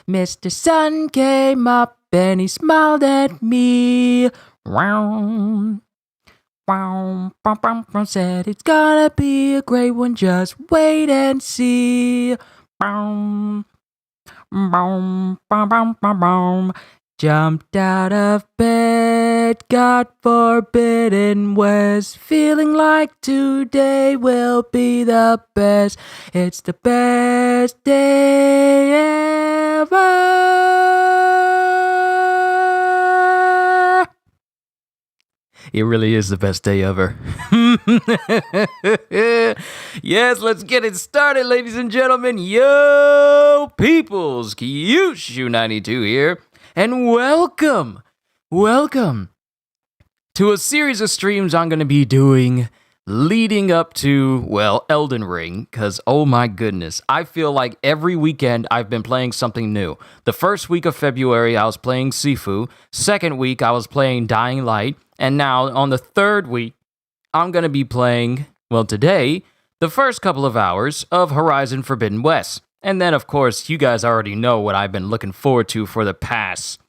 Mr. Sun came up and he smiled at me. Said it's gonna be a great one, just wait and see. Jumped out of bed, got forbidden west, feeling like today will be the best. It's the best day ever. It really is the best day ever. Yes, let's get it started, ladies and gentlemen. Yo, peoples, Kyushu92 here, and welcome to a series of streams I'm going to be doing leading up to, well, Elden Ring, because, oh my goodness, I feel like every weekend I've been playing something new. The first week of February, I was playing Sifu. Second week, I was playing Dying Light. And now, on the third week, I'm going to be playing, well, today, the first couple of hours of Horizon Forbidden West. And then, of course, you guys already know what I've been looking forward to for the past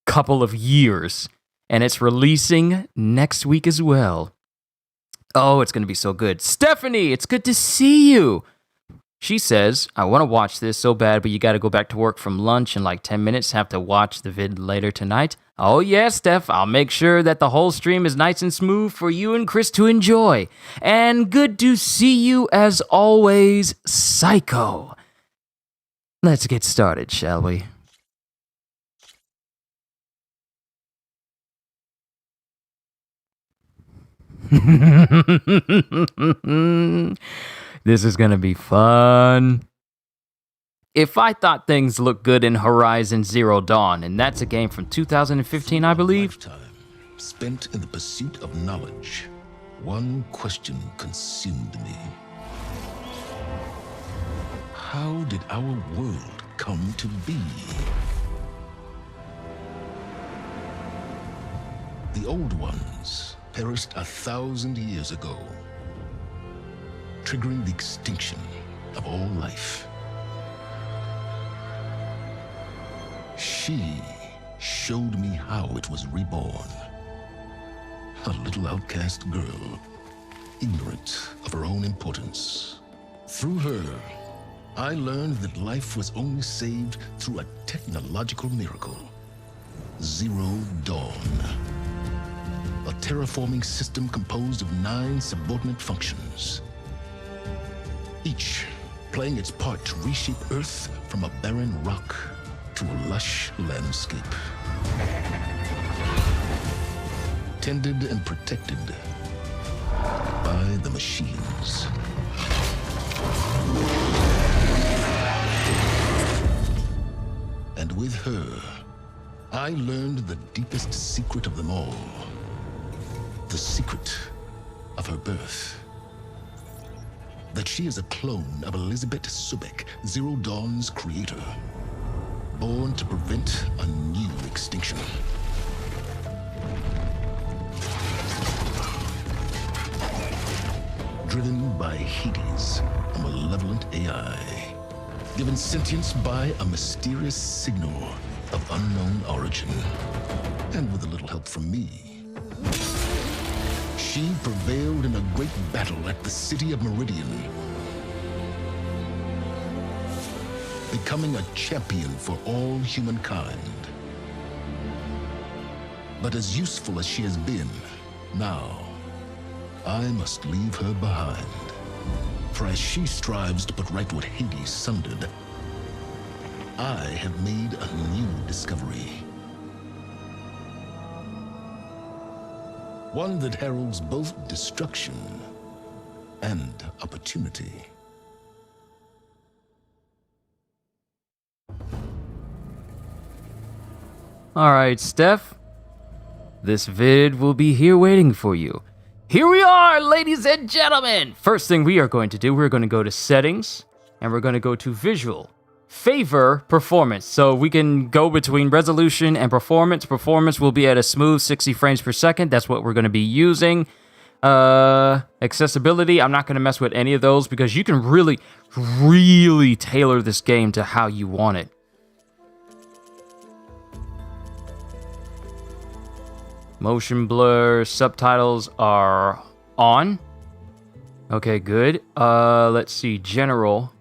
couple of years. And it's releasing next week as well. Oh, it's going to be so good. Stephanie, it's good to see you. She says, I want to watch this so bad, but you got to go back to work from lunch in like 10 minutes. Have to watch the vid later tonight. Oh, yeah, Steph, I'll make sure that the whole stream is nice and smooth for you and Chris to enjoy. And good to see you as always, Psycho. Let's get started, shall we? This is gonna be fun. If I thought things looked good in Horizon Zero Dawn, and that's a game from 2015, I believe. Lifetime spent in the pursuit of knowledge, one question consumed me. How did our world come to be? The old ones perished 1,000 years ago, triggering the extinction of all life. She showed me how it was reborn. A little outcast girl, ignorant of her own importance. Through her, I learned that life was only saved through a technological miracle. Zero Dawn. A terraforming system composed of 9 subordinate functions, each playing its part to reshape Earth from a barren rock to a lush landscape. Tended and protected by the machines. And with her, I learned the deepest secret of them all. The secret of her birth. That she is a clone of Elizabeth Subek, Zero Dawn's creator. Born to prevent a new extinction. Driven by Hades, a malevolent AI. Given sentience by a mysterious signal of unknown origin. And with a little help from me. She prevailed in a great battle at the city of Meridian, becoming a champion for all humankind. But as useful as she has been, now, I must leave her behind. For as she strives to put right what Hades sundered, I have made a new discovery. One that heralds both destruction and opportunity. Alright, Steph. This vid will be here waiting for you. Here we are, ladies and gentlemen! First thing we are going to do, we're going to go to Settings, and we're going to go to Visual, favor performance. So we can go between resolution and performance. Performance will be at a smooth 60 frames per second. That's what we're going to be using. Accessibility, I'm not going to mess with any of those because you can really, really tailor this game to how you want it. Motion blur, subtitles are on. Okay, good. Let's see, general.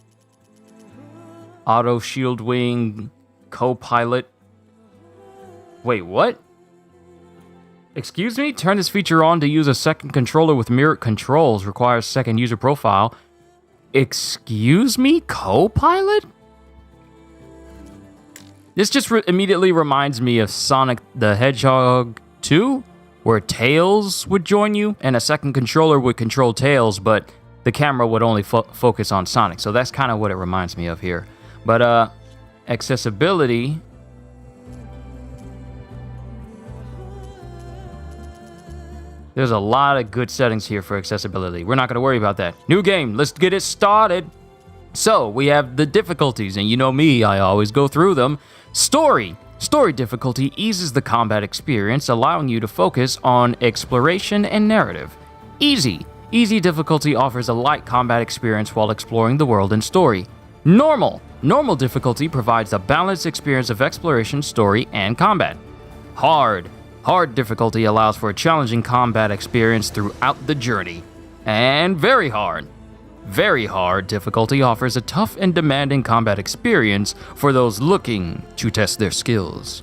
Auto shield wing, co-pilot. Wait, what? Excuse me? Turn this feature on to use a second controller with mirrored controls. Requires second user profile. Excuse me? Co-pilot? This just immediately reminds me of Sonic the Hedgehog 2, where Tails would join you, and a second controller would control Tails, but the camera would only focus on Sonic. So that's kind of what it reminds me of here. But, accessibility... There's a lot of good settings here for accessibility. We're not going to worry about that. New game, let's get it started. So, we have the difficulties, and you know me, I always go through them. Story. Story difficulty eases the combat experience, allowing you to focus on exploration and narrative. Easy. Easy difficulty offers a light combat experience while exploring the world and story. Normal. Normal difficulty provides a balanced experience of exploration, story, and combat. Hard. Hard difficulty allows for a challenging combat experience throughout the journey. And very hard. Very hard difficulty offers a tough and demanding combat experience for those looking to test their skills.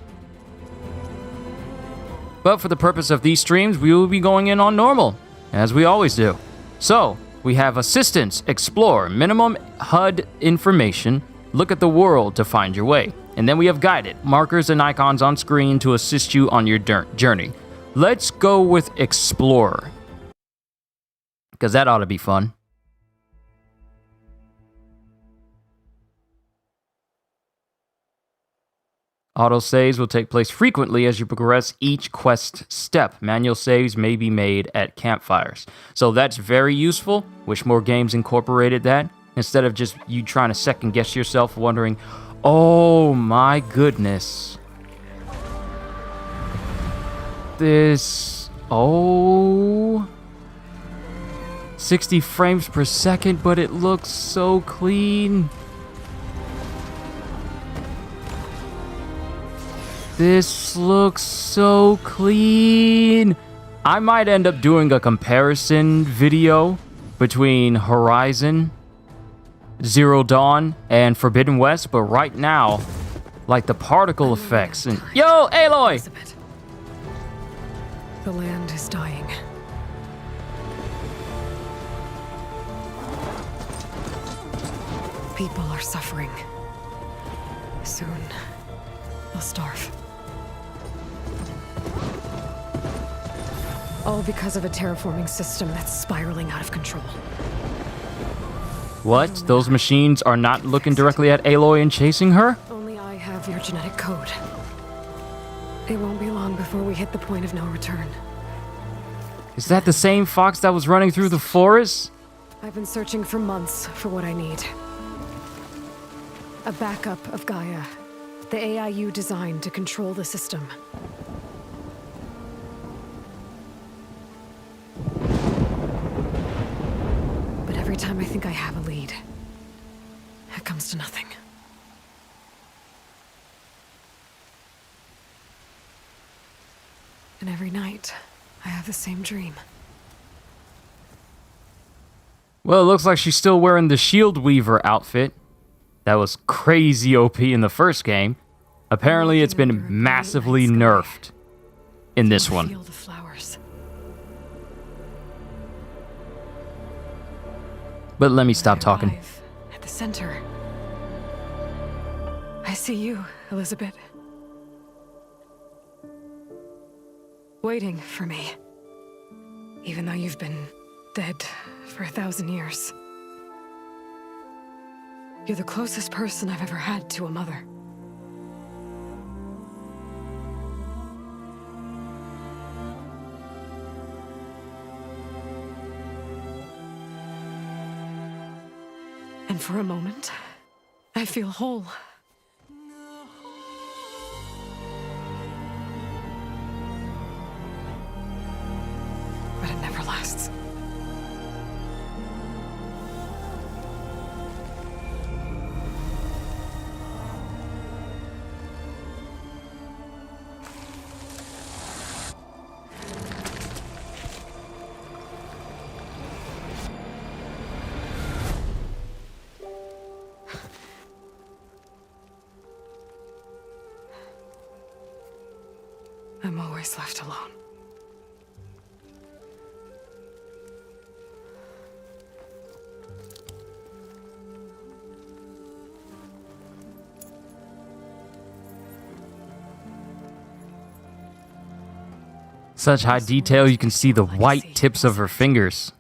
But for the purpose of these streams, we will be going in on normal, as we always do. So, we have assistance, explore, minimum HUD information, look at the world to find your way. And then we have guided, markers and icons on screen to assist you on your journey. Let's go with Explorer, because that ought to be fun. Autosaves will take place frequently as you progress each quest step. Manual saves may be made at campfires. So that's very useful. Wish more games incorporated that, instead of just you trying to second guess yourself, wondering, oh my goodness. This... oh... 60 frames per second, but it looks so clean. This looks so clean. I might end up doing a comparison video between Horizon Zero Dawn and Forbidden West, but right now, like the particle effects and... Yo, Aloy! Elizabeth. The land is dying. People are suffering. Soon, they'll starve. All because of a terraforming system that's spiraling out of control. What? Those machines are not looking directly at Aloy and chasing her? Only I have your genetic code. It won't be long before we hit the point of no return. Is that the same fox that was running through the forest? I've been searching for months for what I need. A backup of Gaia, the AIU designed to control the system. But every time I think I have a lead, it comes to nothing. And every night, I have the same dream. Well, it looks like she's still wearing the Shield Weaver outfit. That was crazy OP in the first game. Apparently, it's been massively nerfed in this one. Feel the flowers. But let me stop talking. Arrive at the center. I see you, Elizabeth. Waiting for me. Even though you've been dead for 1,000 years. You're the closest person I've ever had to a mother. And for a moment, I feel whole. But it never lasts. I'm always left alone. Such high detail, you can see the white tips of her fingers.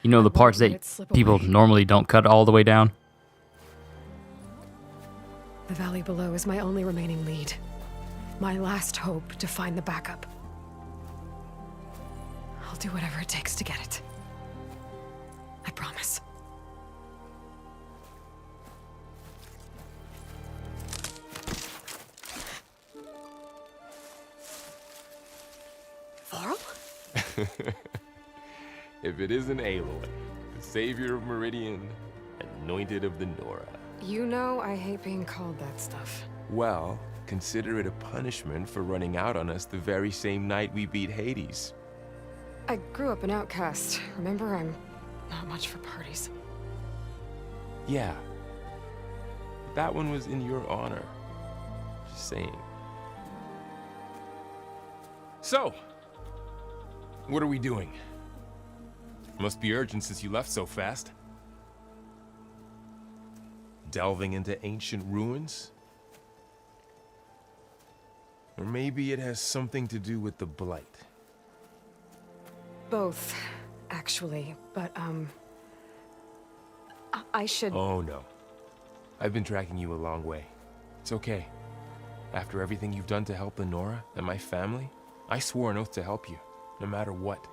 You know, the parts that people normally don't cut all the way down. The valley below is my only remaining lead. My last hope to find the backup. I'll do whatever it takes to get it. I promise. Varl? If it isn't Aloy, the savior of Meridian, anointed of the Nora. You know I hate being called that stuff. Well, consider it a punishment for running out on us the very same night we beat Hades. I grew up an outcast. Remember, I'm not much for parties. Yeah. That one was in your honor. Just saying. So, what are we doing? Must be urgent since you left so fast. Delving into ancient ruins? Or maybe it has something to do with the Blight. Both, actually, but, I should... Oh no. I've been tracking you a long way. It's okay. After everything you've done to help the Nora and my family, I swore an oath to help you, no matter what.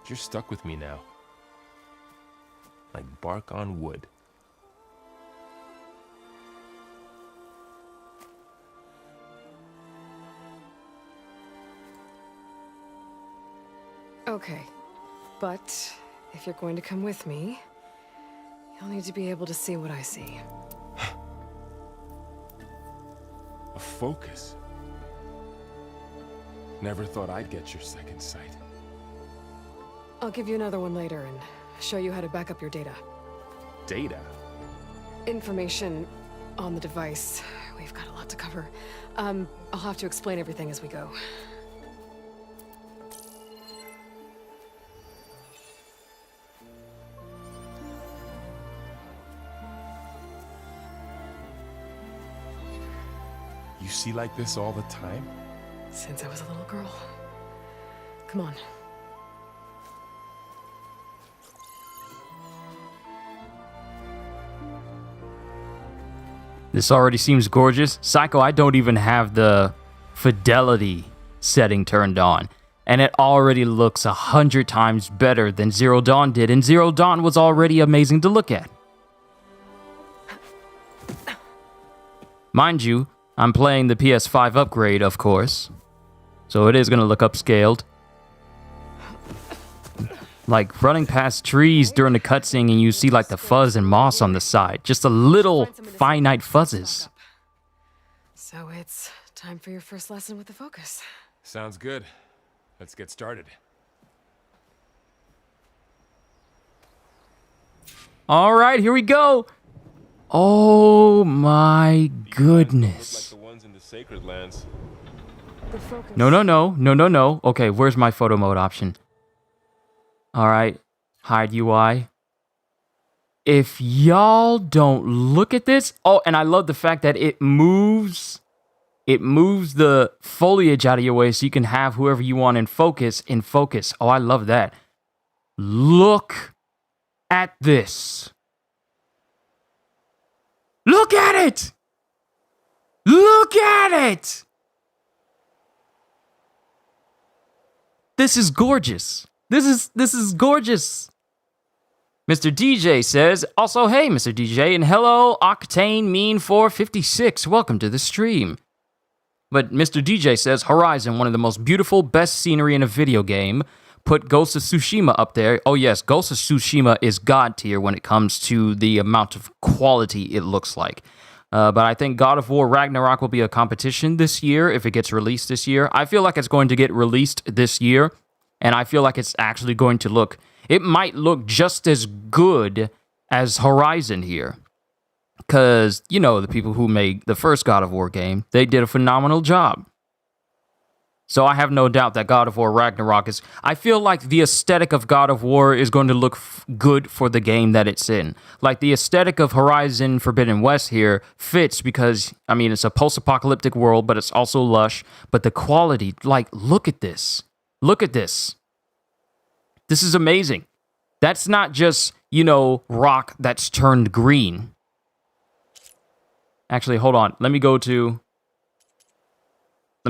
You're stuck with me now. Like bark on wood. Okay, but if you're going to come with me, you'll need to be able to see what I see. A focus? Never thought I'd get your second sight. I'll give you another one later and show you how to back up your data. Data? Information on the device. We've got a lot to cover. I'll have to explain everything as we go. You see like this all the time? Since I was a little girl. Come on. This already seems gorgeous. Psycho, I don't even have the fidelity setting turned on. And it already looks 100 times better than Zero Dawn did. And Zero Dawn was already amazing to look at. Mind you, I'm playing the PS5 upgrade, of course. So it is going to look upscaled. Like running past trees during the cutscene and you see like the fuzz and moss on the side. Just a little finite fuzzes. So it's time for your first lesson with the focus. Sounds good. Let's get started. All right, here we go. Oh my goodness. Like the ones in the Sacred Lands. The focus. No. Okay, where's my photo mode option? All right, hide UI. If y'all don't look at this, oh, and I love the fact that it moves the foliage out of your way so you can have whoever you want in focus. Oh, I love that. Look at this. Look at it. Look at it. This is gorgeous. This is gorgeous. Mr. DJ says, also, hey, Mr. DJ, and hello, Octane Mean 456. Welcome to the stream. But Mr. DJ says, Horizon, one of the most beautiful, best scenery in a video game. Put Ghost of Tsushima up there. Oh, yes, Ghost of Tsushima is God tier when it comes to the amount of quality it looks like. But I think God of War Ragnarok will be a competition this year if it gets released this year. I feel like it's going to get released this year, and I feel like it's actually going to look... It might look just as good as Horizon here. Because, you know, the people who made the first God of War game, they did a phenomenal job. So I have no doubt that God of War Ragnarok is... I feel like the aesthetic of God of War is going to look good for the game that it's in. Like, the aesthetic of Horizon Forbidden West here fits because, I mean, it's a post-apocalyptic world, but it's also lush. But the quality, like, look at this. Look at this. This is amazing. That's not just, you know, rock that's turned green. Actually, hold on. Let me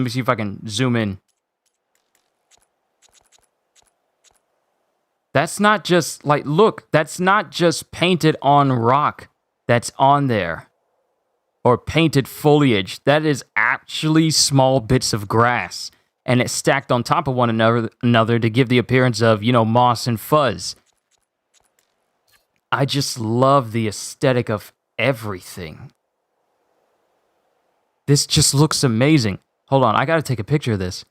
see if I can zoom in. That's not just, like, look. That's not just painted on rock that's on there. Or painted foliage. That is actually small bits of grass. And it's stacked on top of one another to give the appearance of, you know, moss and fuzz. I just love the aesthetic of everything. This just looks amazing. Hold on, I gotta take a picture of this.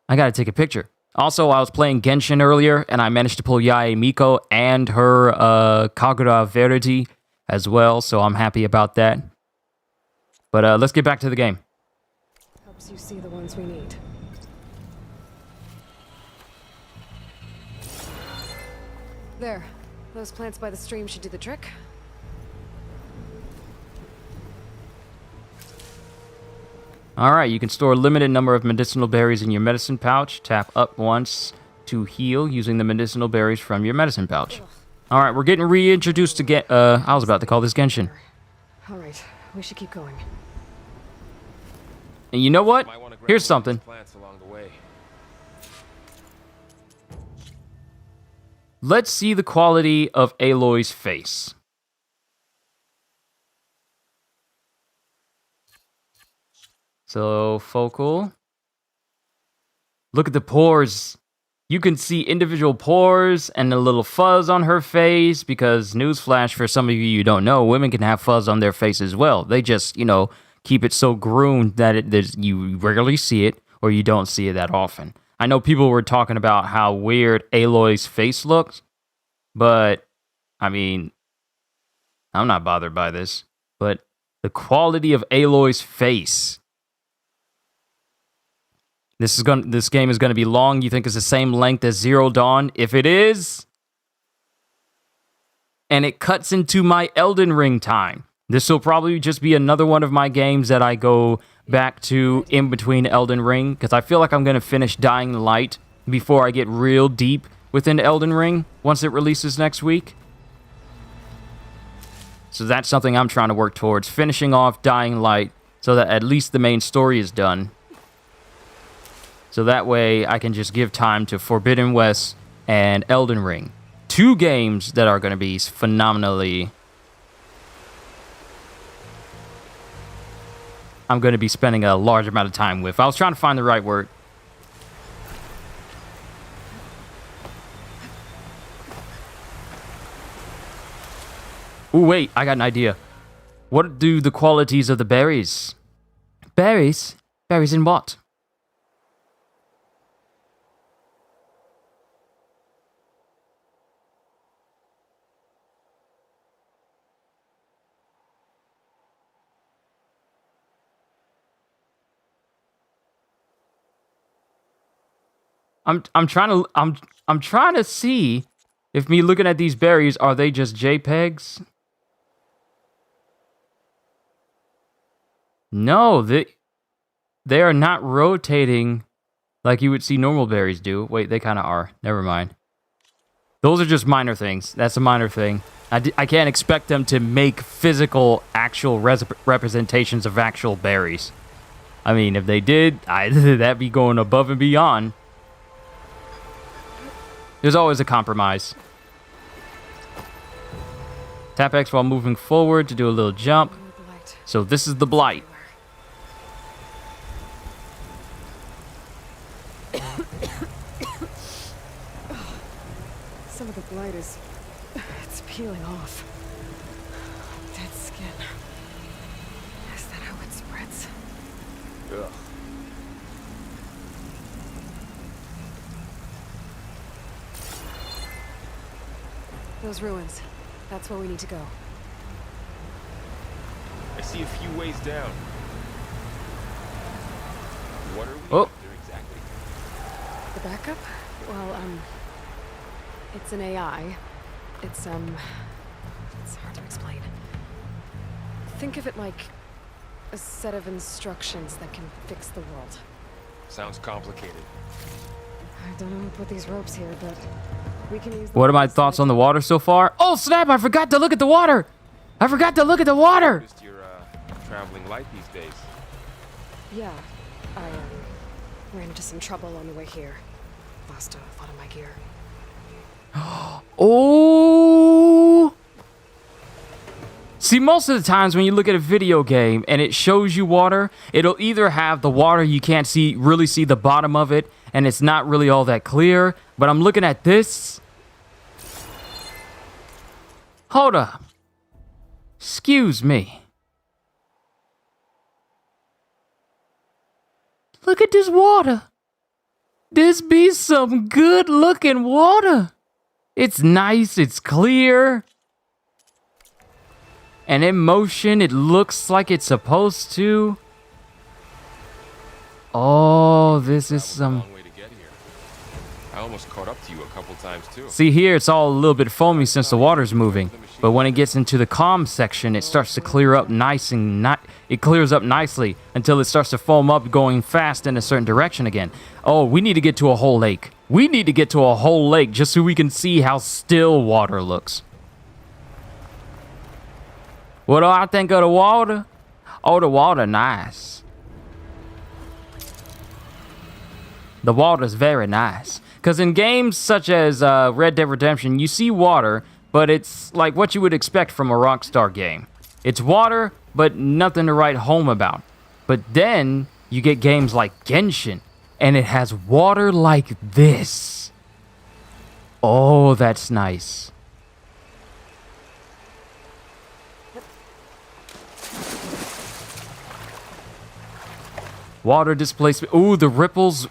I gotta take a picture. Also, I was playing Genshin earlier, and I managed to pull Yae Miko and her Kagura Verity as well, so I'm happy about that. But let's get back to the game. Helps you see the ones we need. There. Those plants by the stream should do the trick. Alright, you can store a limited number of medicinal berries in your medicine pouch. Tap up once to heal using the medicinal berries from your medicine pouch. Alright, we're getting reintroduced to I was about to call this Genshin. Alright, we should keep going. And you know what? Here's something. Let's see the quality of Aloy's face. So, focal. Look at the pores. You can see individual pores and a little fuzz on her face because, newsflash for some of you don't know, women can have fuzz on their face as well. They just, you know, keep it so groomed that you rarely see it or you don't see it that often. I know people were talking about how weird Aloy's face looks, but, I mean, I'm not bothered by this. But the quality of Aloy's face. This game is going to be long. You think it's the same length as Zero Dawn? If it is, and it cuts into my Elden Ring time. This will probably just be another one of my games that I go back to in between Elden Ring, because I feel like I'm going to finish Dying Light before I get real deep within Elden Ring once it releases next week. So that's something I'm trying to work towards, finishing off Dying Light so that at least the main story is done. So that way I can just give time to Forbidden West and Elden Ring. Two games that are going to be phenomenally... I'm going to be spending a large amount of time with. I was trying to find the right word. Ooh, wait, I got an idea. What do the qualities of the berries? Berries? Berries in what? I'm trying to see if me looking at these berries, are they just JPEGs? No, they are not rotating like you would see normal berries do. Wait, they kind of are. Never mind. Those are just minor things. That's a minor thing. I can't expect them to make physical, actual representations of actual berries. I mean, if they did, that'd be going above and beyond. There's always a compromise. Tap X while moving forward to do a little jump. The light. So this is the blight. Some of the blight it's peeling off. Dead skin. Is that how it spreads? Ugh. Those ruins. That's where we need to go. I see a few ways down. What are we Oh. after exactly? The backup? Well, it's an AI. It's hard to explain. Think of it like a set of instructions that can fix the world. Sounds complicated. I don't know who put these ropes here, but we can use them. What are my thoughts on the water so far? Oh, snap! I forgot to look at the water! I forgot to look at the water! Noticed you're traveling light these days. Yeah, I ran into some trouble on the way here. Lost a lot of my gear. Oh! See, most of the times when you look at a video game and it shows you water, it'll either have the water you can't really see the bottom of it, and it's not really all that clear. But I'm looking at this. Hold up. Excuse me. Look at this water. This be some good looking water. It's nice, it's clear. And in motion, it looks like it's supposed to. Oh, this is some... Long way to get here. I almost caught up to you a couple times too. See here, it's all a little bit foamy since the water's moving. But when it gets into the calm section, it starts to clear up nice and it clears up nicely until it starts to foam up going fast in a certain direction again. Oh, we need to get to a whole lake. We need to get to a whole lake just so we can see how still water looks. What do I think of the water? Oh, the water nice. The water's very nice. Because in games such as Red Dead Redemption, you see water, but it's like what you would expect from a Rockstar game. It's water, but nothing to write home about. But then you get games like Genshin, and it has water like this. Oh, that's nice. Water displacement. Ooh, the ripples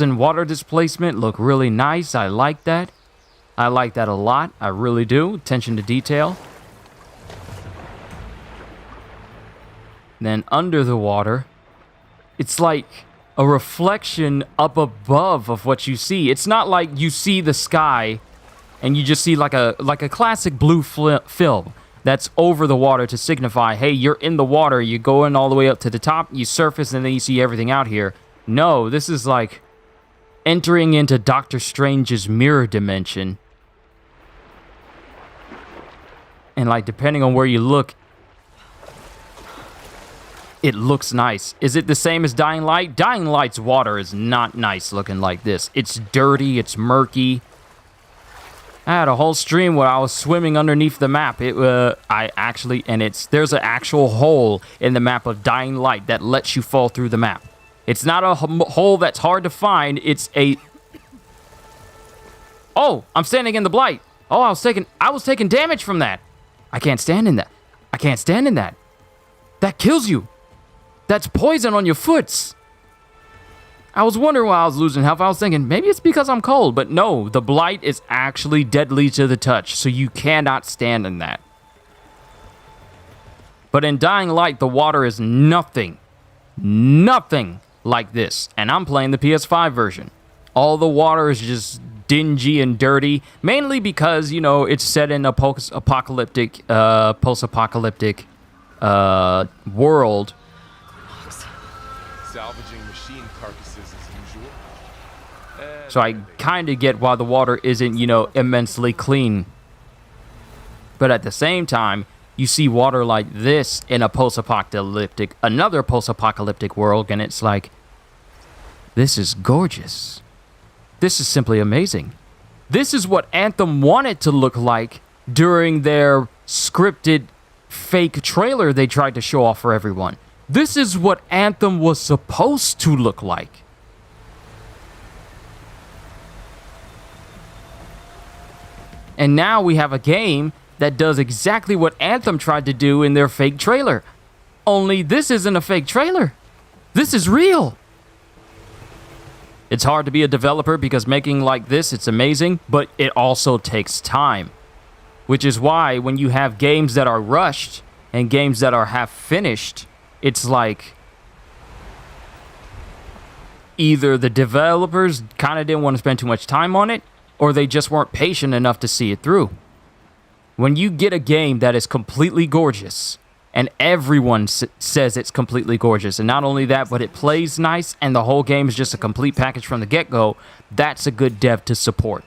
and water displacement look really nice. I like that. I like that a lot. I really do. Attention to detail. Then under the water, it's like a reflection up above of what you see. It's not like you see the sky and you just see like a classic blue film that's over the water to signify, hey, you're in the water, you're going all the way up to the top, you surface, and then you see everything out here. No, this is like entering into Doctor Strange's mirror dimension. And like, depending on where you look, it looks nice. Is it the same as Dying Light? Dying Light's water is not nice looking like this. It's dirty, it's murky. I had a whole stream where I was swimming underneath the map. There's an actual hole in the map of Dying Light that lets you fall through the map. It's not a hole that's hard to find. It's a... Oh, I'm standing in the blight. Oh, I was taking damage from that. I can't stand in that. I can't stand in that. That kills you. That's poison on your foots. I was wondering why I was losing health. I was thinking, maybe it's because I'm cold. But no, the blight is actually deadly to the touch, so you cannot stand in that. But in Dying Light, the water is nothing like this. And I'm playing the PS5 version. All the water is just dingy and dirty, mainly because, you know, it's set in a post-apocalyptic world. Salvaging machine carcasses as usual. So I kind of get why the water isn't, you know, immensely clean. But at the same time, you see water like this in another post-apocalyptic world, and it's like, this is gorgeous. This is simply amazing. This is what Anthem wanted to look like during their scripted fake trailer they tried to show off for everyone. This is what Anthem was supposed to look like. And now we have a game that does exactly what Anthem tried to do in their fake trailer. Only this isn't a fake trailer. This is real. It's hard to be a developer because making like this, it's amazing, but it also takes time. Which is why when you have games that are rushed and games that are half finished, it's like either the developers kind of didn't want to spend too much time on it, or they just weren't patient enough to see it through. When you get a game that is completely gorgeous, and everyone says it's completely gorgeous, and not only that, but it plays nice, and the whole game is just a complete package from the get-go, that's a good dev to support.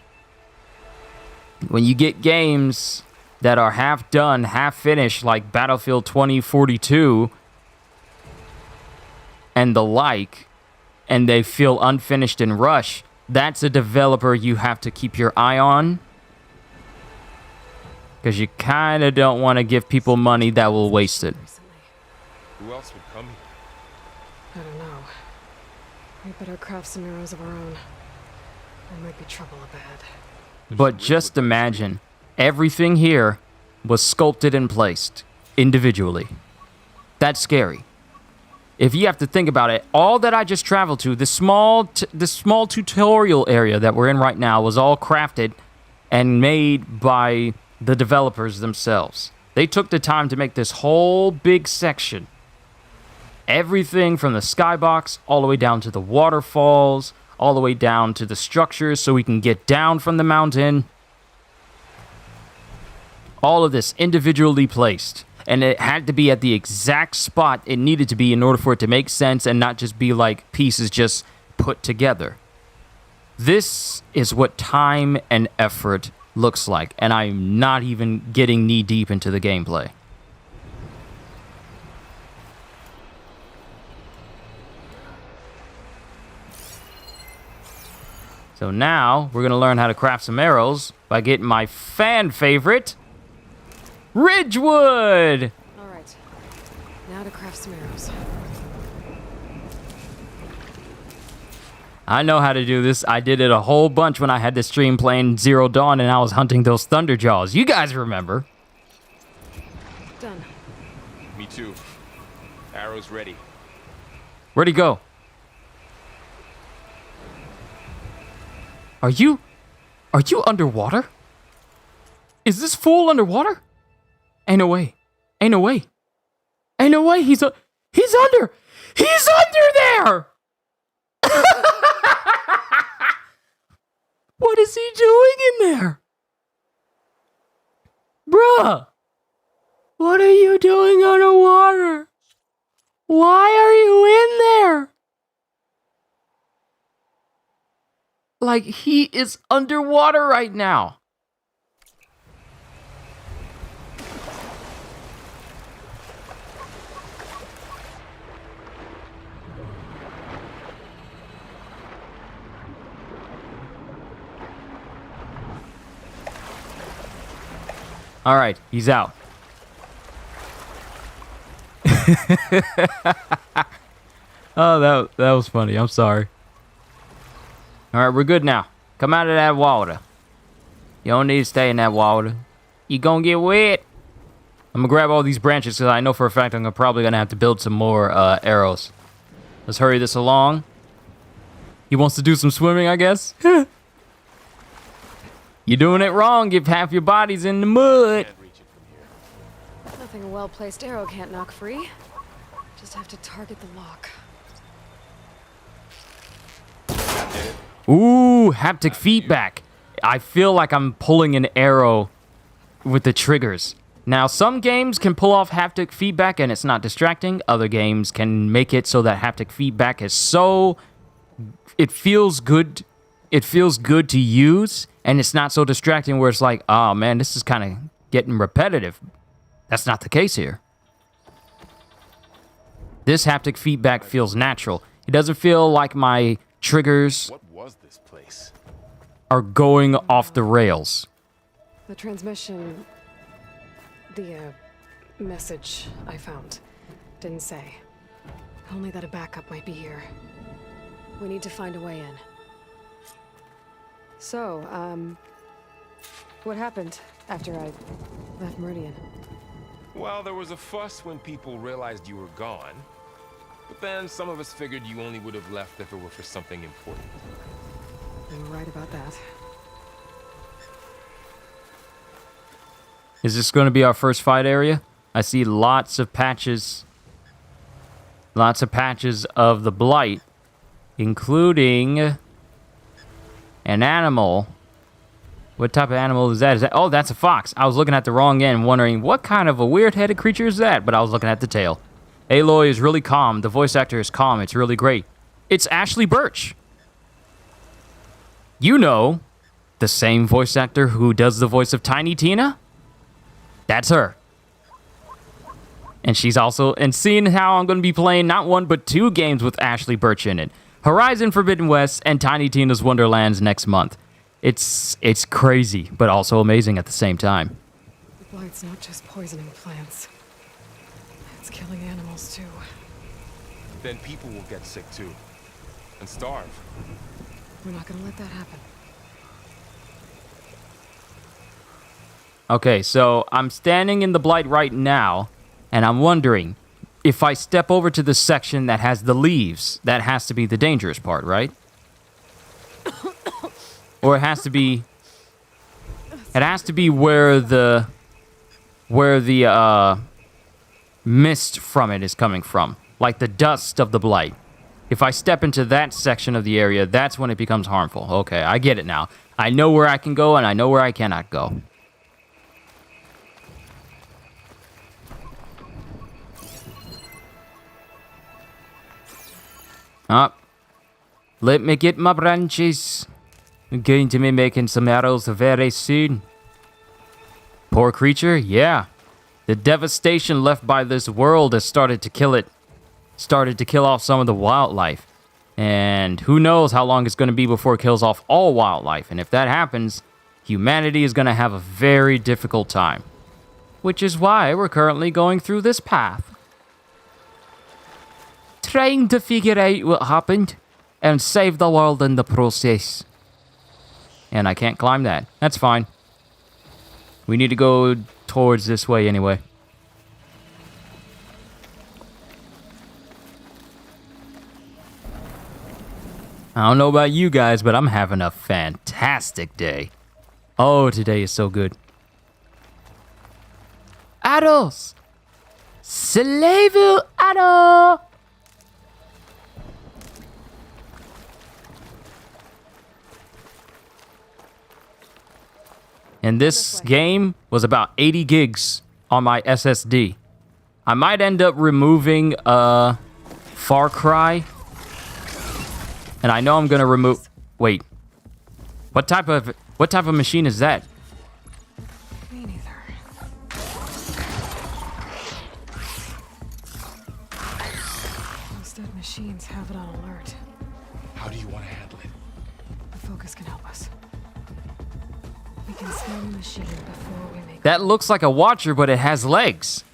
When you get games that are half done, half finished, like Battlefield 2042, and the like, and they feel unfinished and rushed, that's a developer you have to keep your eye on, because you kind of don't want to give people money that will waste it. Who else would come here? I don't know. We better craft some arrows of our own. There might be trouble ahead. But just imagine, everything here was sculpted and placed individually. That's scary. If you have to think about it, all that I just traveled to, the small tutorial area that we're in right now, was all crafted and made by the developers themselves. They took the time to make this whole big section. Everything from the skybox all the way down to the waterfalls, all the way down to the structures so we can get down from the mountain. All of this individually placed. And it had to be at the exact spot it needed to be in order for it to make sense and not just be like pieces just put together. This is what time and effort looks like, and I'm not even getting knee deep into the gameplay. So now we're going to learn how to craft some arrows by getting my fan favorite, Ridgewood! Alright. Now to craft some arrows. I know how to do this. I did it a whole bunch when I had the stream playing Zero Dawn and I was hunting those Thunderjaws. You guys remember. Done. Me too. Arrows ready. Where'd he go? Are you underwater? Is this fool underwater? Ain't no way. Ain't no way. Ain't no way. He's under there. What is he doing in there? Bruh. What are you doing underwater? Why are you in there? Like, he is underwater right now. All right, he's out. Oh, that was funny. I'm sorry. All right, we're good now. Come out of that water. You don't need to stay in that water. You gonna get wet. I'm gonna grab all these branches because I know for a fact I'm probably gonna have to build some more arrows. Let's hurry this along. He wants to do some swimming, I guess. You're doing it wrong if half your body's in the mud. Can't reach it from here. Nothing a well-placed arrow can't knock free. Just have to target the lock. Ooh, haptic feedback. I feel like I'm pulling an arrow with the triggers. Now, some games can pull off haptic feedback and it's not distracting. Other games can make it so that haptic feedback is so... It feels good. It feels good to use, and it's not so distracting where it's like, oh man, this is kind of getting repetitive. That's not the case here. This haptic feedback feels natural. It doesn't feel like my triggers What was this place? are going off the rails. The transmission... The, message I found didn't say. Only that a backup might be here. We need to find a way in. So, what happened after I left Meridian? Well, there was a fuss when people realized you were gone. But then some of us figured you only would have left if it were for something important. You were right about that. Is this going to be our first fight area? I see lots of patches. Lots of patches of the blight, including an animal. What type of animal is that? Oh, that's a fox. I was looking at the wrong end, wondering what kind of a weird-headed creature is that, but I was looking at the tail. Aloy is really calm. The voice actor is calm. It's really great. It's Ashley Birch. You know, the same voice actor who does the voice of Tiny Tina? That's her. And she's also, and seeing how I'm going to be playing not one but two games with Ashley Birch in it. Horizon Forbidden West and Tiny Tina's Wonderlands next month. It's crazy, but also amazing at the same time. The blight's not just poisoning plants. It's killing animals too. Then people will get sick too. And starve. We're not gonna let that happen. Okay, so I'm standing in the blight right now, and I'm wondering, if I step over to the section that has the leaves, that has to be the dangerous part, right? Or it has to be where the mist from it is coming from, like the dust of the blight. If I step into that section of the area, that's when it becomes harmful. Okay, I get it now. I know where I can go and I know where I cannot go. Up. Let me get my branches. I'm going to be making some arrows very soon. Poor creature, yeah. The devastation left by this world has started to kill it. Started to kill off some of the wildlife. And who knows how long it's going to be before it kills off all wildlife. And if that happens, humanity is going to have a very difficult time. Which is why we're currently going through this path. Trying to figure out what happened and save the world in the process. And I can't climb that. That's fine. We need to go towards this way anyway. I don't know about you guys, but I'm having a fantastic day. Oh, today is so good. Arrows! Slavu arrow! And this game was about 80 gigs on my SSD. I might end up removing Far Cry. And I know I'm gonna remove. Wait, what type of machine is that? Me neither. Those dead machines have it on alert. How do you want to handle it? The focus can help us. We can scan the machine before we make. That looks like a watcher, but it has legs.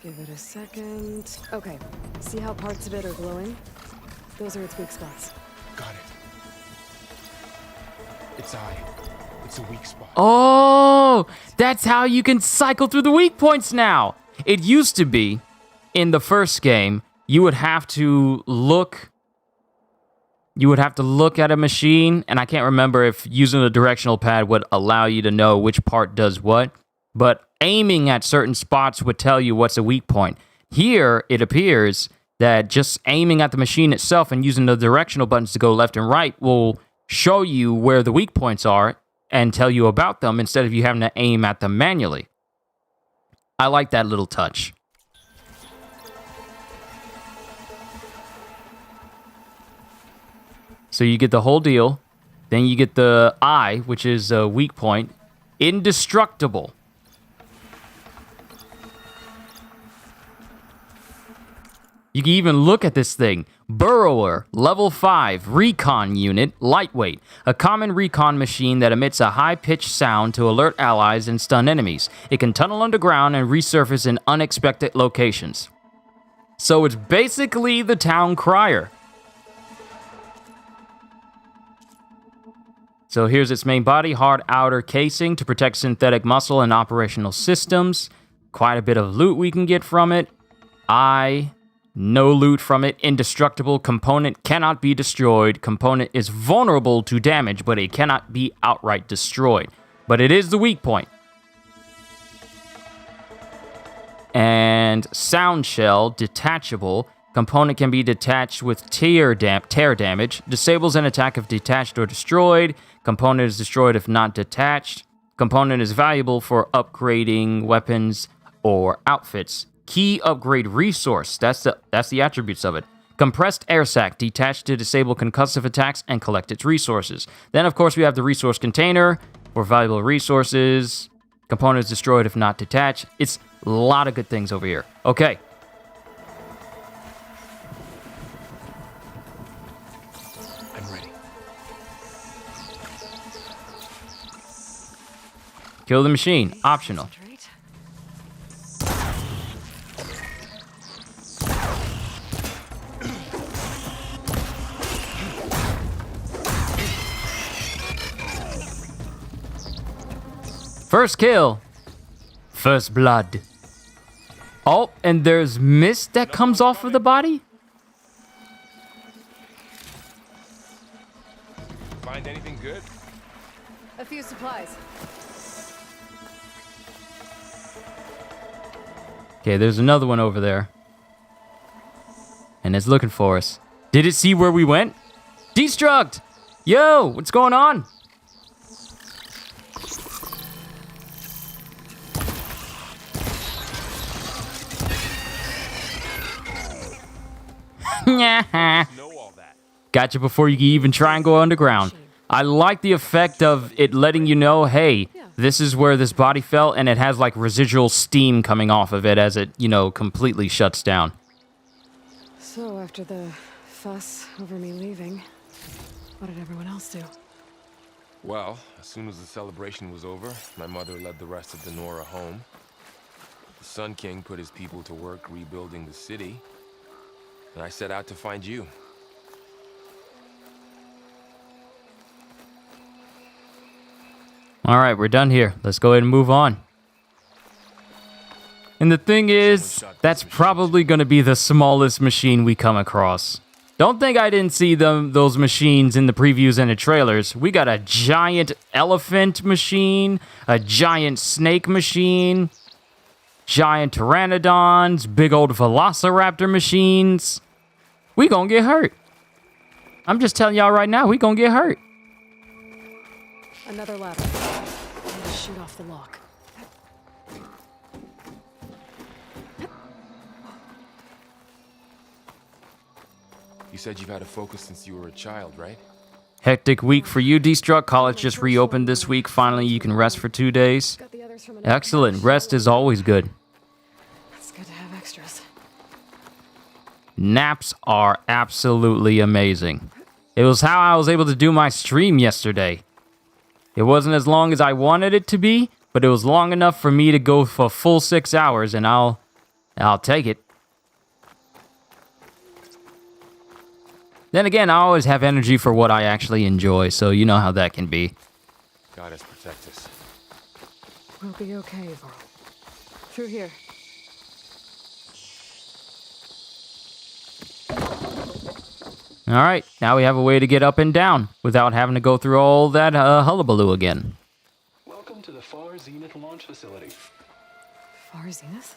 Give it a second. Okay, see how parts of it are glowing? Those are its weak spots. Got it. Its eye. It's a weak spot. Oh, that's how you can cycle through the weak points now. It used to be, in the first game, you would have to look at a machine, and I can't remember if using a directional pad would allow you to know which part does what, but aiming at certain spots would tell you what's a weak point. Here, it appears that just aiming at the machine itself and using the directional buttons to go left and right will show you where the weak points are and tell you about them instead of you having to aim at them manually. I like that little touch. So you get the whole deal. Then you get the eye, which is a weak point. Indestructible. You can even look at this thing. Burrower, level 5, recon unit, lightweight. A common recon machine that emits a high-pitched sound to alert allies and stun enemies. It can tunnel underground and resurface in unexpected locations. So it's basically the town crier. So here's its main body, hard outer casing to protect synthetic muscle and operational systems. Quite a bit of loot we can get from it. No loot from it. Indestructible. Component cannot be destroyed. Component is vulnerable to damage, but it cannot be outright destroyed. But it is the weak point. And sound shell, detachable. Component can be detached with tear damage. Disables an attack if detached or destroyed. Component is destroyed if not detached. Component is valuable for upgrading weapons or outfits. Key upgrade resource. That's the attributes of it. Compressed air sac, detached to disable concussive attacks and collect its resources. Then, of course, we have the resource container for valuable resources. Components destroyed if not detached. It's a lot of good things over here. Okay. I'm ready. Kill the machine. Optional. First kill. First blood. Oh, and there's mist that comes off of the body? Find anything good? A few supplies. Okay, there's another one over there. And it's looking for us. Did it see where we went? Destruct! Yo, what's going on? Gotcha before you can even try and go underground. I like the effect of it letting you know, hey, this is where this body fell, and it has like residual steam coming off of it as it, completely shuts down. So after the fuss over me leaving, what did everyone else do? Well, as soon as the celebration was over, my mother led the rest of the Nora home. The Sun King put his people to work rebuilding the city, and I set out to find you. All right, we're done here. Let's go ahead and move on. And the thing is, that's probably going to be the smallest machine we come across. Don't think I didn't see those machines in the previews and the trailers. We got a giant elephant machine, a giant snake machine, giant pteranodons, big old velociraptor machines. We gonna get hurt. I'm just telling y'all right now, we gonna get hurt. Another ladder. I'm gonna shoot off the lock. You said you've had a focus since you were a child, right? Hectic week for you, Destruct. College just reopened this week. Finally, you can rest for 2 days. Got the others from an Excellent. Rest is always good. It's good to have extras. Naps are absolutely amazing. It was how I was able to do my stream yesterday. It wasn't as long as I wanted it to be, but it was long enough for me to go for a full 6 hours, and I'll take it. Then again, I always have energy for what I actually enjoy, so you know how that can be. Goddess protect us. We'll be okay, Varl. Through here. All right, now we have a way to get up and down without having to go through all that hullabaloo again. Welcome to the Far Zenith launch facility. Far Zenith?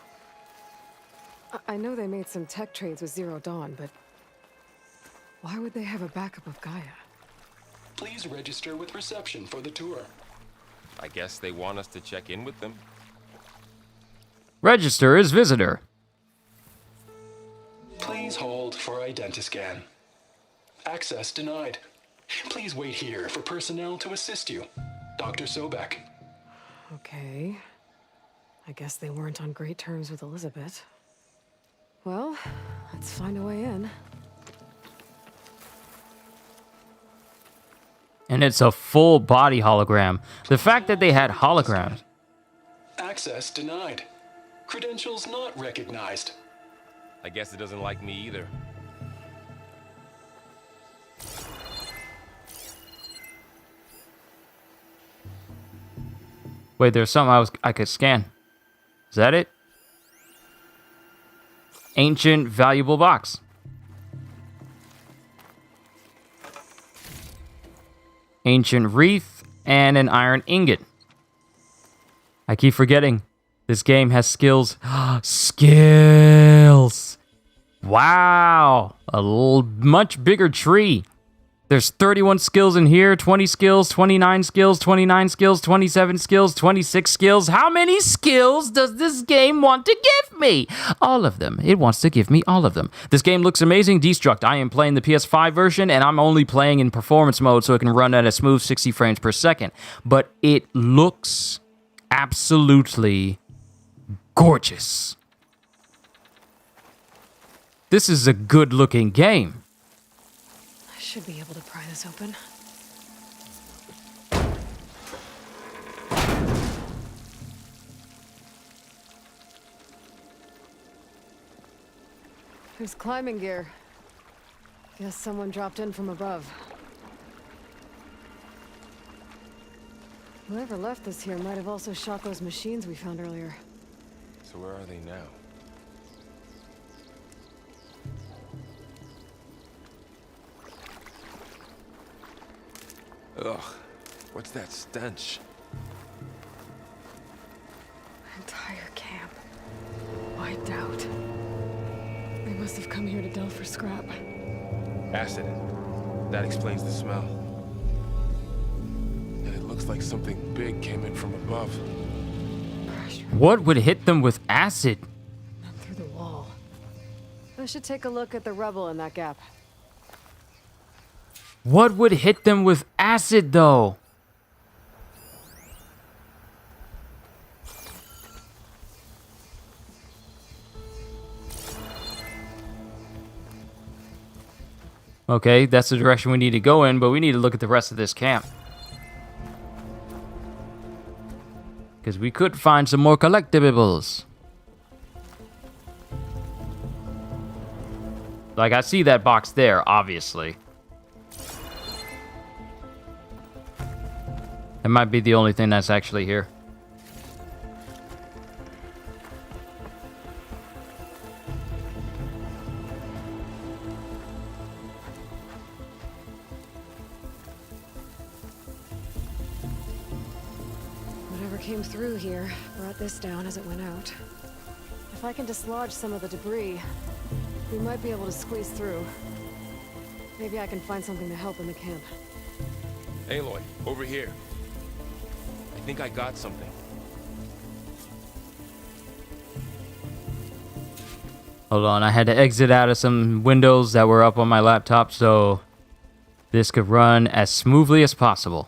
I know they made some tech trades with Zero Dawn, but why would they have a backup of Gaia? Please register with reception for the tour. I guess they want us to check in with them. Register as visitor. Please hold for identiscan. Access denied. Please wait here for personnel to assist you. Dr. Sobek. Okay. I guess they weren't on great terms with Elizabeth. Well, let's find a way in. And it's a full body hologram. The fact that they had holograms. Access denied. Credentials not recognized. I guess it doesn't like me either. Wait, there's something I could scan. Is that it? Ancient valuable box. Ancient wreath and an iron ingot. I keep forgetting this game has skills. Skills. Wow. Much bigger tree. There's 31 skills in here, 20 skills, 29 skills, 29 skills, 27 skills, 26 skills. How many skills does this game want to give me? All of them. It wants to give me all of them. This game looks amazing. Destruct. I am playing the PS5 version, and I'm only playing in performance mode so it can run at a smooth 60 frames per second. But it looks absolutely gorgeous. This is a good-looking game. I should be able to pry this open. There's climbing gear. Guess someone dropped in from above. Whoever left this here might have also shot those machines we found earlier. So where are they now? Ugh, what's that stench? Entire camp. Wiped out. They must have come here to delve for scrap. Acid. That explains the smell. And it looks like something big came in from above. What would hit them with acid? Not through the wall. I should take a look at the rubble in that gap. What would hit them with acid, though? Okay, that's the direction we need to go in, but we need to look at the rest of this camp. Because we could find some more collectibles. Like, I see that box there, obviously. It might be the only thing that's actually here. Whatever came through here brought this down as it went out. If I can dislodge some of the debris, we might be able to squeeze through. Maybe I can find something to help in the camp. Aloy, over here. I think I got something. Hold on, I had to exit out of some windows that were up on my laptop so this could run as smoothly as possible.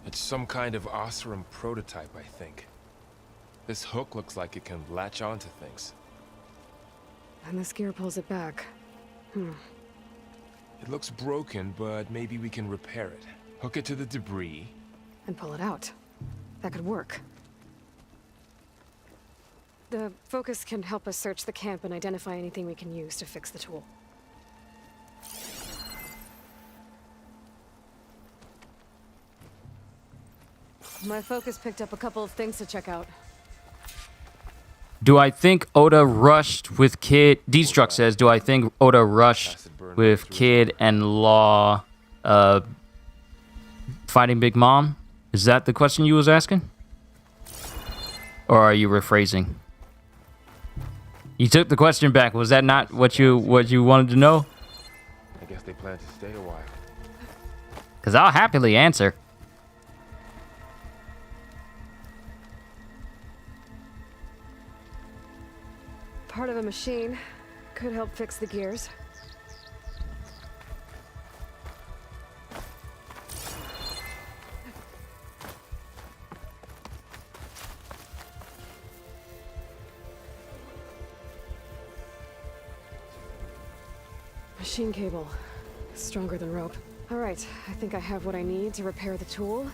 It's some kind of Osram prototype, I think. This hook looks like it can latch onto things. And this gear pulls it back. It looks broken, but maybe we can repair it. Hook it to the debris. And pull it out. That could work. The focus can help us search the camp and identify anything we can use to fix the tool. My focus picked up a couple of things to check out. Do I think Oda rushed with Kid? Destruct says, do I think Oda rushed with Kid and Law fighting Big Mom? Is that the question you was asking? Or are you rephrasing? You took the question back. Was that not what you wanted to know? I guess they plan to stay a while. Because I'll happily answer. Part of a machine could help fix the gears. Machine cable. Stronger than rope. Alright, I think I have what I need to repair the tool.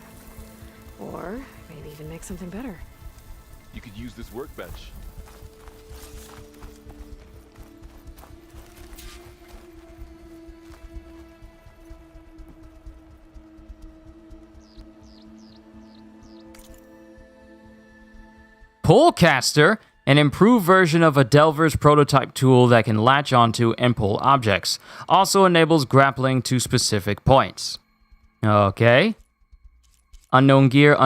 Or maybe even make something better. You could use this workbench. Pullcaster, an improved version of a Delver's prototype tool that can latch onto and pull objects. Also enables grappling to specific points. Okay. Unknown gear.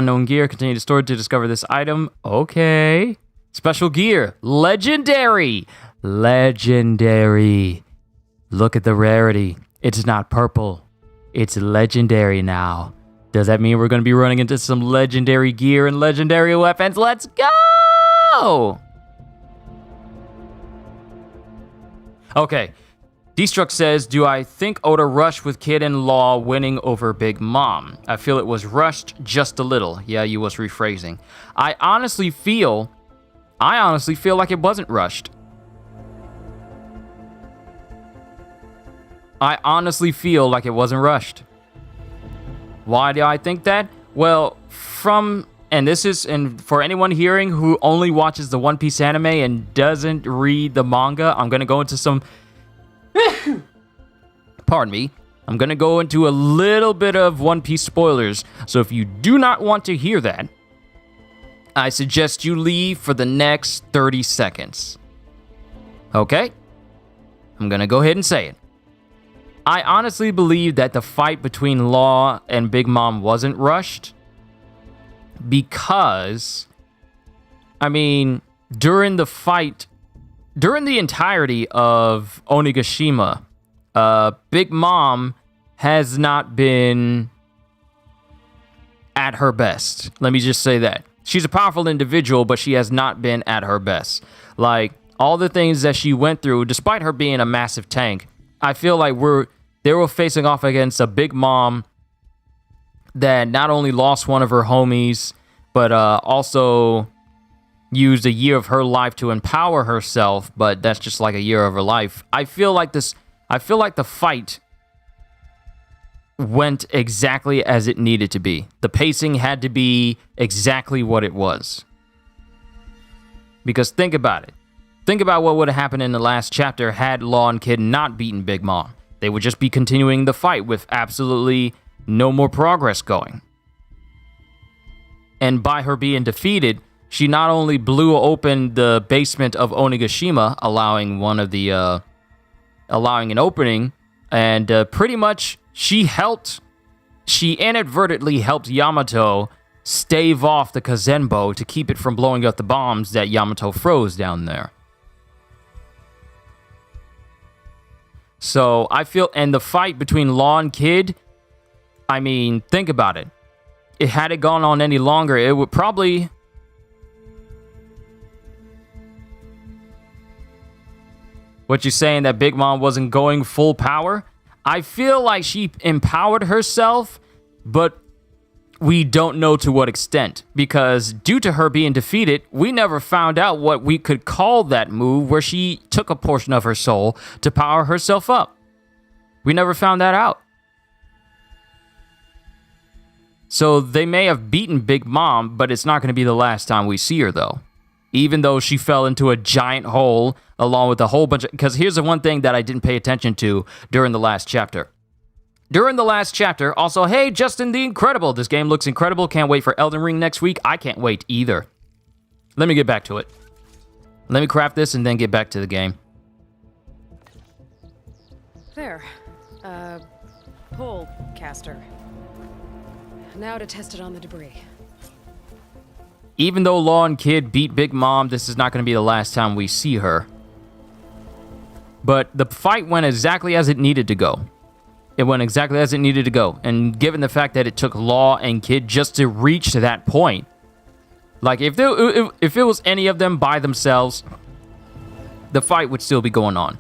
Continue to store to discover this item. Okay. Special gear. Legendary. Legendary. Look at the rarity. It's not purple. It's legendary now. Does that mean we're going to be running into some legendary gear and legendary weapons? Let's go! Okay. Destruct says, do I think Oda rushed with Kid and Law winning over Big Mom? I feel it was rushed just a little. Yeah, you was rephrasing. I honestly feel like it wasn't rushed. I honestly feel like it wasn't rushed. Why do I think that? Well, and for anyone hearing who only watches the One Piece anime and doesn't read the manga, I'm going to go into some... Pardon me. I'm going to go into a little bit of One Piece spoilers. So if you do not want to hear that, I suggest you leave for the next 30 seconds. Okay? I'm going to go ahead and say it. I honestly believe that the fight between Law and Big Mom wasn't rushed because, during the entirety of Onigashima, Big Mom has not been at her best. Let me just say that. She's a powerful individual, but she has not been at her best. Like, all the things that she went through, despite her being a massive tank, I feel like they were facing off against a Big Mom that not only lost one of her homies, but also used a year of her life to empower herself, but that's just like a year of her life. I feel like the fight went exactly as it needed to be. The pacing had to be exactly what it was. Because think about it. Think about what would have happened in the last chapter had Law and Kid not beaten Big Mom. They would just be continuing the fight with absolutely no more progress going. And by her being defeated, she not only blew open the basement of Onigashima, allowing an opening, and pretty much she inadvertently helped Yamato stave off the Kazenbo to keep it from blowing up the bombs that Yamato froze down there. So I feel, and the fight between Law and Kid, think about it. Had it gone on any longer, it would probably... What you saying, that Big Mom wasn't going full power? I feel like she empowered herself, but we don't know to what extent. Because due to her being defeated, we never found out what we could call that move where she took a portion of her soul to power herself up. We never found that out. So they may have beaten Big Mom, but it's not going to be the last time we see her, though. Even though she fell into a giant hole along with a whole bunch of... Because here's the one thing that I didn't pay attention to during the last chapter. Also, hey, Justin the Incredible. This game looks incredible. Can't wait for Elden Ring next week. I can't wait either. Let me get back to it. Let me craft this and then get back to the game. There. Pull caster. Now to test it on the debris. Even though Law and Kid beat Big Mom, this is not going to be the last time we see her. But the fight went exactly as it needed to go. It went exactly as it needed to go. And given the fact that it took Law and Kid just to reach to that point, like if it was any of them by themselves, the fight would still be going on.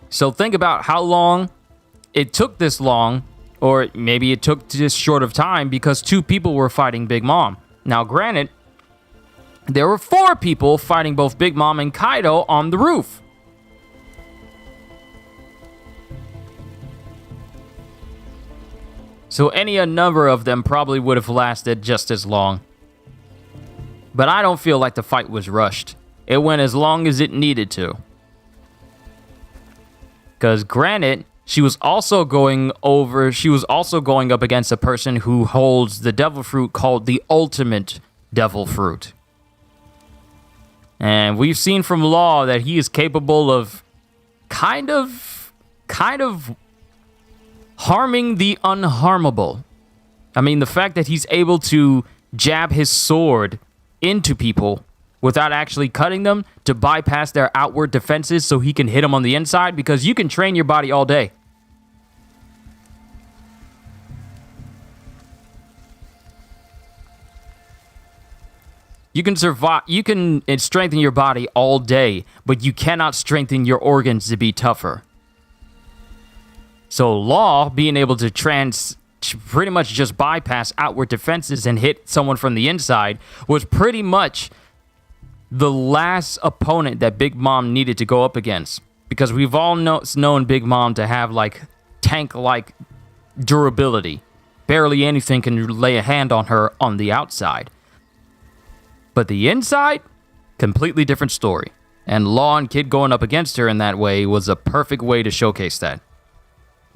So think about how long it took this long, or maybe it took this short of time because 2 people were fighting Big Mom. Now, granted, there were 4 people fighting both Big Mom and Kaido on the roof. So any a number of them probably would have lasted just as long. But I don't feel like the fight was rushed. It went as long as it needed to. Because granted, she was also going up against a person who holds the devil fruit called the ultimate devil fruit. And we've seen from Law that he is capable of kind of harming the unharmable. I mean, the fact that he's able to jab his sword into people without actually cutting them to bypass their outward defenses so he can hit them on the inside, because you can train your body all day. You can survive, you can strengthen your body all day, but you cannot strengthen your organs to be tougher. So Law being able to pretty much just bypass outward defenses and hit someone from the inside was pretty much the last opponent that Big Mom needed to go up against. Because we've all known Big Mom to have like tank-like durability. Barely anything can lay a hand on her on the outside. But the inside, completely different story. And Law and Kid going up against her in that way was a perfect way to showcase that.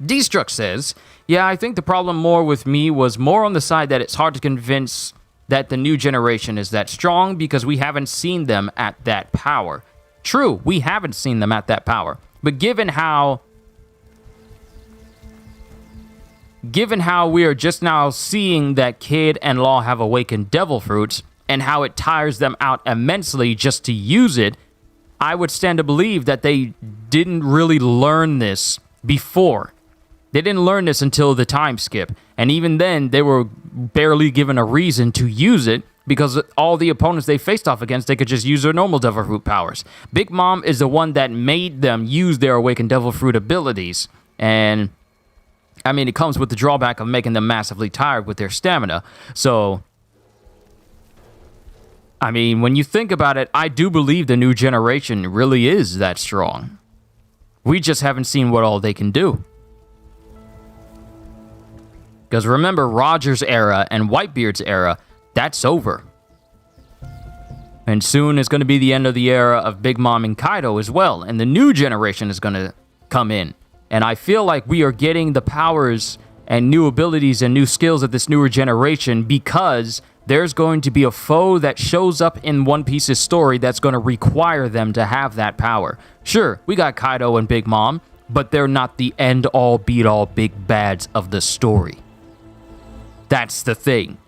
Destruct says, yeah, I think the problem more with me was more on the side that it's hard to convince that the new generation is that strong because we haven't seen them at that power. True, we haven't seen them at that power. But given how we are just now seeing that Kid and Law have awakened devil fruits, and how it tires them out immensely just to use it, I would stand to believe that they didn't really learn this before. They didn't learn this until the time skip. And even then, they were barely given a reason to use it because all the opponents they faced off against, they could just use their normal Devil Fruit powers. Big Mom is the one that made them use their Awakened Devil Fruit abilities. And, I mean, it comes with the drawback of making them massively tired with their stamina. So, I mean, when you think about it, I do believe the new generation really is that strong. We just haven't seen what all they can do. Because remember, Roger's era and Whitebeard's era, that's over. And soon is going to be the end of the era of Big Mom and Kaido as well. And the new generation is going to come in. And I feel like we are getting the powers and new abilities and new skills of this newer generation because there's going to be a foe that shows up in One Piece's story that's going to require them to have that power. Sure, we got Kaido and Big Mom, but they're not the end-all, beat-all big bads of the story. That's the thing.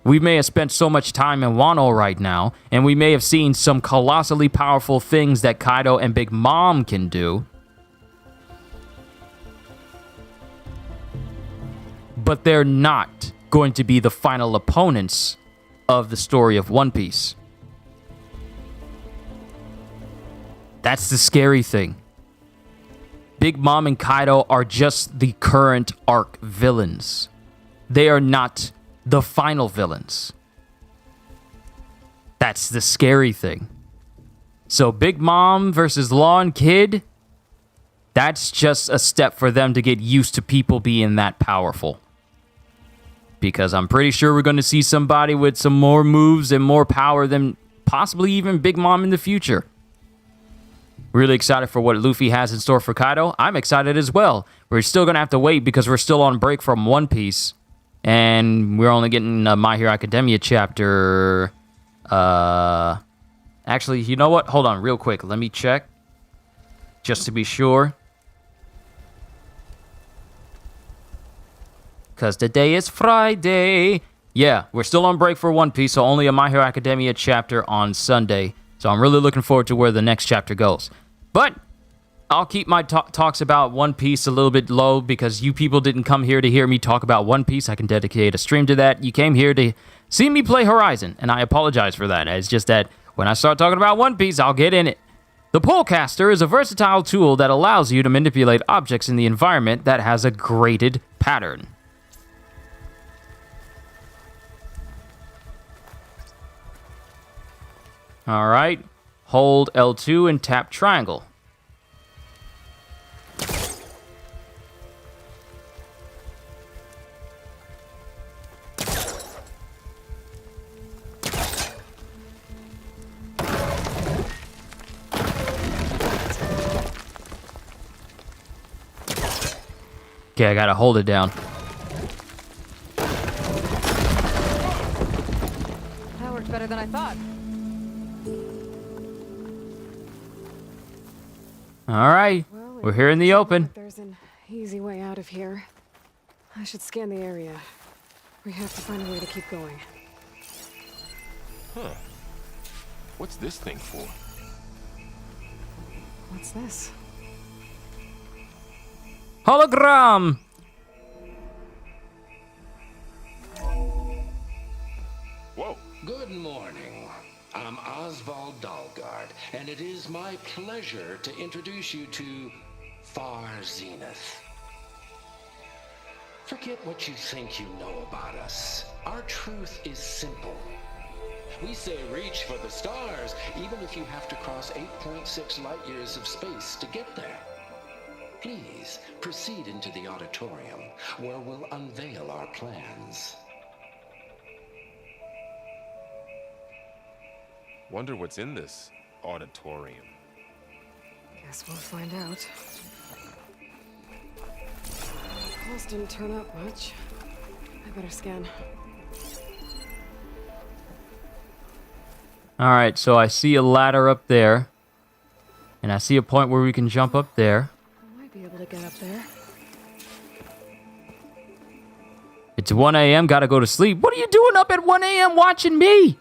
We may have spent so much time in Wano right now, and we may have seen some colossally powerful things that Kaido and Big Mom can do, but they're not going to be the final opponents of the story of One Piece. That's the scary thing. Big Mom and Kaido are just the current arc villains. They are not the final villains. That's the scary thing. So Big Mom versus Law and Kid, that's just a step for them to get used to people being that powerful. Because I'm pretty sure we're going to see somebody with some more moves and more power than possibly even Big Mom in the future. Really excited for what Luffy has in store for Kaido. I'm excited as well. We're still going to have to wait because we're still on break from One Piece. And we're only getting My Hero Academia chapter. Actually, you know what? Hold on real quick. Let me check. Just to be sure. Because today is Friday. Yeah, we're still on break for One Piece, so only a My Hero Academia chapter on Sunday. So I'm really looking forward to where the next chapter goes. But I'll keep my talks about One Piece a little bit low because you people didn't come here to hear me talk about One Piece. I can dedicate a stream to that. You came here to see me play Horizon, and I apologize for that. It's just that when I start talking about One Piece, I'll get in it. The Polecaster is a versatile tool that allows you to manipulate objects in the environment that has a graded pattern. All right, hold L2 and tap triangle. Okay, I gotta hold it down. That worked better than I thought. All right, Well, we're here in the open. There's an easy way out of here. I should scan the area. We have to find a way to keep going. Huh. What's this thing for? What's this? Hologram! Whoa. Good morning. I'm Oswald Dalgard, and it is my pleasure to introduce you to Far Zenith. Forget what you think you know about us. Our truth is simple. We say reach for the stars, even if you have to cross 8.6 light years of space to get there. Please proceed into the auditorium, where we'll unveil our plans. Wonder what's in this auditorium. Guess we'll find out. Calls didn't turn up much. I better scan. All right, so I see a ladder up there. And I see a point where we can jump up there. I might be able to get up there. It's 1 a.m., gotta go to sleep. What are you doing up at 1 a.m. watching me?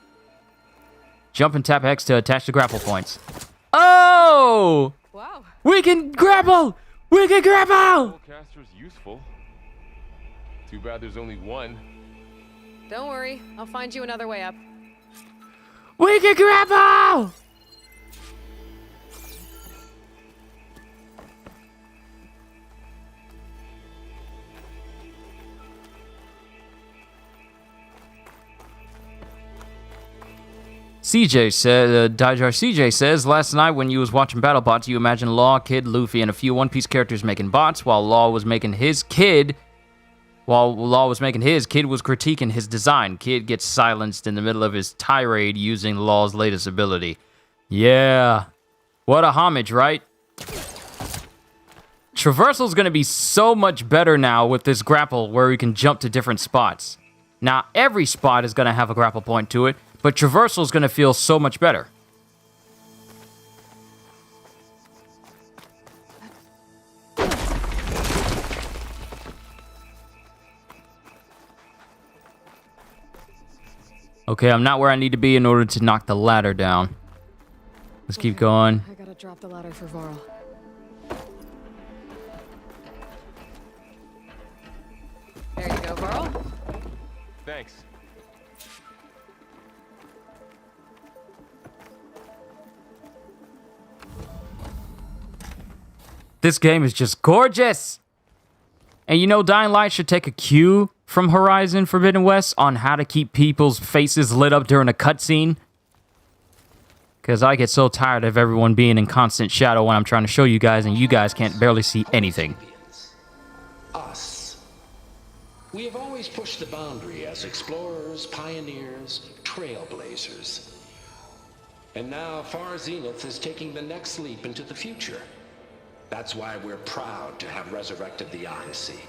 Jump and tap X to attach the grapple points. Oh! Wow. We can grapple! We can grapple! Spellcaster's useful. Too bad there's only one. Don't worry, I'll find you another way up. We can grapple! Dijar CJ says, last night when you was watching BattleBots, you imagined Law, Kid, Luffy, and a few One Piece characters making bots, while Law was making his, Kid was critiquing his design. Kid gets silenced in the middle of his tirade using Law's latest ability. Yeah. What a homage, right? Traversal's gonna be so much better now with this grapple where we can jump to different spots. Now, every spot is gonna have a grapple point to it, but traversal's gonna feel so much better. Okay, I'm not where I need to be in order to knock the ladder down. Let's keep going. I gotta drop the ladder for Varl. There you go, Varl. Thanks. This game is just gorgeous! And you know, Dying Light should take a cue from Horizon Forbidden West on how to keep people's faces lit up during a cutscene. Because I get so tired of everyone being in constant shadow when I'm trying to show you guys, and you guys can't barely see anything. Us. We have always pushed the boundary as explorers, pioneers, trailblazers. And now Far Zenith is taking the next leap into the future. That's why we're proud to have resurrected the Odyssey.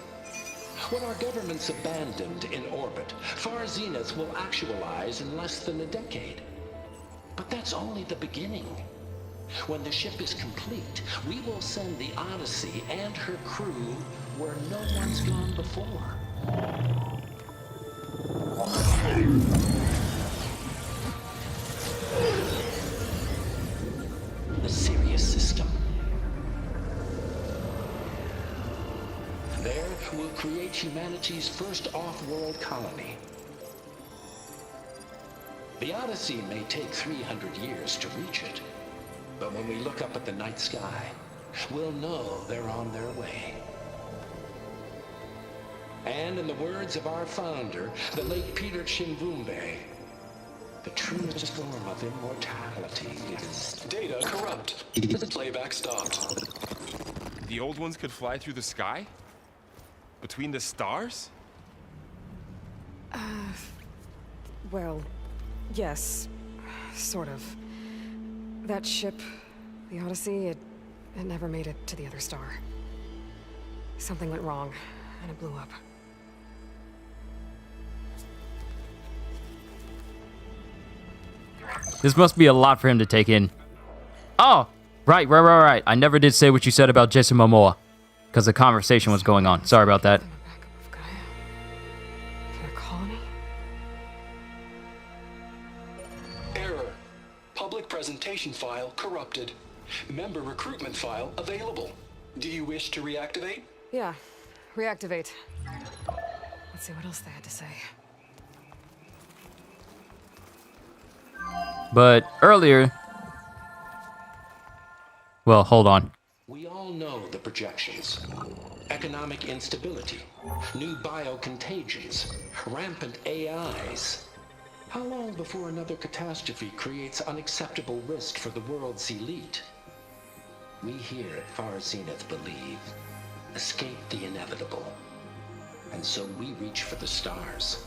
What our governments abandoned in orbit, Far Zenith will actualize in less than a decade. But that's only the beginning. When the ship is complete, we will send the Odyssey and her crew where no one's gone before. The Sirius system. There, we'll create humanity's first off-world colony. The Odyssey may take 300 years to reach it, but when we look up at the night sky, we'll know they're on their way. And in the words of our founder, the late Peter Chimbumbe, the truest form of immortality is... Data corrupt. Playback stopped. The old ones could fly through the sky? Between the stars? Well, yes. Sort of. That ship, the Odyssey, it never made it to the other star. Something went wrong, and it blew up. This must be a lot for him to take in. Oh, right. I never did say what you said about Jason Momoa, because the conversation was going on. Sorry about that. I'm a backup of Gaia. For a colony? Error. Public presentation file corrupted. Member recruitment file available. Do you wish to reactivate? Yeah. Reactivate. Let's see what else they had to say. But earlier... Well, hold on. We all know the projections. Economic instability, new biocontagions, rampant AIs. How long before another catastrophe creates unacceptable risk for the world's elite? We here at Far Zenith believe, escape the inevitable. And so we reach for the stars.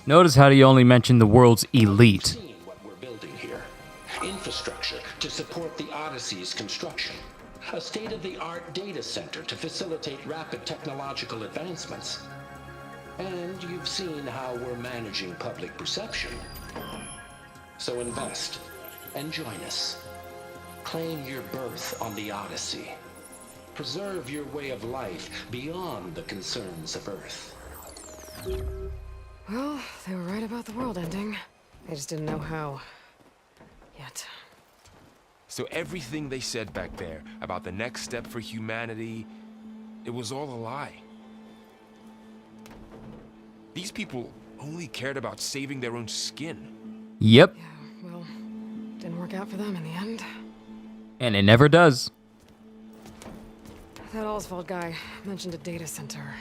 Notice how he only mentioned the world's elite. Seeing what we're building here. Infrastructure to support the Odyssey's construction. A state-of-the-art data center to facilitate rapid technological advancements. And you've seen how we're managing public perception. So invest and join us. Claim your berth on the Odyssey. Preserve your way of life beyond the concerns of Earth. Well, they were right about the world ending. They just didn't know how. Yet. So everything they said back there about the next step for humanity, it was all a lie. These people only cared about saving their own skin. Yep. Yeah, well, didn't work out for them in the end. And it never does. That Oswald guy mentioned a data center.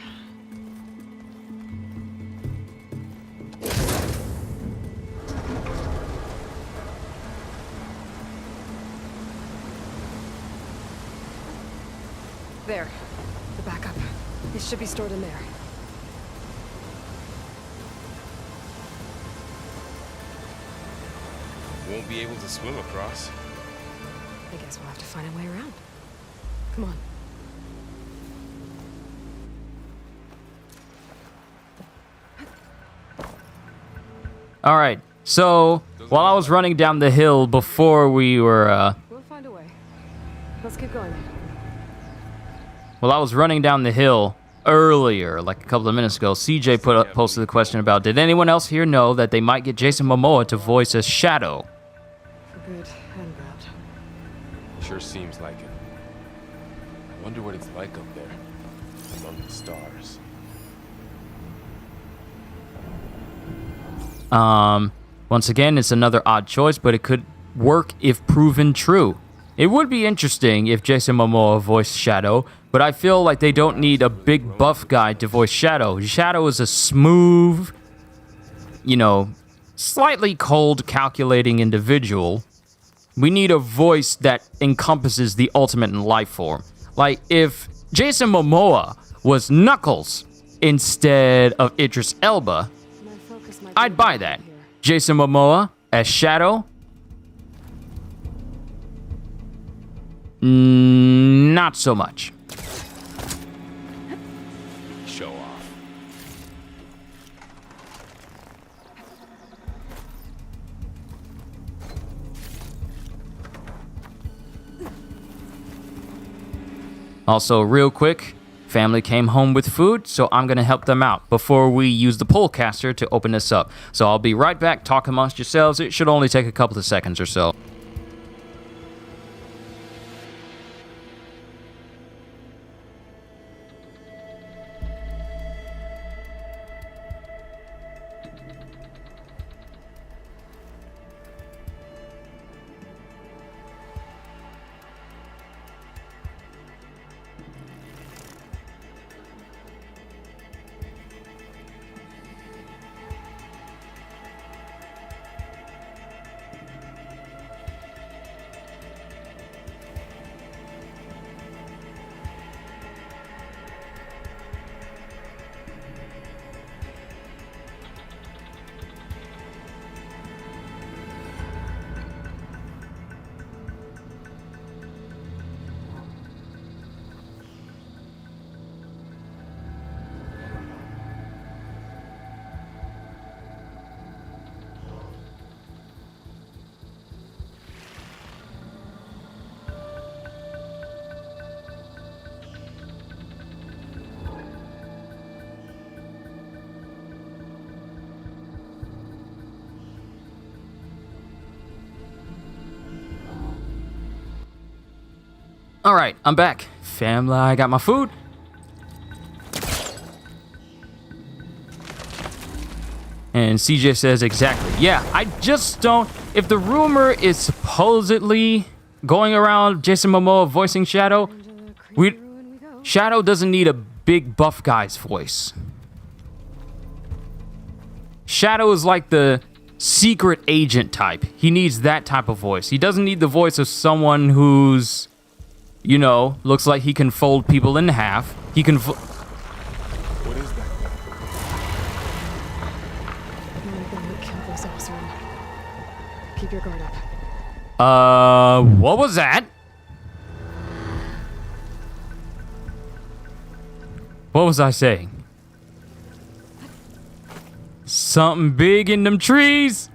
There. The backup. It should be stored in there. Won't be able to swim across. I guess we'll have to find a way around. Come on. All right. So, while I was running down the hill before we were, We'll find a way. Let's keep going. While I was running down the hill earlier, like a couple of minutes ago, CJ posted the question about, did anyone else here know that they might get Jason Momoa to voice as Shadow? For good and bad. Sure seems like it. I wonder what it's like up there, among the stars. Once again, it's another odd choice, but it could work if proven true. It would be interesting if Jason Momoa voiced Shadow, but I feel like they don't need a big buff guy to voice Shadow. Shadow is a smooth, slightly cold, calculating individual. We need a voice that encompasses the ultimate in life form. Like, if Jason Momoa was Knuckles instead of Idris Elba, My focus might I'd be buy here. that. Jason Momoa as Shadow? Not so much. Show off. Also, real quick, family came home with food, so I'm going to help them out before we use the polecaster to open this up. So I'll be right back. Talk amongst yourselves. It should only take a couple of seconds or so. All right, I'm back. Family, I got my food. And CJ says exactly. Yeah, I just don't... If the rumor is supposedly going around Jason Momoa voicing Shadow, Shadow doesn't need a big buff guy's voice. Shadow is like the secret agent type. He needs that type of voice. He doesn't need the voice of someone who's, you know, looks like he can fold people in half. He can... What is that? I'm gonna kill those Osram. Keep your guard up. What was that? What was I saying? Something big in them trees.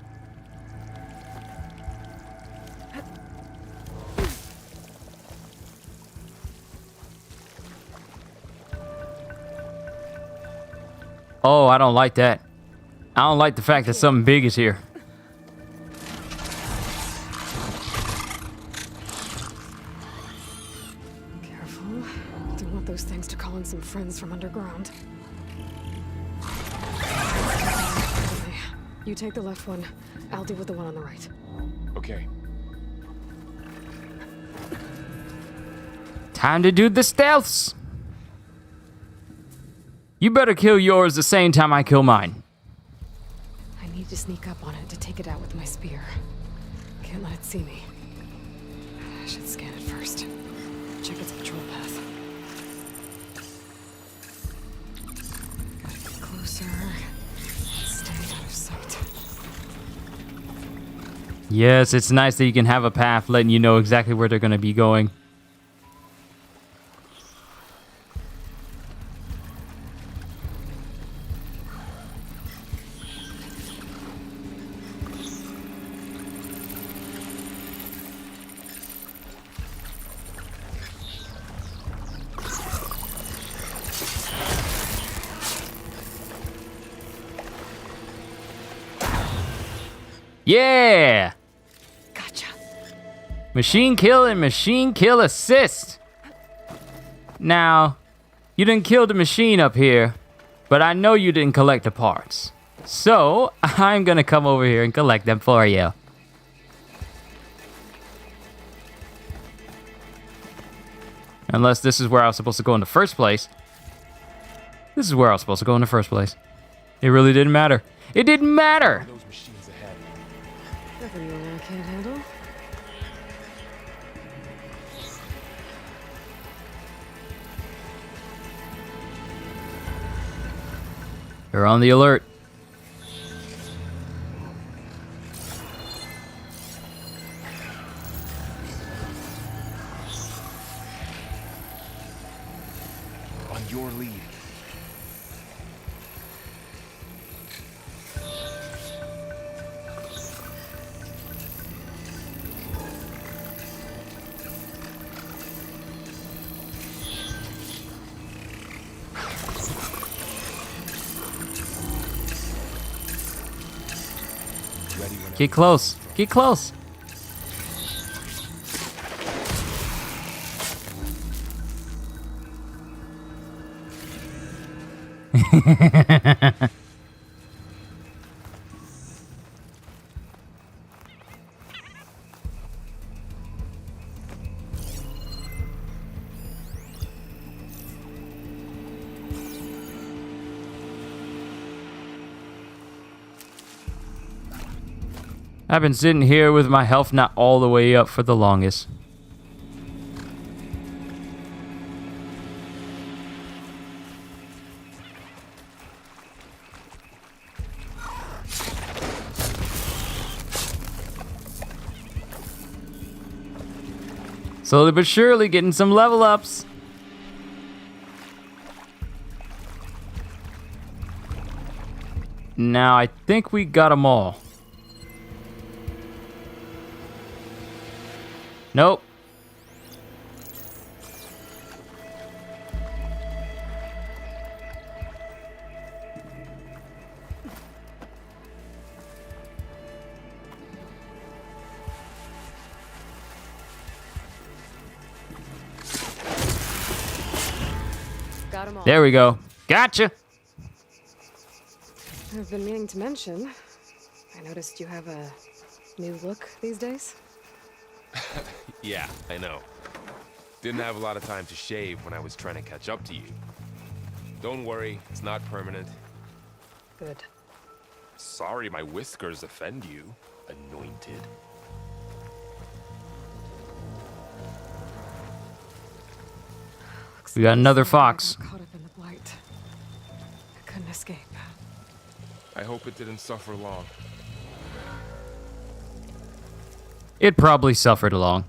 Oh, I don't like that. I don't like the fact that something big is here. Careful. Don't want those things to call in some friends from underground. Okay. You take the left one. I'll deal with the one on the right. Okay. Time to do the stealths. You better kill yours the same time I kill mine. I need to sneak up on it to take it out with my spear. Can't let it see me. I should scan it first. Check its patrol path. Gotta get closer. Stay out of sight. Yes, it's nice that you can have a path letting you know exactly where they're going to be going. Yeah! Gotcha. Machine kill and machine kill assist. Now, you didn't kill the machine up here, but I know you didn't collect the parts. So, I'm gonna come over here and collect them for you. Unless this is where I was supposed to go in the first place. This is where I was supposed to go in the first place. It really didn't matter. It didn't matter! Those machines ahead. Nothing you and I can't handle. They're on the alert. On your lead. Ready whenever. Get close. Get close. I've been sitting here with my health not all the way up for the longest. Slowly but surely getting some level ups. Now I think we got them all. Nope. Got 'em all. There we go. Gotcha. I've been meaning to mention. I noticed you have a new look these days. Yeah, I know. Didn't have a lot of time to shave when I was trying to catch up to you. Don't worry, it's not permanent. Good. Sorry my whiskers offend you, anointed. Looks We got like another this guy fox. got caught up in the blight. I couldn't escape. I hope it didn't suffer long. It probably suffered along.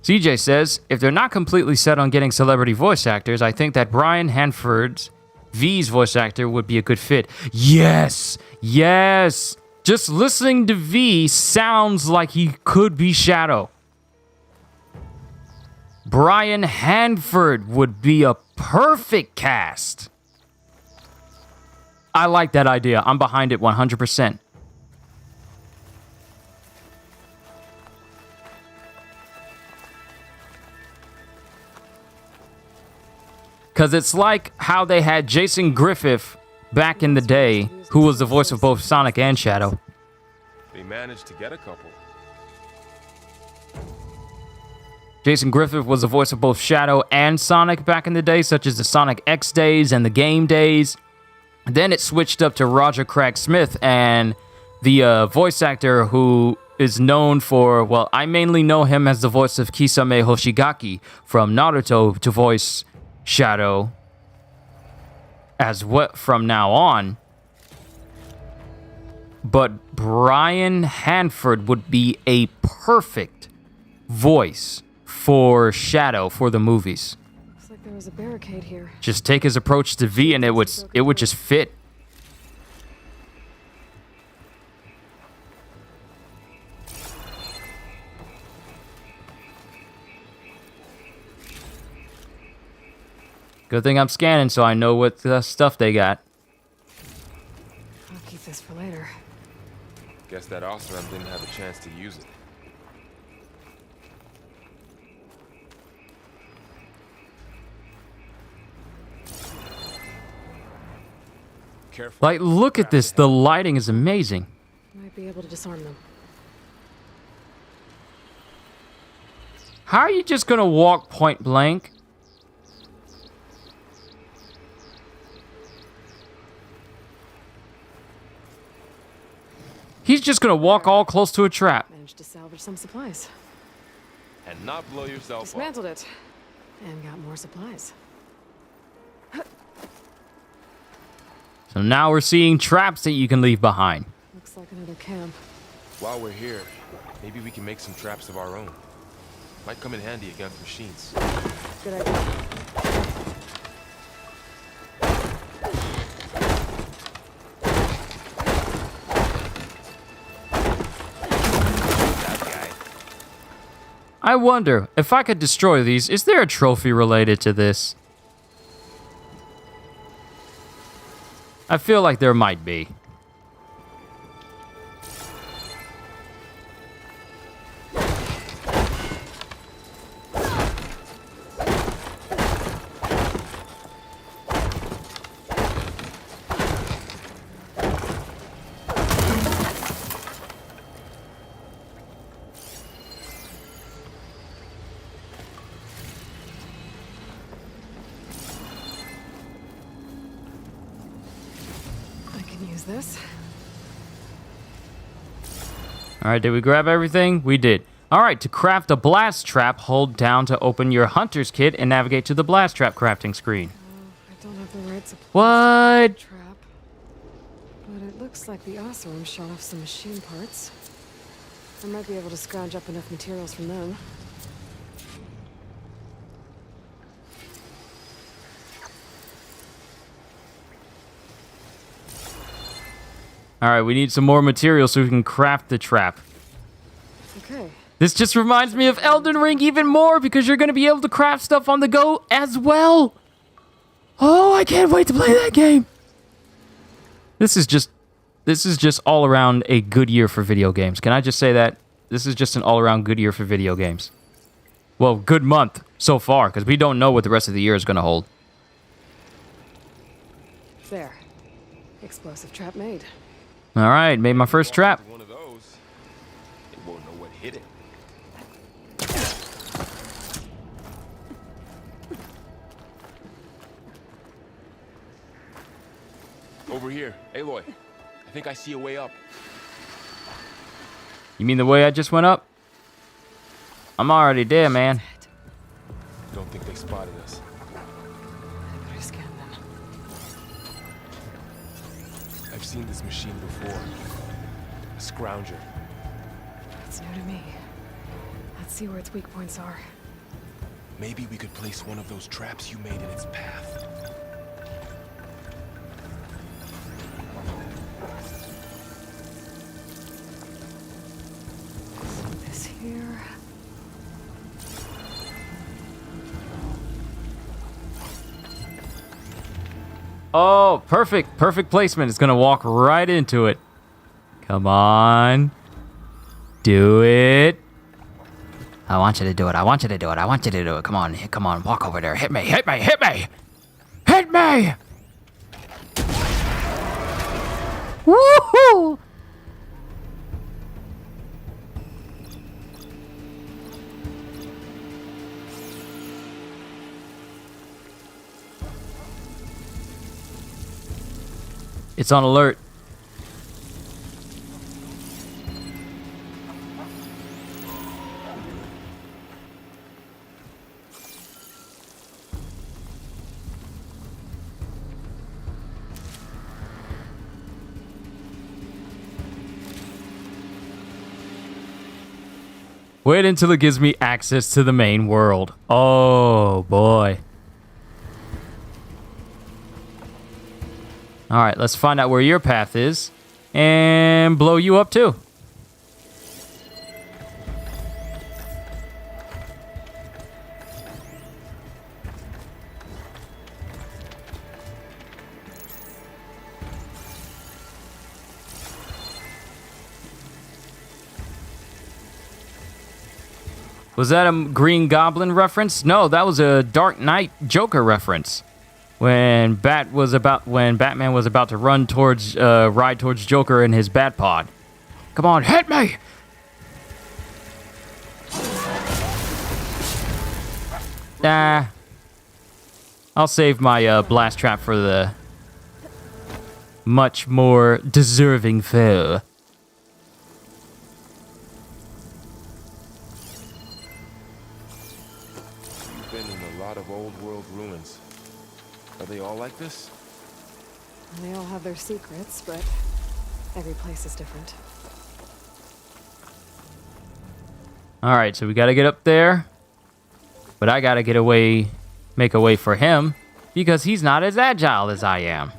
CJ says, if they're not completely set on getting celebrity voice actors, I think that Brian Hanford's V's voice actor would be a good fit. Yes! Yes! Just listening to V sounds like he could be Shadow. Brian Hanford would be a perfect cast. I like that idea. I'm behind it 100%. Because it's like how they had Jason Griffith back in the day, who was the voice of both Sonic and Shadow. They managed to get a couple. Jason Griffith was the voice of both Shadow and Sonic back in the day, such as the Sonic X days and the game days. Then it switched up to Roger Craig Smith, and the voice actor who is known for, well, I mainly know him as the voice of Kisame Hoshigaki from Naruto to voice Shadow as what from now on. But Brian Hanford would be a perfect voice for Shadow for the movies. Looks like there was a barricade here. Just take his approach to V and it would just fit. Good thing I'm scanning so I know what stuff they got. I'll keep this for later. Guess that Osram didn't have a chance to use it. Careful. Like, look at this. The lighting is amazing. Might be able to disarm them. How are you just gonna walk point blank? He's just gonna walk all close to a trap. Managed to salvage some supplies. And not blow yourself up. Dismantled it. And got more supplies. So now we're seeing traps that you can leave behind. Looks like another camp. While we're here, maybe we can make some traps of our own. Might come in handy against machines. Good idea. That guy. I wonder, if I could destroy these, is there a trophy related to this? I feel like there might be. Use this. All right, did we grab everything? We did. All right, to craft a blast trap, hold down to open your hunter's kit and navigate to the blast trap crafting screen. I don't have the right supplies. What? Trap. But it looks like the Osram shot off some machine parts. I might be able to scrounge up enough materials from them. All right, we need some more material so we can craft the trap. Okay. This just reminds me of Elden Ring even more because you're going to be able to craft stuff on the go as well. Oh, I can't wait to play that game. This is just all around a good year for video games. Can I just say that? This is just an all around good year for video games. Well, good month so far because we don't know what the rest of the year is going to hold. There. Explosive trap made. All right, made my first trap. One of those, it won't know what hit it. Over here, Aloy. I think I see a way up. You mean the way I just went up? I'm already there, man. Don't think they spotted us. I better scan them. I've seen this machine before. A scrounger. It's new to me. Let's see where its weak points are. Maybe we could place one of those traps you made in its path. This here. Oh, perfect. Perfect placement. It's going to walk right into it. Come on. Do it. I want you to do it. I want you to do it. I want you to do it. Come on. Come on. Walk over there. Hit me. Hit me. Hit me. Hit me. Woohoo. It's on alert. Wait until it gives me access to the main world. Oh, boy. All right, let's find out where your path is and blow you up too. Was that a Green Goblin reference? No, that was a Dark Knight Joker reference. When Batman was about to ride towards Joker in his bat pod. Come on, hit me! Nah. I'll save my blast trap for the much more deserving foe. Been in a lot of old world ruins. Are they all like this? They all have their secrets, but every place is different. All right, so we got to get up there. But I got to make a way for him because he's not as agile as I am.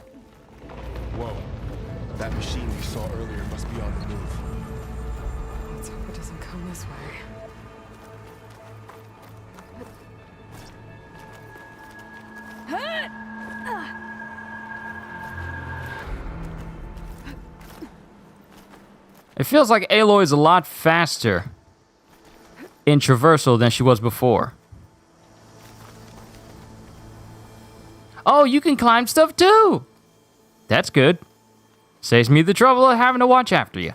Whoa. That machine we saw earlier must be on the move. Let's hope it doesn't come this way. It feels like Aloy's a lot faster in traversal than she was before. Oh, you can climb stuff too! That's good. Saves me the trouble of having to watch after you.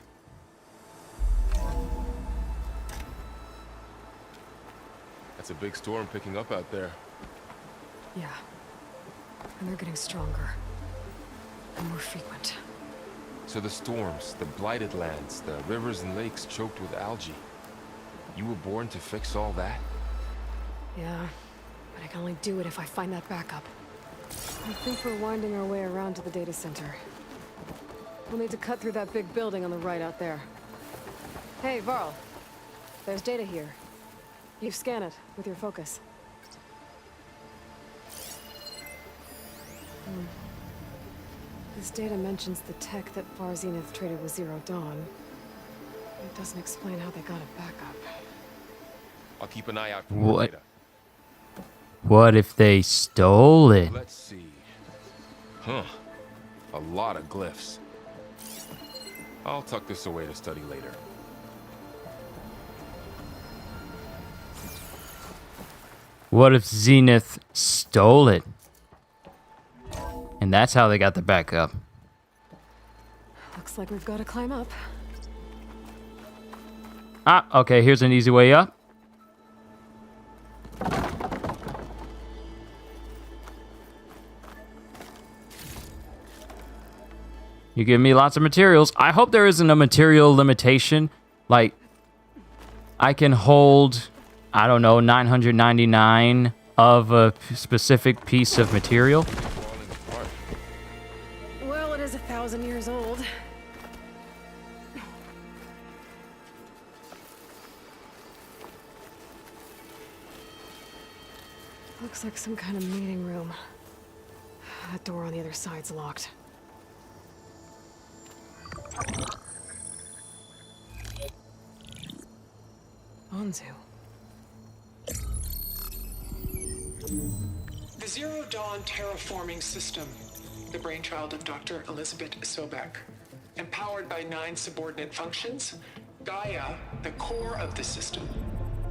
That's a big storm picking up out there. Yeah. And they're getting stronger. And more frequent. So the storms, the blighted lands, the rivers and lakes choked with algae. You were born to fix all that? Yeah. But I can only do it if I find that backup. I think we're winding our way around to the data center. We'll need to cut through that big building on the right out there. Hey, Varl. There's data here. You scan it with your focus. This data mentions the tech that Far Zenith traded with Zero Dawn. It doesn't explain how they got it back up. I'll keep an eye out for more What? data. What if they stole it? Let's see. Huh. A lot of glyphs. I'll tuck this away to study later. What if Zenith stole it? And that's how they got the backup. Looks like we've got to climb up. Ah, okay, here's an easy way up. You give me lots of materials. I hope there isn't a material limitation. Like, I can hold, I don't know, 999 of a specific piece of material. Well, it is 1,000 years old. Looks like some kind of meeting room. That door on the other side's locked. Onzu. The Zero Dawn terraforming system, the brainchild of Dr. Elizabeth Sobek. Empowered by 9 subordinate functions, Gaia, the core of the system,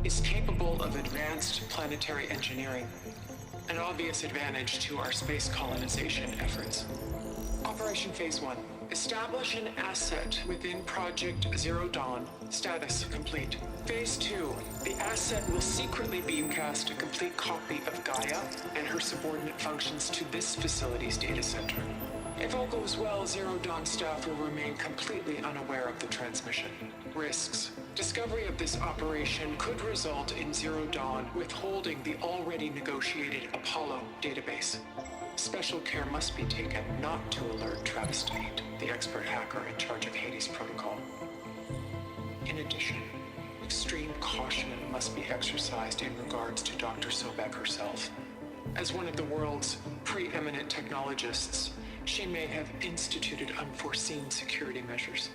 is capable of advanced planetary engineering, an obvious advantage to our space colonization efforts. Operation Phase 1. Establish an asset within Project Zero Dawn. Status complete. Phase 2. The asset will secretly beamcast a complete copy of Gaia and her subordinate functions to this facility's data center. If all goes well, Zero Dawn staff will remain completely unaware of the transmission. Risks. Discovery of this operation could result in Zero Dawn withholding the already negotiated Apollo database. Special care must be taken not to alert Travis Tate, the expert hacker in charge of Hades Protocol. In addition, extreme caution must be exercised in regards to Dr. Sobek herself. As one of the world's preeminent technologists, she may have instituted unforeseen security measures.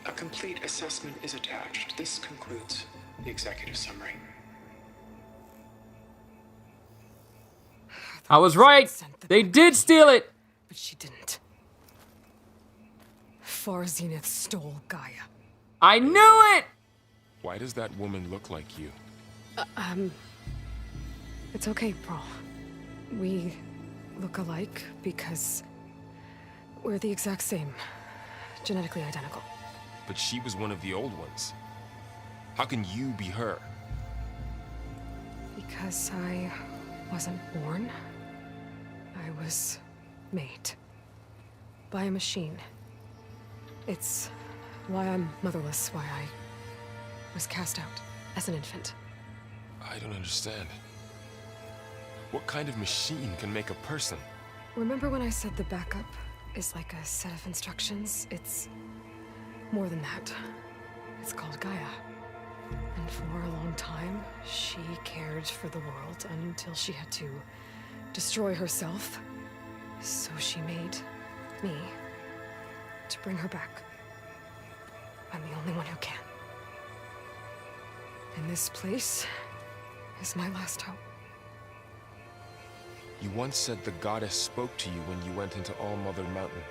A complete assessment is attached. This concludes the executive summary. I was right. They did steal it. But she didn't. Far Zenith stole Gaia. I knew it. Why does that woman look like you? It's okay, Pearl. We look alike because we're the exact same. Genetically identical. But she was one of the old ones. How can you be her? Because I wasn't born. I was made. By a machine. It's why I'm motherless, why I was cast out as an infant. I don't understand. What kind of machine can make a person? Remember when I said the backup is like a set of instructions? It's more than that. It's called Gaia. And for a long time, she cared for the world until she had to destroy herself. So she made me to bring her back. I'm the only one who can. And this place is my last hope. You once said the goddess spoke to you when you went into All Mother Mountain.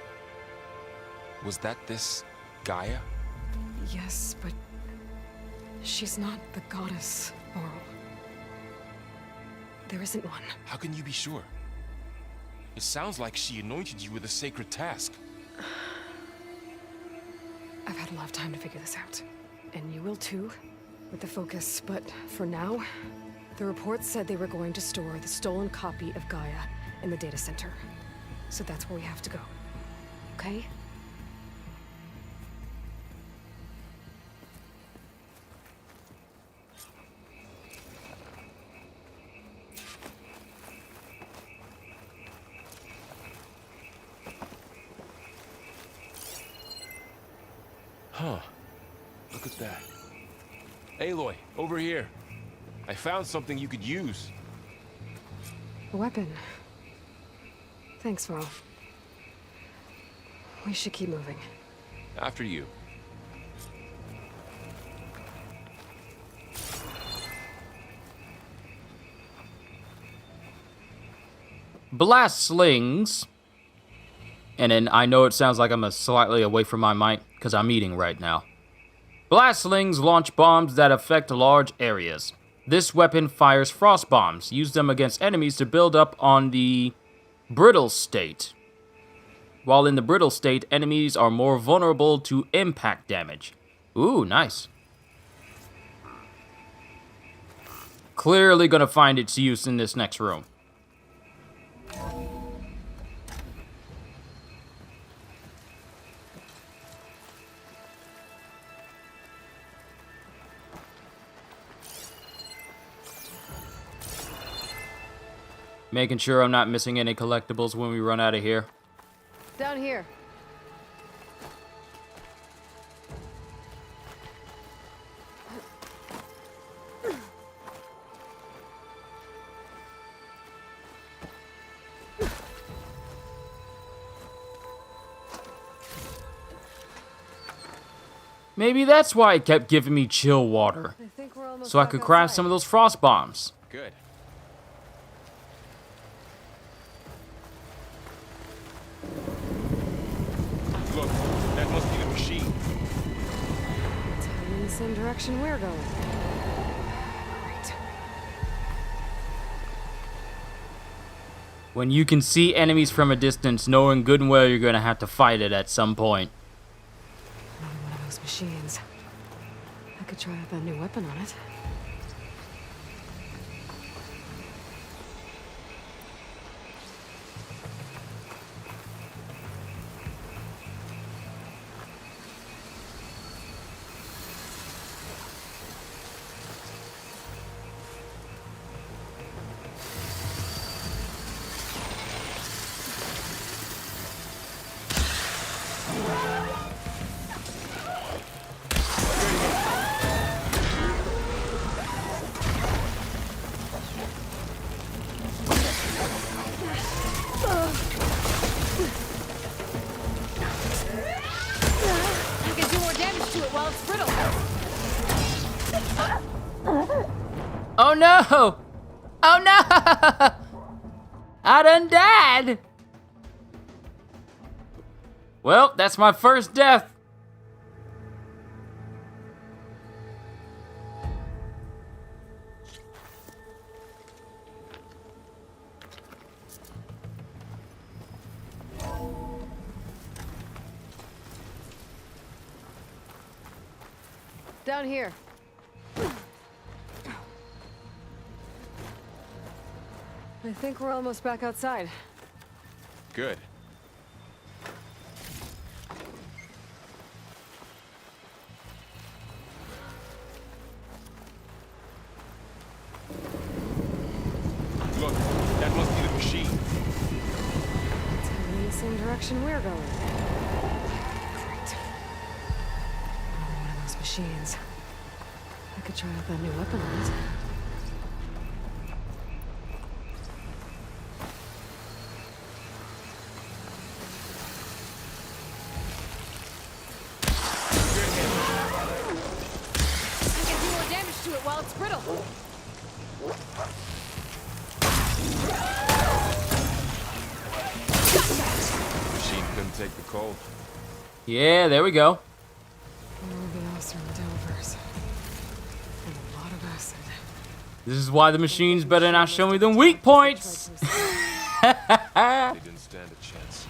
Was that this Gaia? Yes, but she's not the goddess, Laurel. There isn't one. How can you be sure? It sounds like she anointed you with a sacred task. I've had a lot of time to figure this out. And you will too, with the focus. But for now, the report said they were going to store the stolen copy of Gaia in the data center. So that's where we have to go. Okay? Huh. Look at that. Aloy, over here. I found something you could use. A weapon. Thanks, Varl. We should keep moving. After you. Blast slings. And then I know it sounds like I'm slightly away from my mic because I'm eating right now. Blast slings launch bombs that affect large areas. This weapon fires frost bombs. Use them against enemies to build up on the brittle state. While in the brittle state, enemies are more vulnerable to impact damage. Ooh, nice. Clearly gonna find its use in this next room. Making sure I'm not missing any collectibles when we run out of here. Down here. Maybe that's why it kept giving me chill water. I think we're almost So I back could craft outside. some of those frost bombs. Good. Look, that must be the machine. It's heading in the same direction we're going. Great. When you can see enemies from a distance, knowing good and well you're gonna have to fight it at some point. Another one of those machines. I could try out that new weapon on it. You can do more damage to it while it's brittle. Oh no! Oh no! I done died! Well, that's my first death. Down here. I think we're almost back outside. Good. Look, that must be the machine. It's heading in the same direction we're going. Great. Another one of those machines. I could try out that new weapon on it. You can do more damage to it while it's brittle. Machine couldn't take the cold. Yeah, there we go. All the awesome delvers. And a lot of acid. This is why the machines better not show me them weak points. They didn't stand a chance.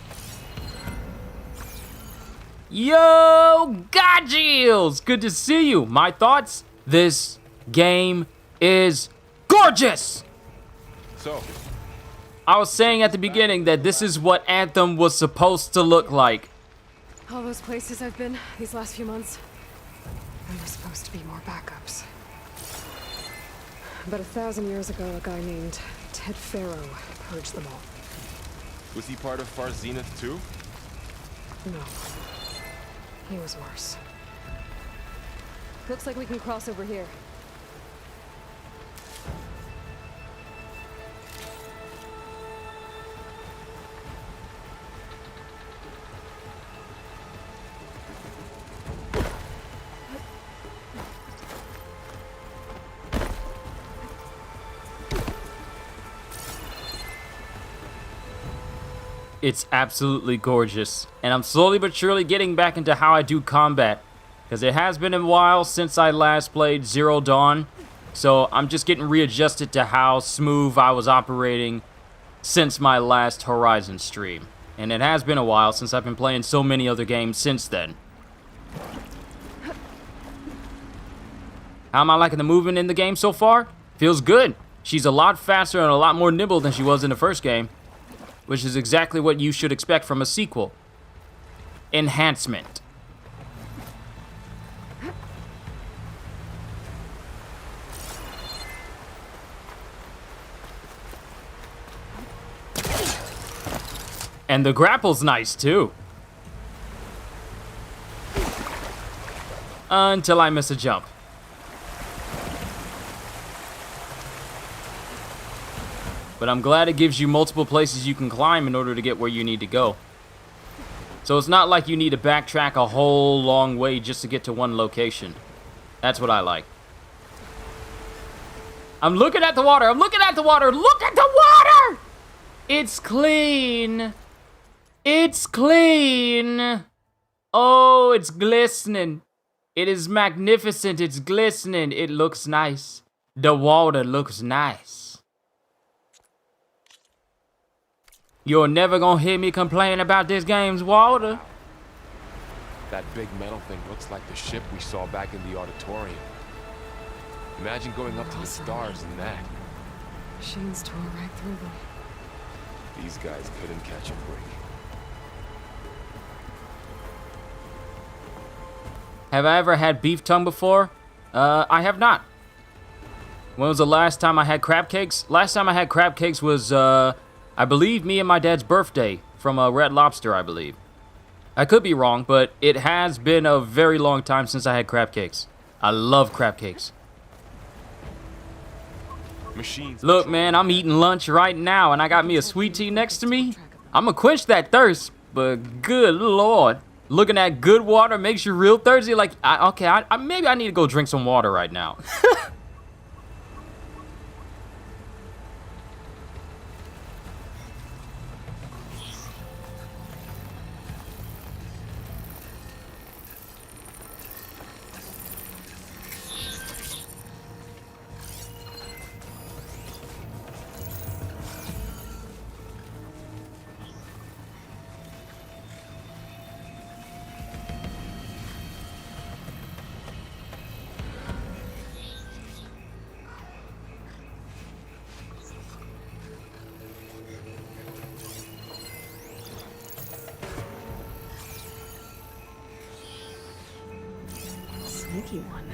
Yo, Godgills! Good to see you. My thoughts? This game is gorgeous! So, I was saying at the beginning that this is what Anthem was supposed to look like. All those places I've been these last few months, there were supposed to be more backups. But 1,000 years ago, a guy named Ted Farrow purged them all. was he part of Far Zenith too? No. He was worse. Looks like we can cross over here. It's absolutely gorgeous, and I'm slowly but surely getting back into how I do combat, because it has been a while since I last played Zero Dawn, so I'm just getting readjusted to how smooth I was operating since my last Horizon stream. And it has been a while since I've been playing so many other games since then. How am I liking the movement in the game so far? Feels good. She's a lot faster and a lot more nimble than she was in the first game, which is exactly what you should expect from a sequel. Enhancement. And the grapple's nice, too. Until I miss a jump. But I'm glad it gives you multiple places you can climb in order to get where you need to go. So it's not like you need to backtrack a whole long way just to get to one location. That's what I like. I'm looking at the water. I'm looking at the water. Look at the water! It's clean. It's clean. Oh, it's glistening. It is magnificent. It's glistening. It looks nice. The water looks nice. You're never gonna hear me complain about this game's water. That big metal thing looks like the ship we saw back in the auditorium. Imagine going up to the stars in that. Machines tore right through them. These guys couldn't catch a break. Have I ever had beef tongue before? I have not. When was the last time I had crab cakes? Last time I had crab cakes was, I believe, me and my dad's birthday from a Red Lobster, I believe. I could be wrong, but it has been a very long time since I had crab cakes. I love crab cakes. Machines. Look, man, I'm eating lunch right now, and I got me a sweet tea next to me. I'm gonna quench that thirst, but good lord. Looking at good water makes you real thirsty. Like, maybe I need to go drink some water right now. Sneaky one.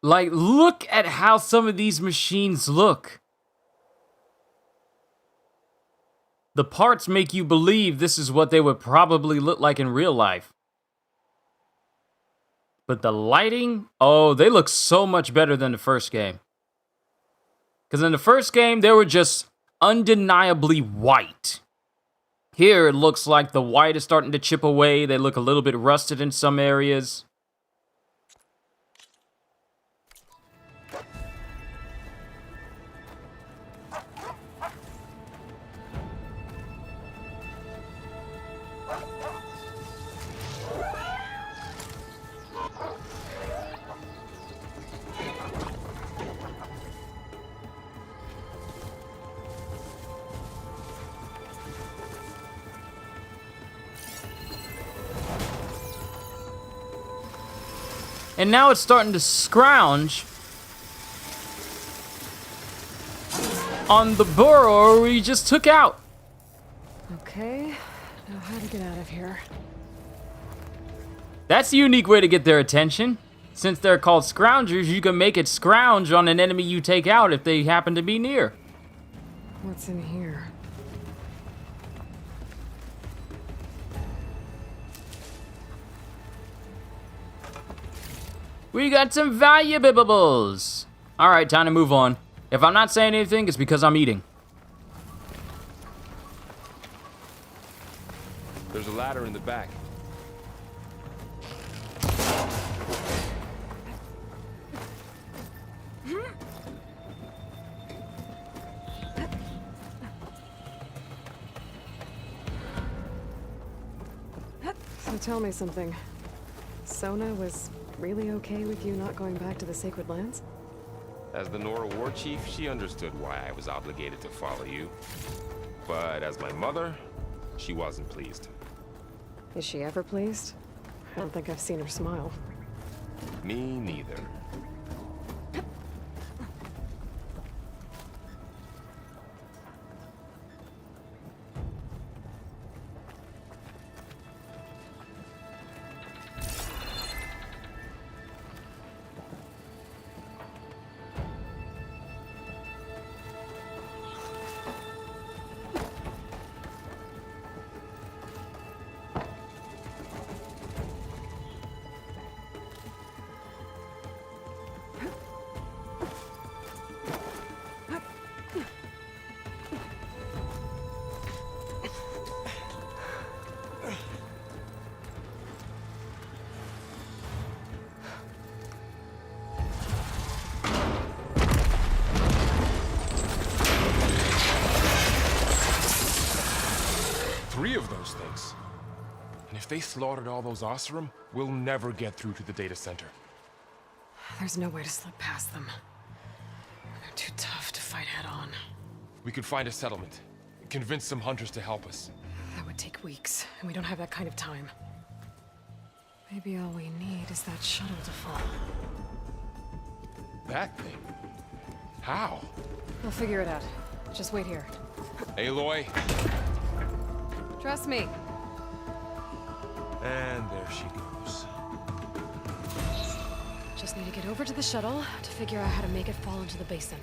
Like, look at how some of these machines look. The parts make you believe this is what they would probably look like in real life. But the lighting, oh, they look so much better than the first game. Because in the first game, they were just undeniably white. Here, it looks like the white is starting to chip away. They look a little bit rusted in some areas. And now it's starting to scrounge on the burrow we just took out. Okay, now how to get out of here. That's a unique way to get their attention. Since they're called scroungers, you can make it scrounge on an enemy you take out if they happen to be near. What's in here? We got some valuables. All right, time to move on. If I'm not saying anything, it's because I'm eating. There's a ladder in the back. So tell me something. Sona was really okay with you not going back to the Sacred Lands? As the Nora war chief, she understood why I was obligated to follow you. But as my mother, she wasn't pleased. Is she ever pleased? I don't think I've seen her smile. Me neither. Three of those things. And if they slaughtered all those Oseram, we'll never get through to the data center. There's no way to slip past them. They're too tough to fight head on. We could find a settlement. Convince some hunters to help us. That would take weeks, and we don't have that kind of time. Maybe all we need is that shuttle to fall. That thing? How? We'll figure it out. Just wait here. Aloy. Trust me. And there she goes. Just need to get over to the shuttle to figure out how to make it fall into the basin.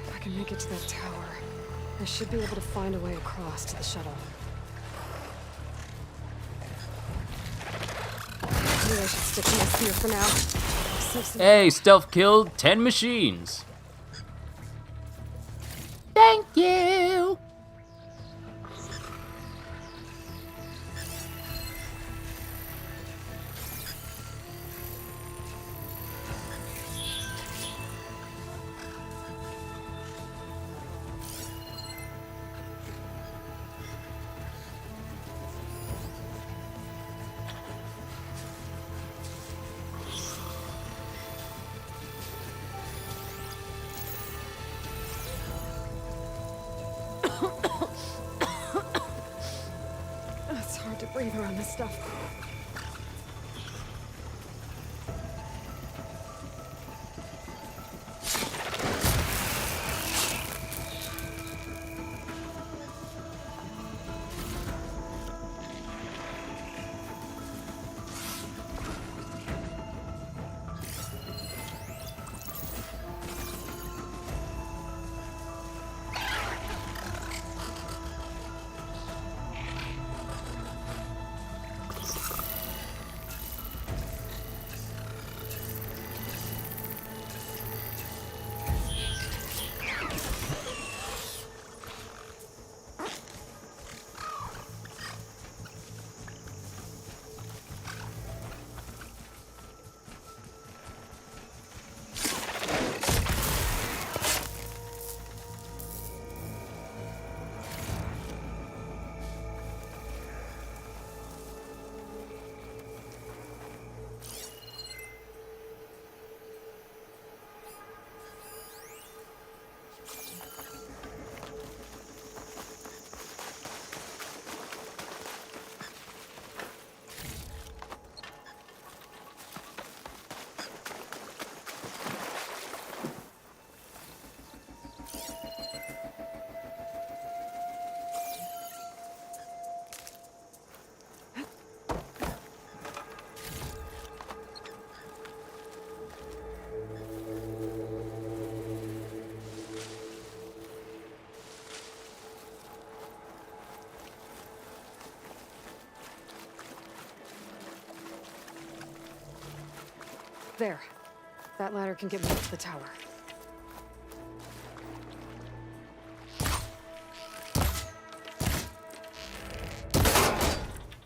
If I can make it to that tower, I should be able to find a way across to the shuttle. Maybe I should stick to my spear for now. Save some- Hey, stealth killed 10 machines. Thank you. It's hard to breathe around this stuff. There. That ladder can get me up to the tower.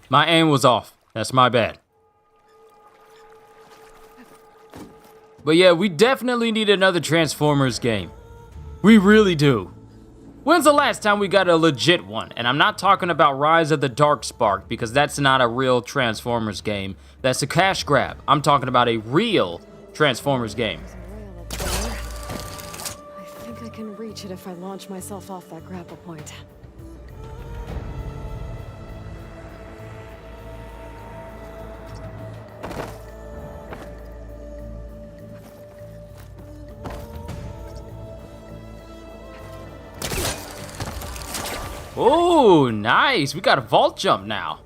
My aim was off. That's my bad. But yeah, we definitely need another Transformers game. We really do. When's the last time we got a legit one? And I'm not talking about Rise of the Darkspark, because that's not a real Transformers game. That's a cash grab. I'm talking about a real Transformers game. There's a rail up there. I think I can reach it if I launch myself off that grapple point. Oh, nice. We got a vault jump now.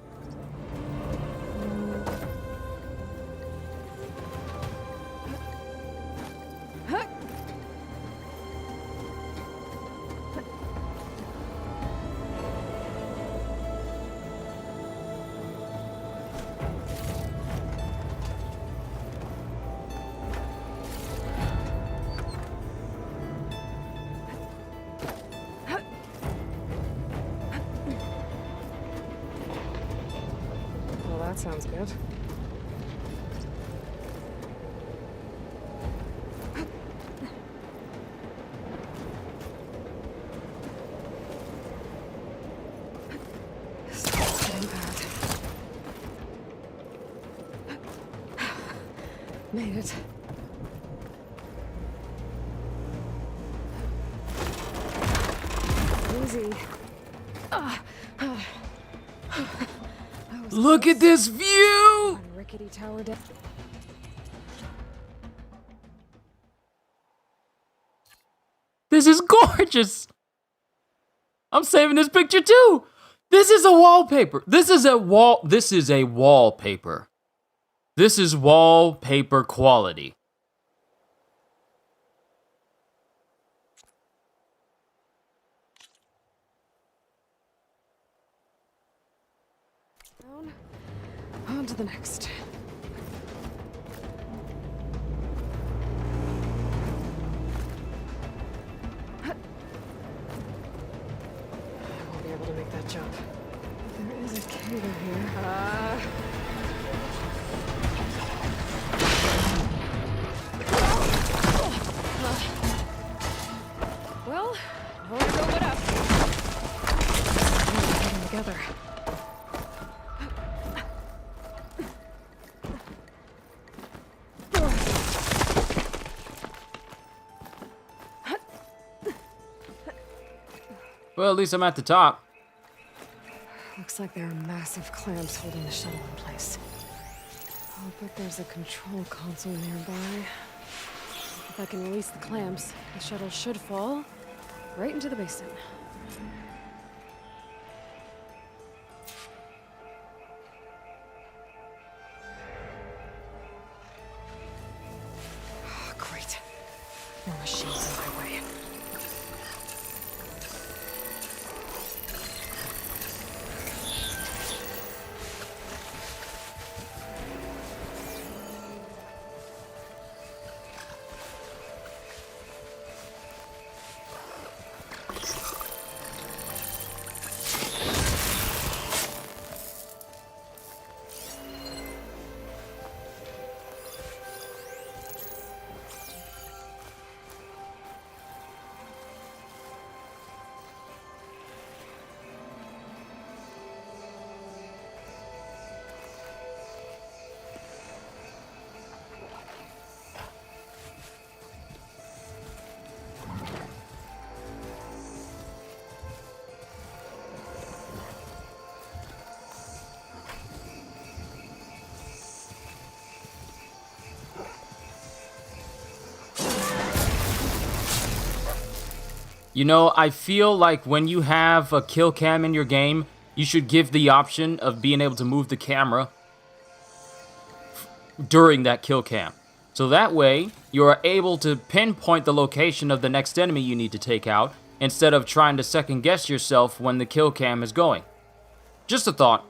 Well, that sounds good. Stop getting bad. Made it. Easy. Look at this view. On rickety tower deck. This is gorgeous. I'm saving this picture too. This is a wallpaper. This is a wallpaper. This is wallpaper quality. Down. On to the next. I won't be able to make that jump. There is a cave in here. Well, nowhere to go but up. Getting together. Well, at least I'm at the top. Looks like there are massive clamps holding the shuttle in place. I'll bet there's a control console nearby. If I can release the clamps, the shuttle should fall right into the basin. Oh, great. More machines in my way. You know, I feel like when you have a kill cam in your game, you should give the option of being able to move the camera during that kill cam. So that way, you are able to pinpoint the location of the next enemy you need to take out, instead of trying to second guess yourself when the kill cam is going. Just a thought.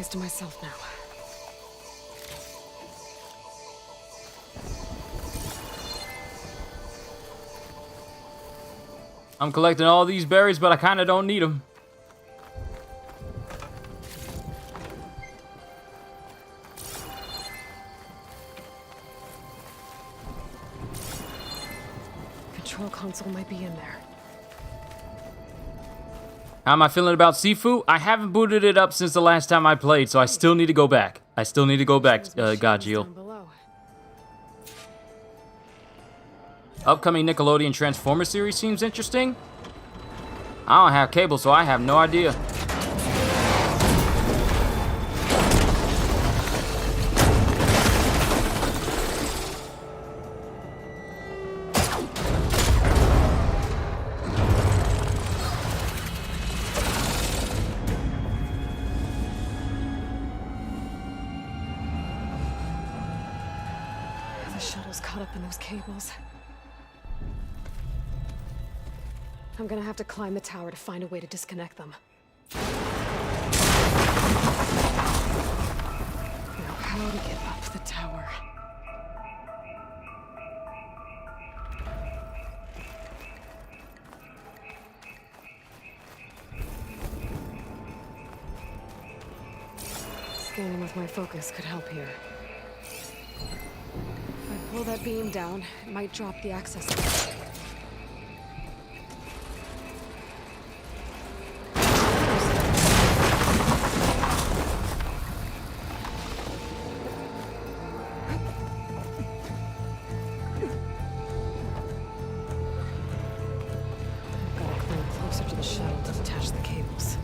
this to myself now. I'm collecting all these berries, but I kind of don't need them. Control console might be in there. How am I feeling about Sifu? I haven't booted it up since the last time I played, so I still need to go back. Gajeel. Down below. Upcoming Nickelodeon Transformer series seems interesting. I don't have cable, so I have no idea. The shuttle's caught up in those cables. I'm gonna have to climb the tower to find a way to disconnect them. Now, how to get up the tower? Scanning with my focus could help here. If I pull that beam down, it might drop the access. Gotta climb closer to the shuttle to detach the cables.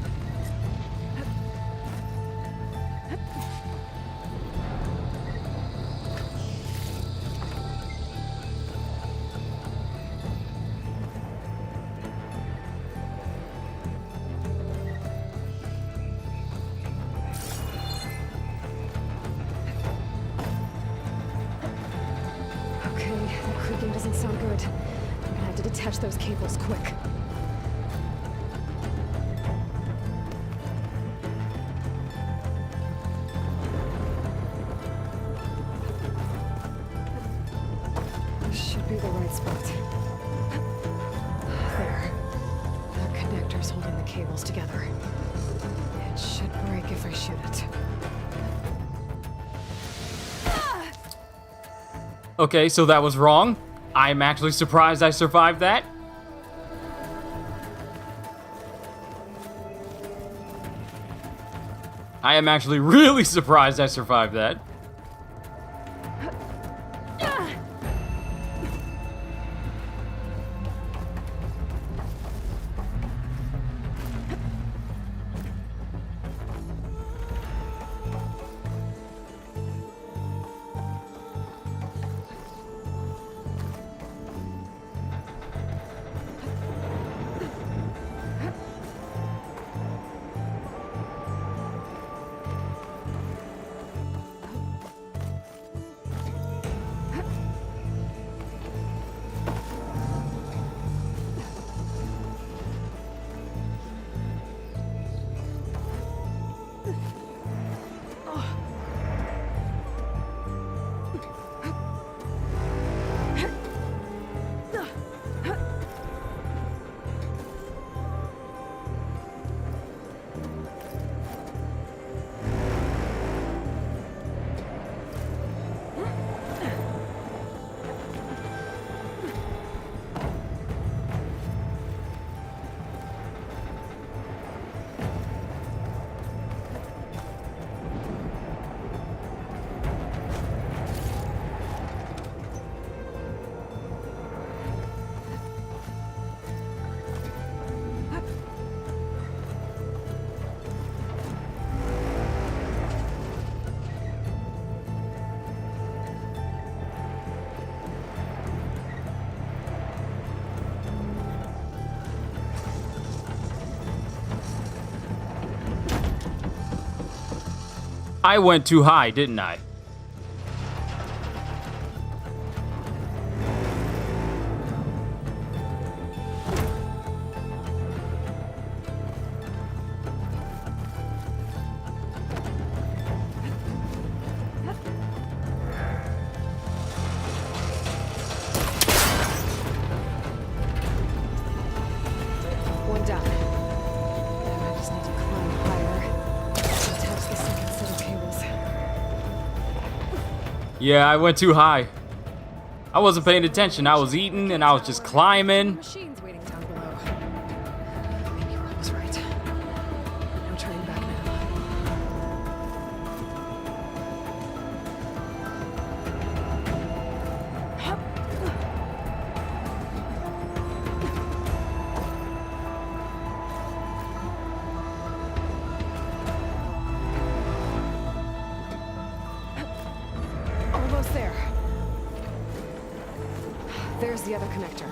Okay, the creaking doesn't sound good. I'm gonna have to detach those cables quick. This should be the right spot. There. The connector's holding the cables together. It should break if I shoot it. Okay, so that was wrong. I'm actually surprised I survived that. I am actually really surprised I survived that. I went too high, didn't I? Yeah, I went too high. I wasn't paying attention. I was eating and I was just climbing. Machines waiting down below. Maybe Rob was right. No turning back now. Almost there. There's the other connector.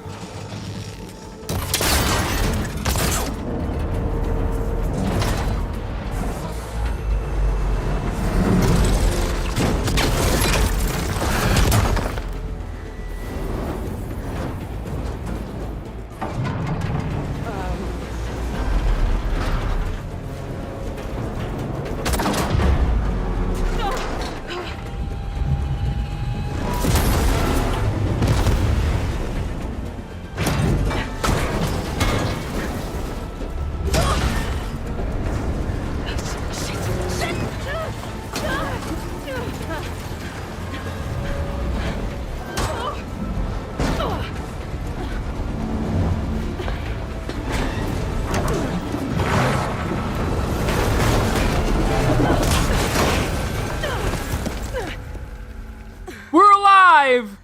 We're alive!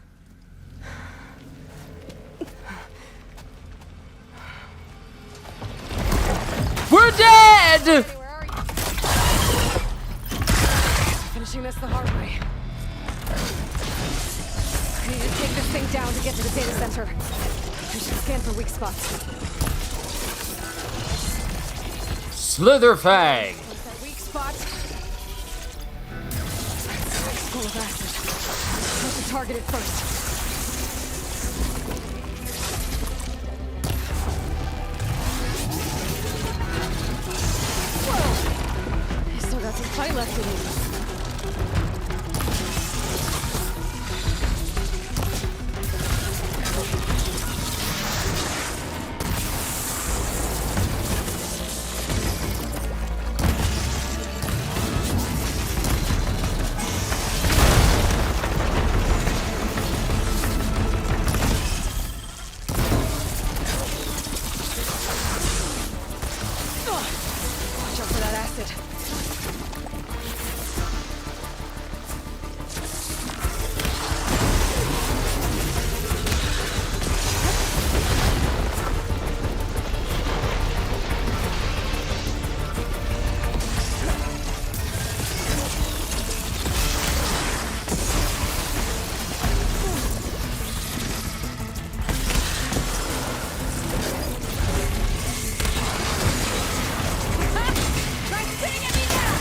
We're dead! Where are you? Finishing this the hard way. I need to take this thing down to get to the data center. I should scan for weak spots. Slitherfang! What's that weak spot? Full of acid. I have to target it first. Whoa! I still got some fight left in me. Watch out for that acid. Try spitting at me now!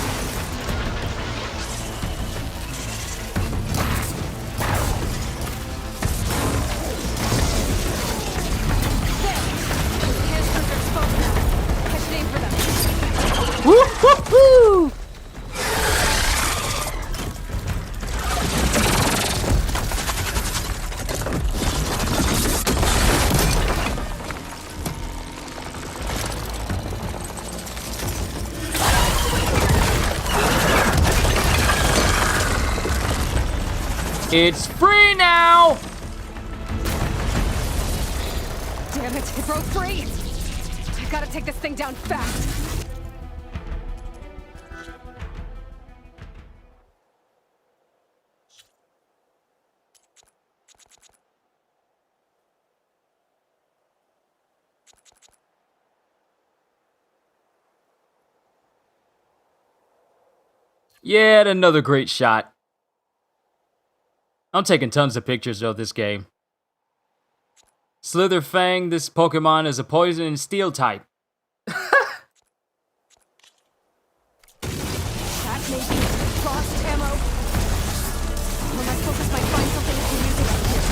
Cannisters are exposed now. Catch an aim for them. Woo-hoo-hoo! It's free now! Damn it, it broke free! I gotta take this thing down fast. Yet another great shot. I'm taking tons of pictures of this game. Slitherfang, this Pokemon is a poison and steel type. That may be frost ammo. Or my focus might find something I can use around here.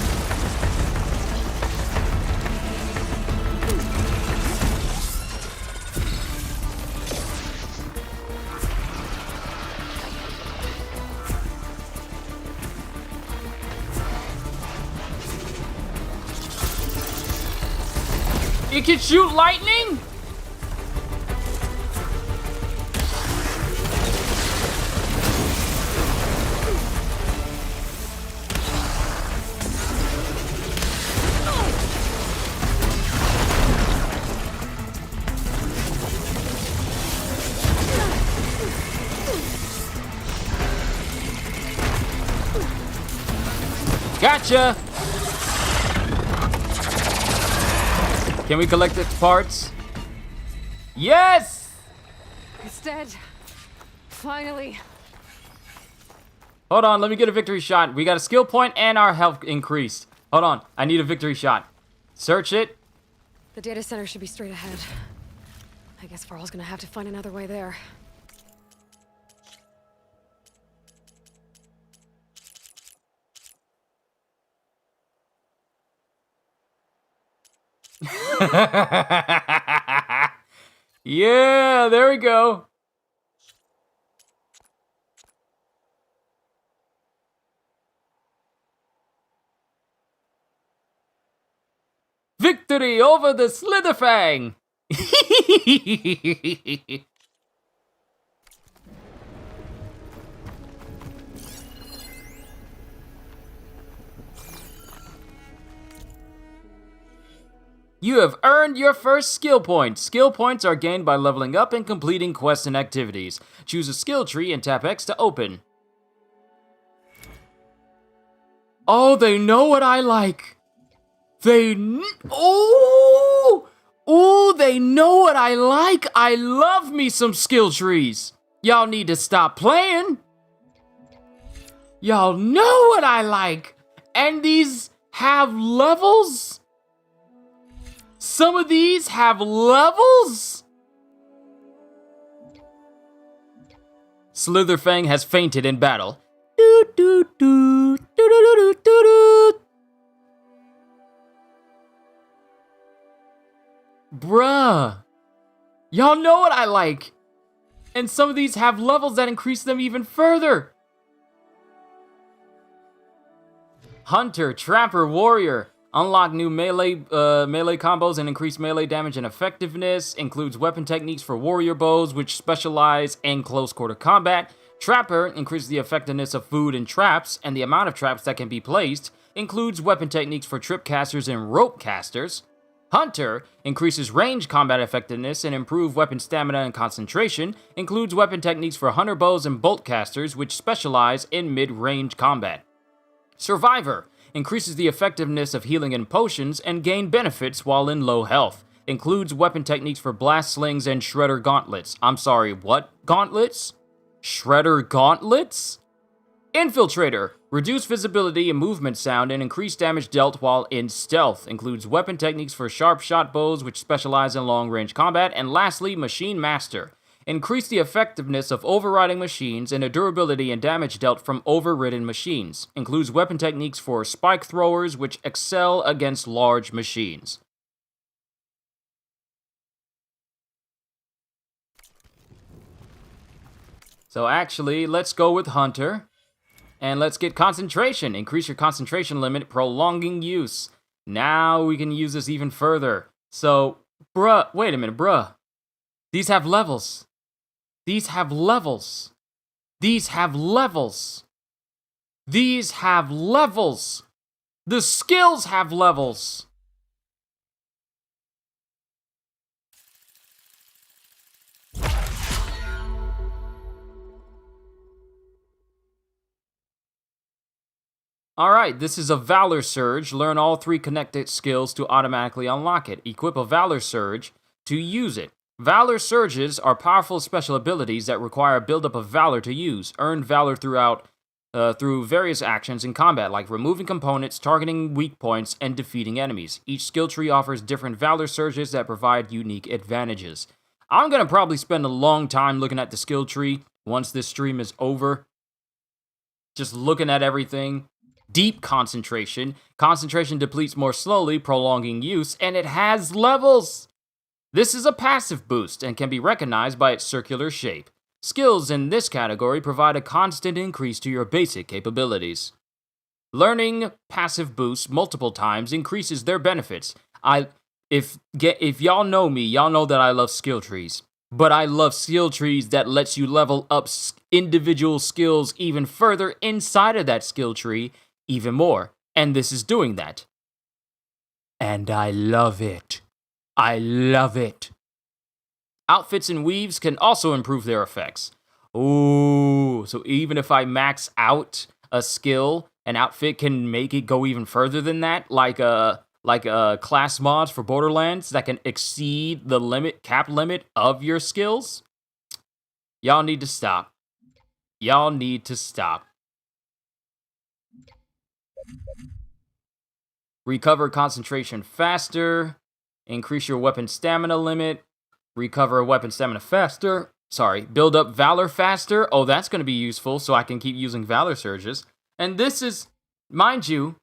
It can shoot lightning? Gotcha! Can we collect its parts? Yes! It's dead. Finally. Hold on, let me get a victory shot. We got a skill point and our health increased. Hold on, I need a victory shot. Search it. The data center should be straight ahead. I guess Varl's gonna have to find another way there. Yeah, there we go. Victory over the Slitherfang! You have earned your first skill point. Skill points are gained by leveling up and completing quests and activities. Choose a skill tree and tap X to open. Oh, they know what I like. They know what I like. I love me some skill trees. Y'all need to stop playing. Y'all know what I like. And these have levels? Some of these have levels? Slitherfang has fainted in battle. Doo doo doo doo doo doo doo doo. Bruh. Y'all know what I like. And some of these have levels that increase them even further. Hunter, Trapper, Warrior. Unlock new melee combos and increase melee damage and effectiveness. Includes weapon techniques for warrior bows, which specialize in close quarter combat. Trapper increases the effectiveness of food and traps, and the amount of traps that can be placed. Includes weapon techniques for trip casters and rope casters. Hunter increases range combat effectiveness and improve weapon stamina and concentration. Includes weapon techniques for hunter bows and bolt casters, which specialize in mid-range combat. Survivor increases the effectiveness of healing and potions and gain benefits while in low health. Includes weapon techniques for blast slings and shredder gauntlets. I'm sorry, what gauntlets? Shredder gauntlets? Infiltrator. Reduce visibility and movement sound and increase damage dealt while in stealth. Includes weapon techniques for sharp shot bows, which specialize in long-range combat. And lastly, Machine Master. Increase the effectiveness of overriding machines and the durability and damage dealt from overridden machines. Includes weapon techniques for spike throwers, which excel against large machines. So actually, let's go with Hunter. And let's get concentration. Increase your concentration limit, prolonging use. Now we can use this even further. So, wait a minute, These have levels. These have levels. These have levels. These have levels. The skills have levels. Alright, this is a Valor Surge. Learn all 3 connected skills to automatically unlock it. Equip a Valor Surge to use it. Valor Surges are powerful special abilities that require a buildup of Valor to use. Earn Valor through various actions in combat, like removing components, targeting weak points, and defeating enemies. Each skill tree offers different Valor Surges that provide unique advantages. I'm gonna probably spend a long time looking at the skill tree once this stream is over. Just looking at everything. Deep concentration. Concentration depletes more slowly, prolonging use, and it has levels! This is a passive boost and can be recognized by its circular shape. Skills in this category provide a constant increase to your basic capabilities. Learning passive boosts multiple times increases their benefits. If y'all know me, y'all know that I love skill trees. But I love skill trees that lets you level up individual skills even further inside of that skill tree even more. And this is doing that. And I love it. I love it. Outfits and weaves can also improve their effects. Ooh, so even if I max out a skill, an outfit can make it go even further than that, like class mods for Borderlands that can exceed the cap limit of your skills. Y'all need to stop. Y'all need to stop. Recover concentration faster. Increase your weapon stamina limit. Recover weapon stamina faster. Sorry, build up Valor faster. Oh, that's going to be useful, so I can keep using Valor Surges. And this is, mind you,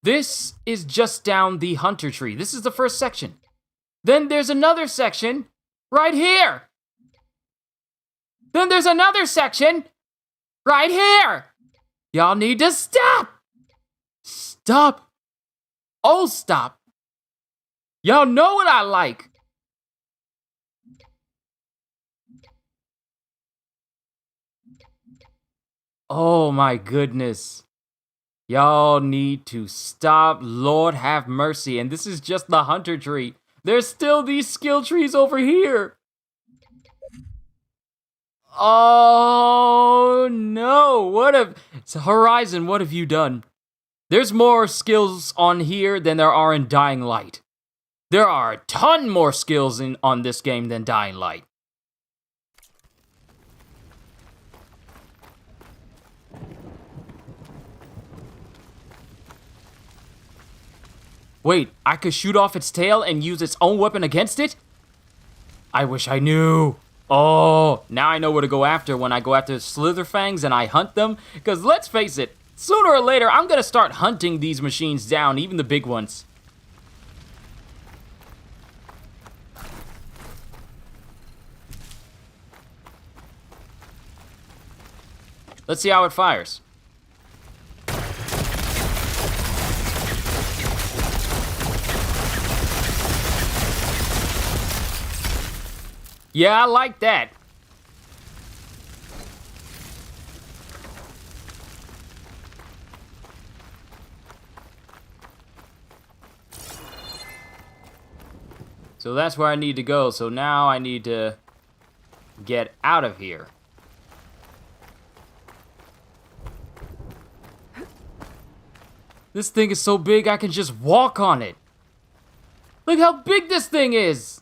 this is just down the Hunter tree. This is the first section. Then there's another section right here. Then there's another section right here. Y'all need to stop. Stop. Oh, stop. Y'all know what I like. Oh my goodness. Y'all need to stop. Lord have mercy. And this is just the Hunter tree. There's still these skill trees over here. Oh no. Horizon, what have you done? There's more skills on here than there are in Dying Light. There are a ton more skills on this game than Dying Light. Wait, I could shoot off its tail and use its own weapon against it? I wish I knew. Oh, now I know where to go after when I go after Slitherfangs and I hunt them. Because let's face it, sooner or later, I'm going to start hunting these machines down, even the big ones. Let's see how it fires. Yeah, I like that. So that's where I need to go. So now I need to get out of here. This thing is so big I can just walk on it. Look how big this thing is.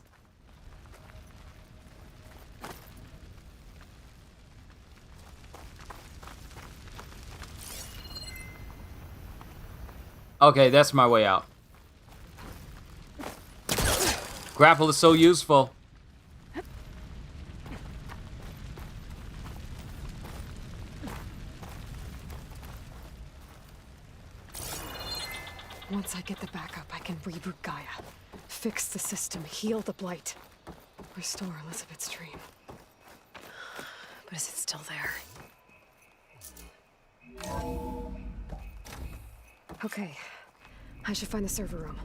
Okay, that's my way out. Grapple is so useful. Once I get the backup, I can reboot Gaia. Fix the system, heal the blight. Restore Elizabeth's dream. But is it still there? Okay. I should find the server room.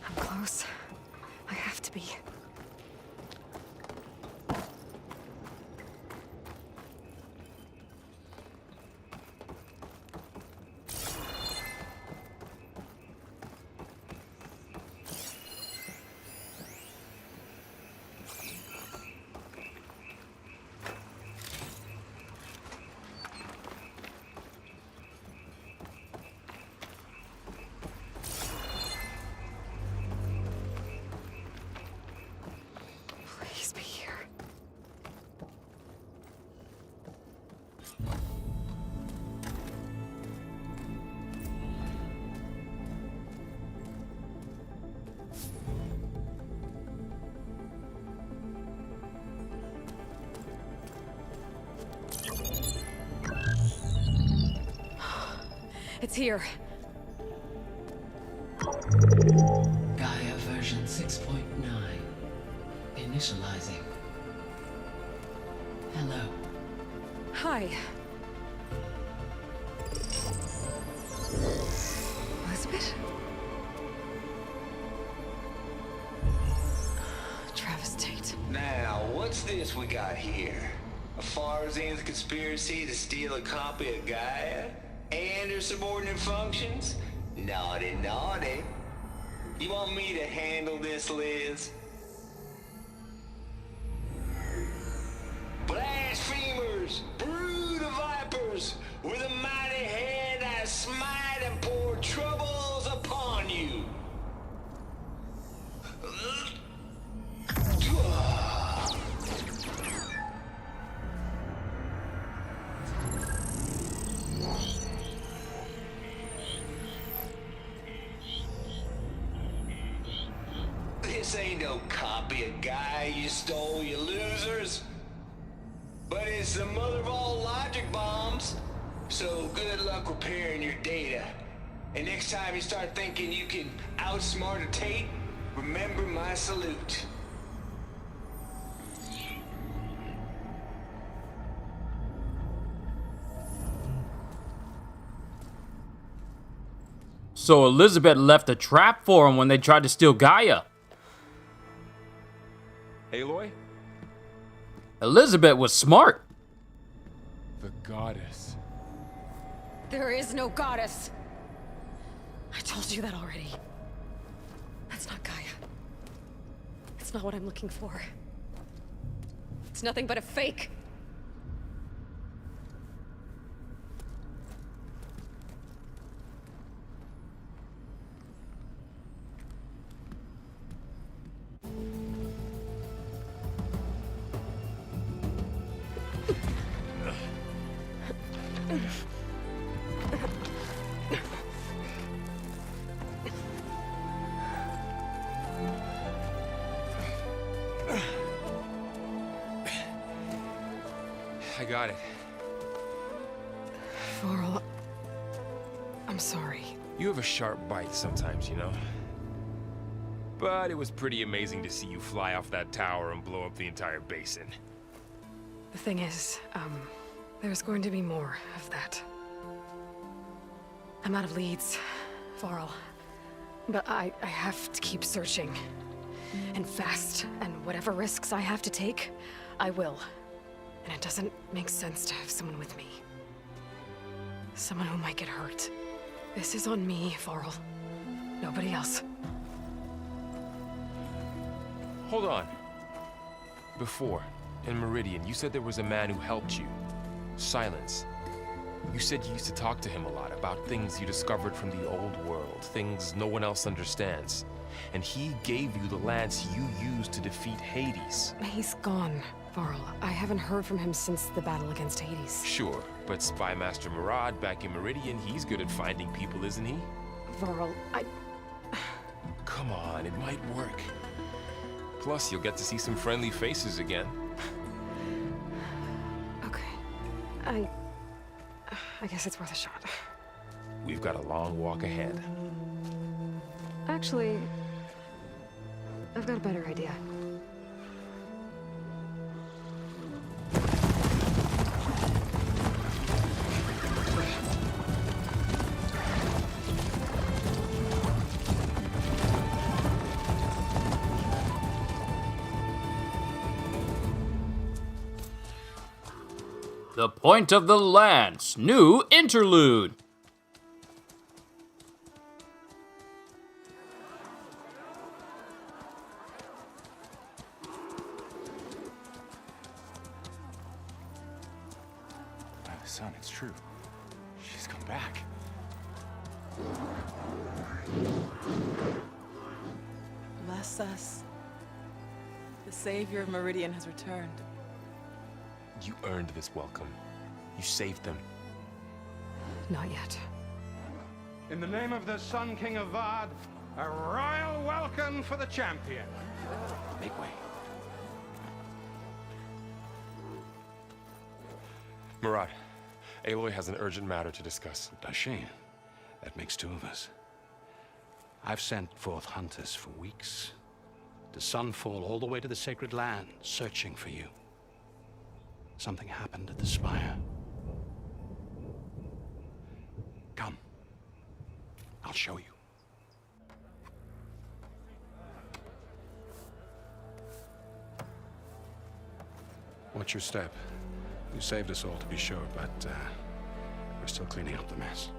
I'm close. I have to be. Please be here. It's here. Gaia version 6.9. Initializing. Hello. Hi. Elizabeth? Travis hesitate. Now, what's this we got here? A Farzian's conspiracy to steal a copy of Gaia? And her subordinate functions? Naughty, naughty. You want me to handle this, Liz? Blasphemers! Brood of vipers! With a mighty hand I smite and pour troubles upon you! This ain't no copy of Guy you stole, you losers. But it's the mother of all logic bombs. So good luck repairing your data. And next time you start thinking you can outsmart a Tate, remember my salute. So Elizabeth left a trap for him when they tried to steal Gaia. Aloy? Elizabeth was smart. The goddess. There is no goddess. I told you that already. That's not Gaia. It's not what I'm looking for. It's nothing but a fake. I got it. Varl, I'm sorry. You have a sharp bite sometimes, you know? But it was pretty amazing to see you fly off that tower and blow up the entire basin. The thing is, there's going to be more of that. I'm out of leads, Varl. But I have to keep searching. And fast, and whatever risks I have to take, I will. And it doesn't make sense to have someone with me. Someone who might get hurt. This is on me, Varl. Nobody else. Hold on. Before, in Meridian, you said there was a man who helped you. Silence. You said you used to talk to him a lot about things you discovered from the old world, things no one else understands. And he gave you the lance you used to defeat Hades. He's gone, Varl. I haven't heard from him since the battle against Hades. Sure, but Spy Master Murad back in Meridian, he's good at finding people, isn't he? Varl, Come on, it might work. Plus, you'll get to see some friendly faces again. Okay. I guess it's worth a shot. We've got a long walk ahead. Actually, I've got a better idea. The Point of the Lance, new interlude. Son, it's true. She's come back. Bless us. The savior of Meridian has returned. You earned this welcome. You saved them. Not yet. In the name of the Sun King of Vard, a royal welcome for the champion. Make way. Murad, Aloy has an urgent matter to discuss. Does she? That makes two of us. I've sent forth hunters for weeks, to sunfall all the way to the sacred land, searching for you. Something happened at the spire. Come. I'll show you. Watch your step. You saved us all, to be sure, but we're still cleaning up the mess.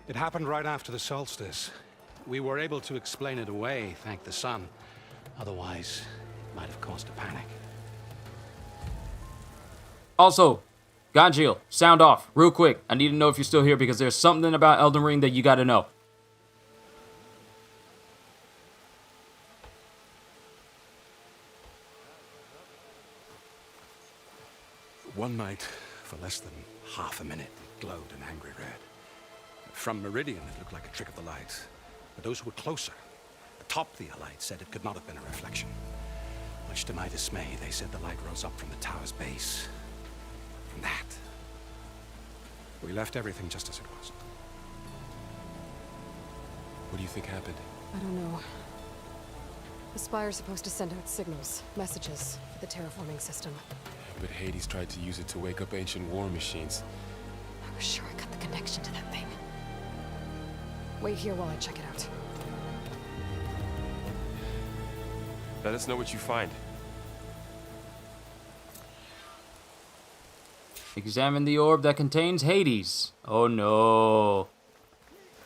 It happened right after the solstice. We were able to explain it away, thank the sun. Otherwise, it might have caused a panic. Also, Ganjil, sound off, real quick. I need to know if you're still here because there's something about Elden Ring that you gotta know. One night, for less than half a minute, it glowed an angry red. From Meridian, it looked like a trick of the light. But those who were closer, atop the light, said it could not have been a reflection. Much to my dismay, they said the light rose up from the tower's base. From that, we left everything just as it was. What do you think happened? I don't know. The Spire's supposed to send out signals, messages for the terraforming system. But Hades tried to use it to wake up ancient war machines. I was sure I got the connection to that thing. Wait here while I check it out. Let us know what you find. Examine the orb that contains Hades. Oh no.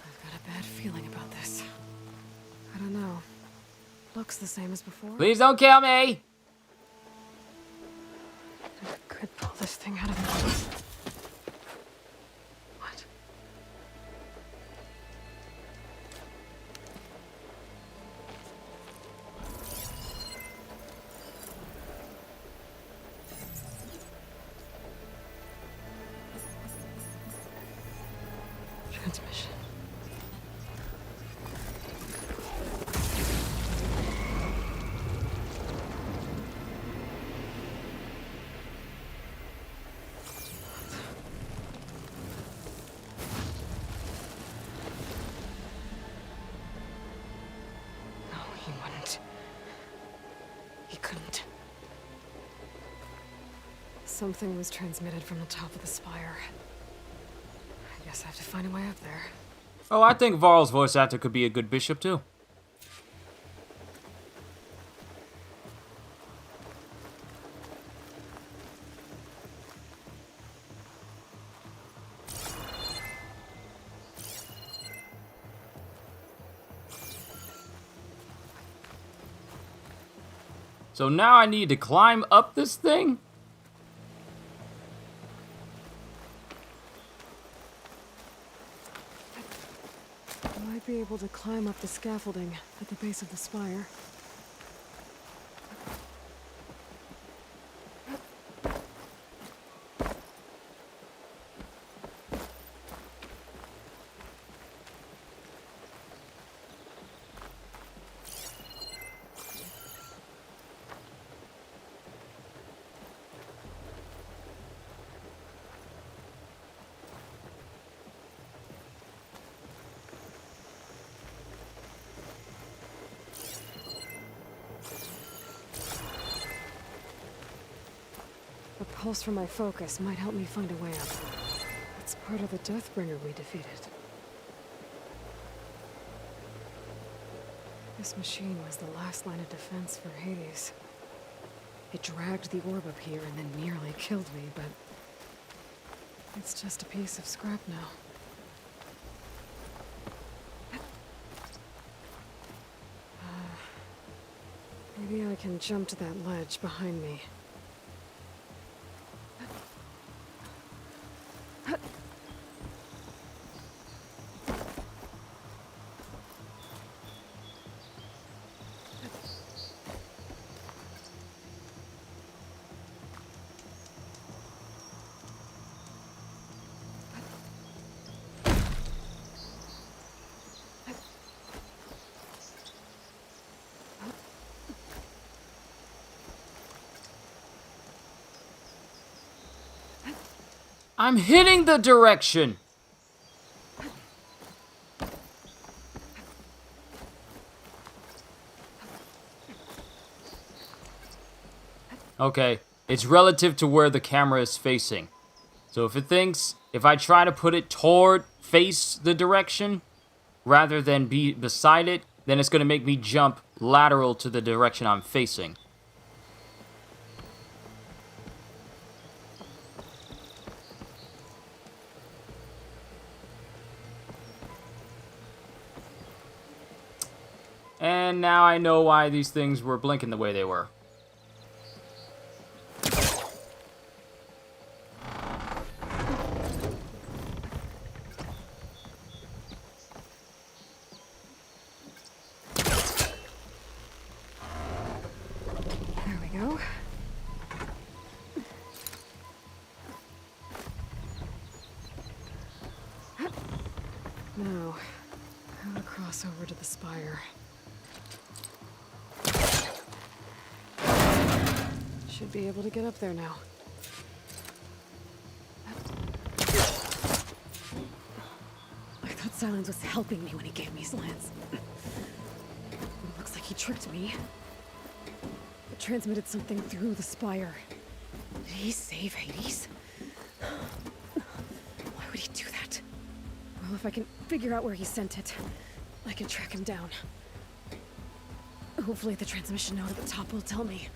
I've got a bad feeling about this. I don't know. Looks the same as before. Please don't kill me! I could pull this thing out of me. What? Transmission. No, he wouldn't. He couldn't. Something was transmitted from the top of the spire. I guess I have to find a way up there. Oh, I think Varl's voice actor could be a good bishop too. So now I need to climb up this thing? I might be able to climb up the scaffolding at the base of the spire. A pulse from my focus might help me find a way up. It's part of the Deathbringer we defeated. This machine was the last line of defense for Hades. It dragged the orb up here and then nearly killed me, but it's just a piece of scrap now. Maybe I can jump to that ledge behind me. I'm hitting the direction. Okay, it's relative to where the camera is facing. So if I try to put it face the direction, rather than be beside it, then it's going to make me jump lateral to the direction I'm facing. And now I know why these things were blinking the way they were. There we go. Now, how to cross over to the spire. Should be able to get up there now. I thought Silence was helping me when he gave me his lance. Looks like he tricked me. It transmitted something through the spire. Did he save Hades? Why would he do that? Well, if I can figure out where he sent it, I can track him down. Hopefully the transmission node at the top will tell me.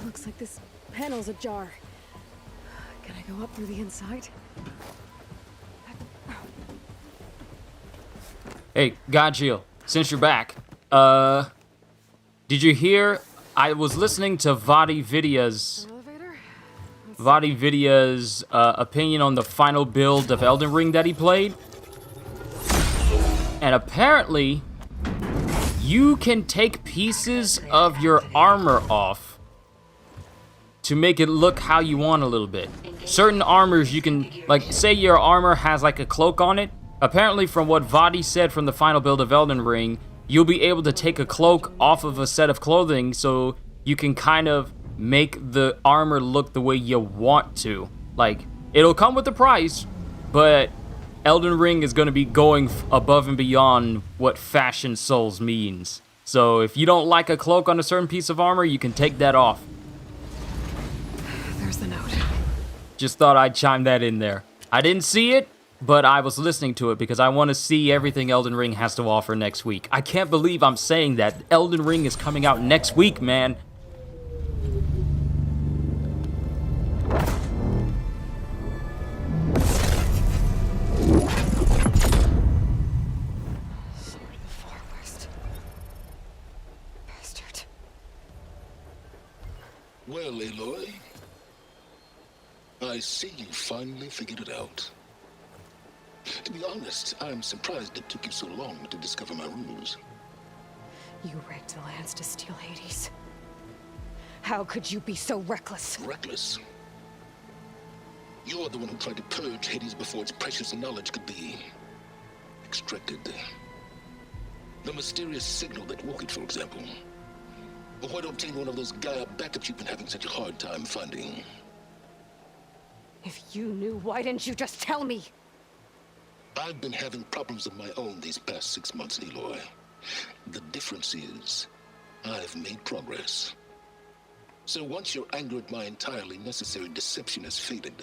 Looks like this panel's ajar. Can I go up through the inside? Hey, Godjill, since you're back, did you hear? I was listening to Vadi Vidya's opinion on the final build of Elden Ring that he played. And apparently, you can take pieces of your armor off to make it look how you want a little bit. Certain armors you can, like, say your armor has like a cloak on it. Apparently, from what Vadi said from the final build of Elden Ring, you'll be able to take a cloak off of a set of clothing so you can kind of make the armor look the way you want to. Like, it'll come with a price, but Elden Ring is going to be going above and beyond what Fashion Souls means. So if you don't like a cloak on a certain piece of armor, you can take that off. There's the note. Just thought I'd chime that in there. I didn't see it, but I was listening to it because I want to see everything Elden Ring has to offer next week. I can't believe I'm saying that. Elden Ring is coming out next week, man. Well, Aloy, I see you finally figured it out. To be honest, I'm surprised it took you so long to discover my ruse. You rigged the lance to steal Hades. How could you be so reckless? Reckless? You're the one who tried to purge Hades before its precious knowledge could be extracted. The mysterious signal that woke it, for example. But why to obtain one of those Gaia backups you've been having such a hard time finding? If you knew, why didn't you just tell me? I've been having problems of my own these past 6 months, Aloy. The difference is, I've made progress. So once your anger at my entirely necessary deception has faded,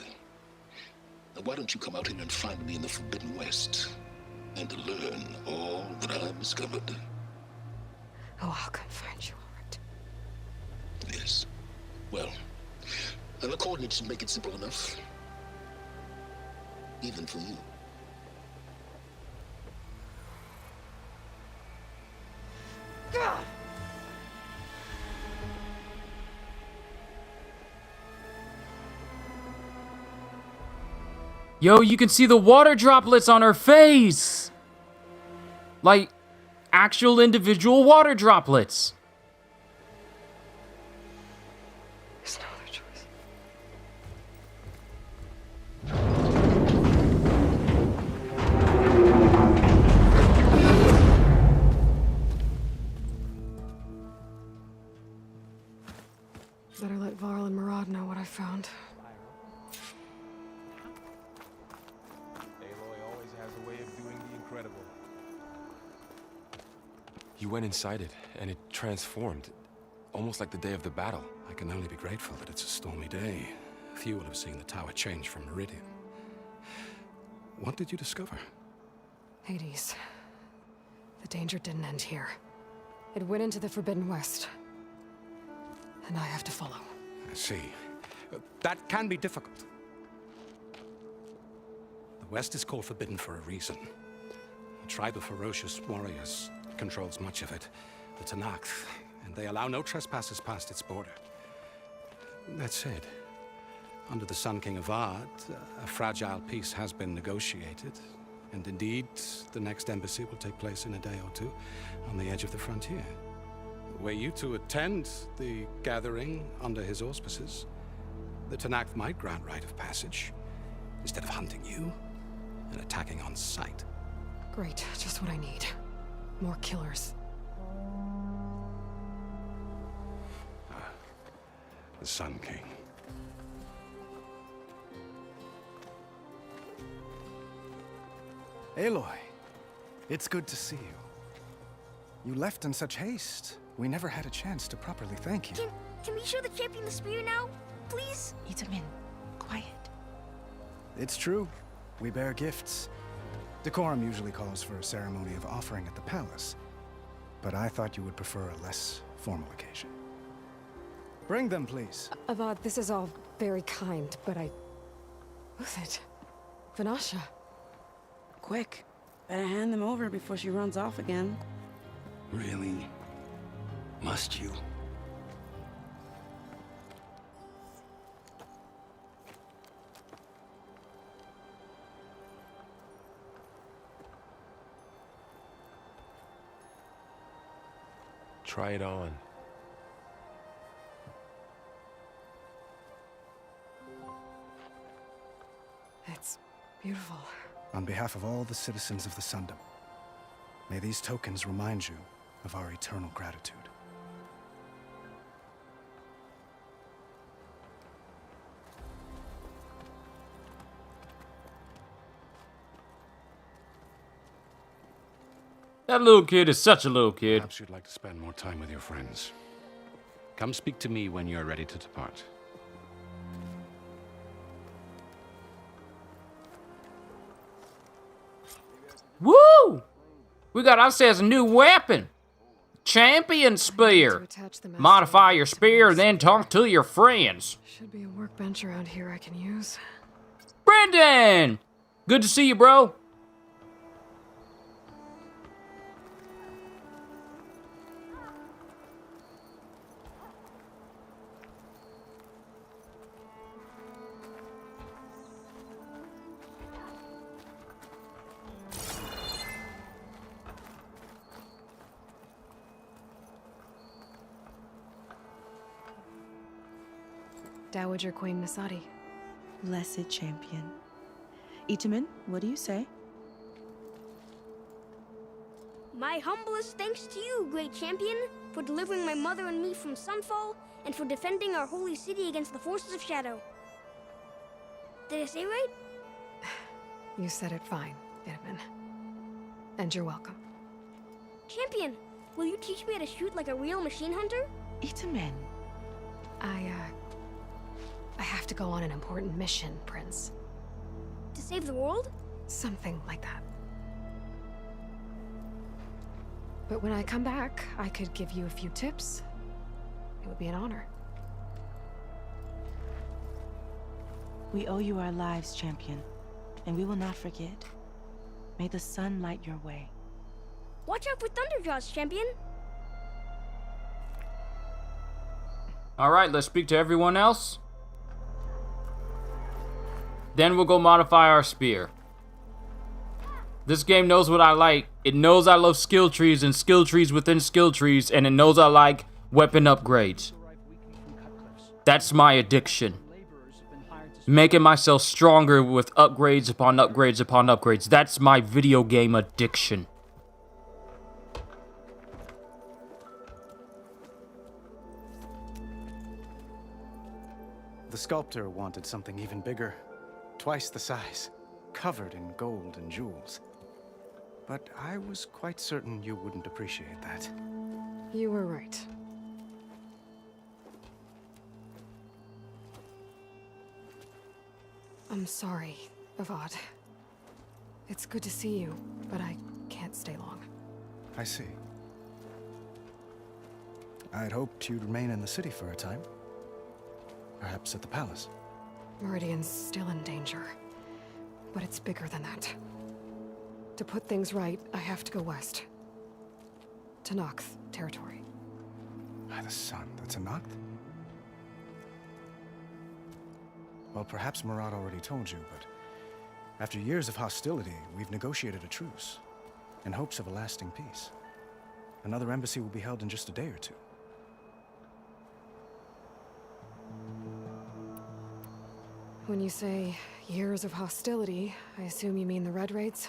why don't you come out here and find me in the Forbidden West, and learn all that I've discovered? Oh, I'll come find you, all right. Yes. Well, the coordinates should make it simple enough. Even for you. God! Yo, you can see the water droplets on her face! Like, actual individual water droplets. There's no other choice. Better let Varl and Murad know what I found. Aloy always has a way of doing the incredible. You went inside it, and it transformed. Almost like the day of the battle. I can only be grateful that it's a stormy day. Few will have seen the tower change from Meridian. What did you discover? Hades. The danger didn't end here. It went into the Forbidden West. And I have to follow. I see. That can be difficult. The West is called Forbidden for a reason. A tribe of ferocious warriors controls much of it, the Tenakth, and they allow no trespassers past its border. That said, under the Sun King of Ard, a fragile peace has been negotiated, and indeed, the next embassy will take place in a day or two on the edge of the frontier. Were you to attend the gathering under his auspices, the Tenakth might grant right of passage, instead of hunting you and attacking on sight. Great, just what I need. More killers. The Sun King. Aloy, it's good to see you. You left in such haste. We never had a chance to properly thank you. Can we show the champion the spear now? Please? Itamin, quiet. It's true. We bear gifts. Decorum usually calls for a ceremony of offering at the palace, but I thought you would prefer a less formal occasion. Bring them, please. Avad, this is all very kind, but Who's it? Vanasha. Quick. Better hand them over before she runs off again. Really? Must you? Try it on. It's beautiful. On behalf of all the citizens of the Sundom, may these tokens remind you of our eternal gratitude. That little kid is such a little kid. Perhaps you'd like to spend more time with your friends. Come speak to me when you're ready to depart. Woo! We got ourselves a new weapon. Champion spear. Modify your spear and then talk to your friends. Should be a workbench around here I can use. Brendan! Good to see you, bro. Dowager Queen Nasadi. Blessed champion. Itamin, what do you say? My humblest thanks to you, great champion, for delivering my mother and me from Sunfall, and for defending our holy city against the forces of Shadow. Did I say right? You said it fine, Edmund. And you're welcome. Champion, will you teach me how to shoot like a real machine hunter? Itamin. I have to go on an important mission, Prince. To save the world? Something like that. But when I come back, I could give you a few tips. It would be an honor. We owe you our lives, champion, and we will not forget. May the sun light your way. Watch out for Thunderjaws, champion. All right, let's speak to everyone else. Then we'll go modify our spear. This game knows what I like. It knows I love skill trees and skill trees within skill trees, and it knows I like weapon upgrades. That's my addiction. Making myself stronger with upgrades upon upgrades upon upgrades. That's my video game addiction. The sculptor wanted something even bigger. Twice the size, covered in gold and jewels. But I was quite certain you wouldn't appreciate that. You were right. I'm sorry, Avad. It's good to see you, but I can't stay long. I see. I'd hoped you'd remain in the city for a time. Perhaps at the palace. Meridian's still in danger. But it's bigger than that. To put things right, I have to go west. To Nox territory. By the sun, that's a Noct? Well, perhaps Murad already told you, but after years of hostility, we've negotiated a truce in hopes of a lasting peace. Another embassy will be held in just a day or two. When you say years of hostility, I assume you mean the Red Raids?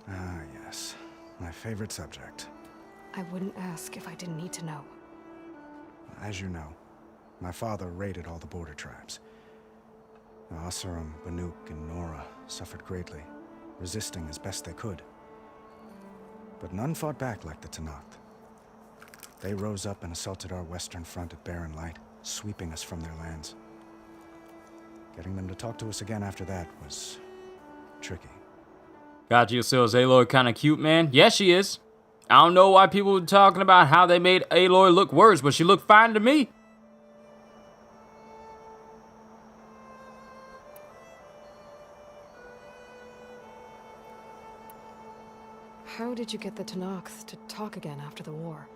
Ah, yes. My favorite subject. I wouldn't ask if I didn't need to know. As you know, my father raided all the border tribes. The Asurum, Banuk, and Nora suffered greatly, resisting as best they could. But none fought back like the Tenakth. They rose up and assaulted our western front at Barren Light, sweeping us from their lands. Getting them to talk to us again after that was tricky. Got you. So is Aloy kind of cute, man? Yeah, she is. I don't know why people were talking about how they made Aloy look worse, but she looked fine to me. How did you get the Tenakth to talk again after the war?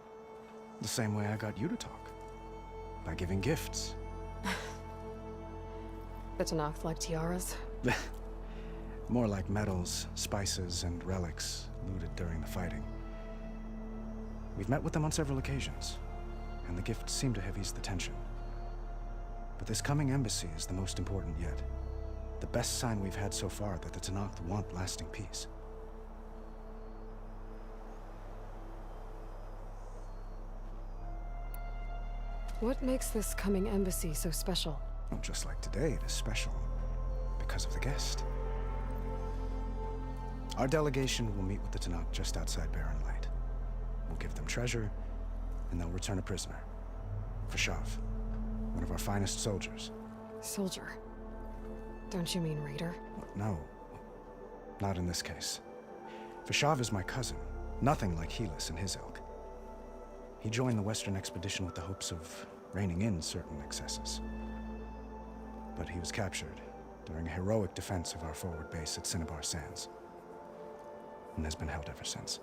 The same way I got you to talk. By giving gifts. The Tenakth like tiaras? More like medals, spices, and relics looted during the fighting. We've met with them on several occasions, and the gifts seem to have eased the tension. But this coming embassy is the most important yet. The best sign we've had so far that the Tenakth want lasting peace. What makes this coming embassy so special? Well, just like today, it is special because of the guest. Our delegation will meet with the Tenakth just outside Barren Light. We'll give them treasure, and they'll return a prisoner. Fashav, one of our finest soldiers. Soldier? Don't you mean raider? No, not in this case. Fashav is my cousin, nothing like Helis and his ilk. He joined the Western expedition with the hopes of reining in certain excesses. But he was captured during a heroic defense of our forward base at Cinnabar Sands, and has been held ever since.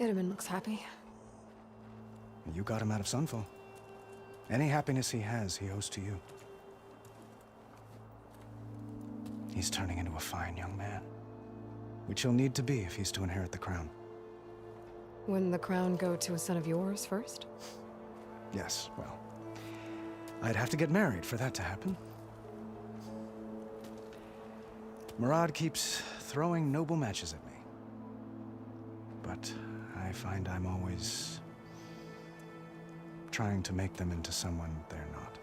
Itaman looks happy. You got him out of Sunfall. Any happiness he has, he owes to you. He's turning into a fine young man, which he'll need to be if he's to inherit the crown. Wouldn't the crown go to a son of yours first? Yes, well, I'd have to get married for that to happen. Murad keeps throwing noble matches at me. But I find I'm always trying to make them into someone they're not.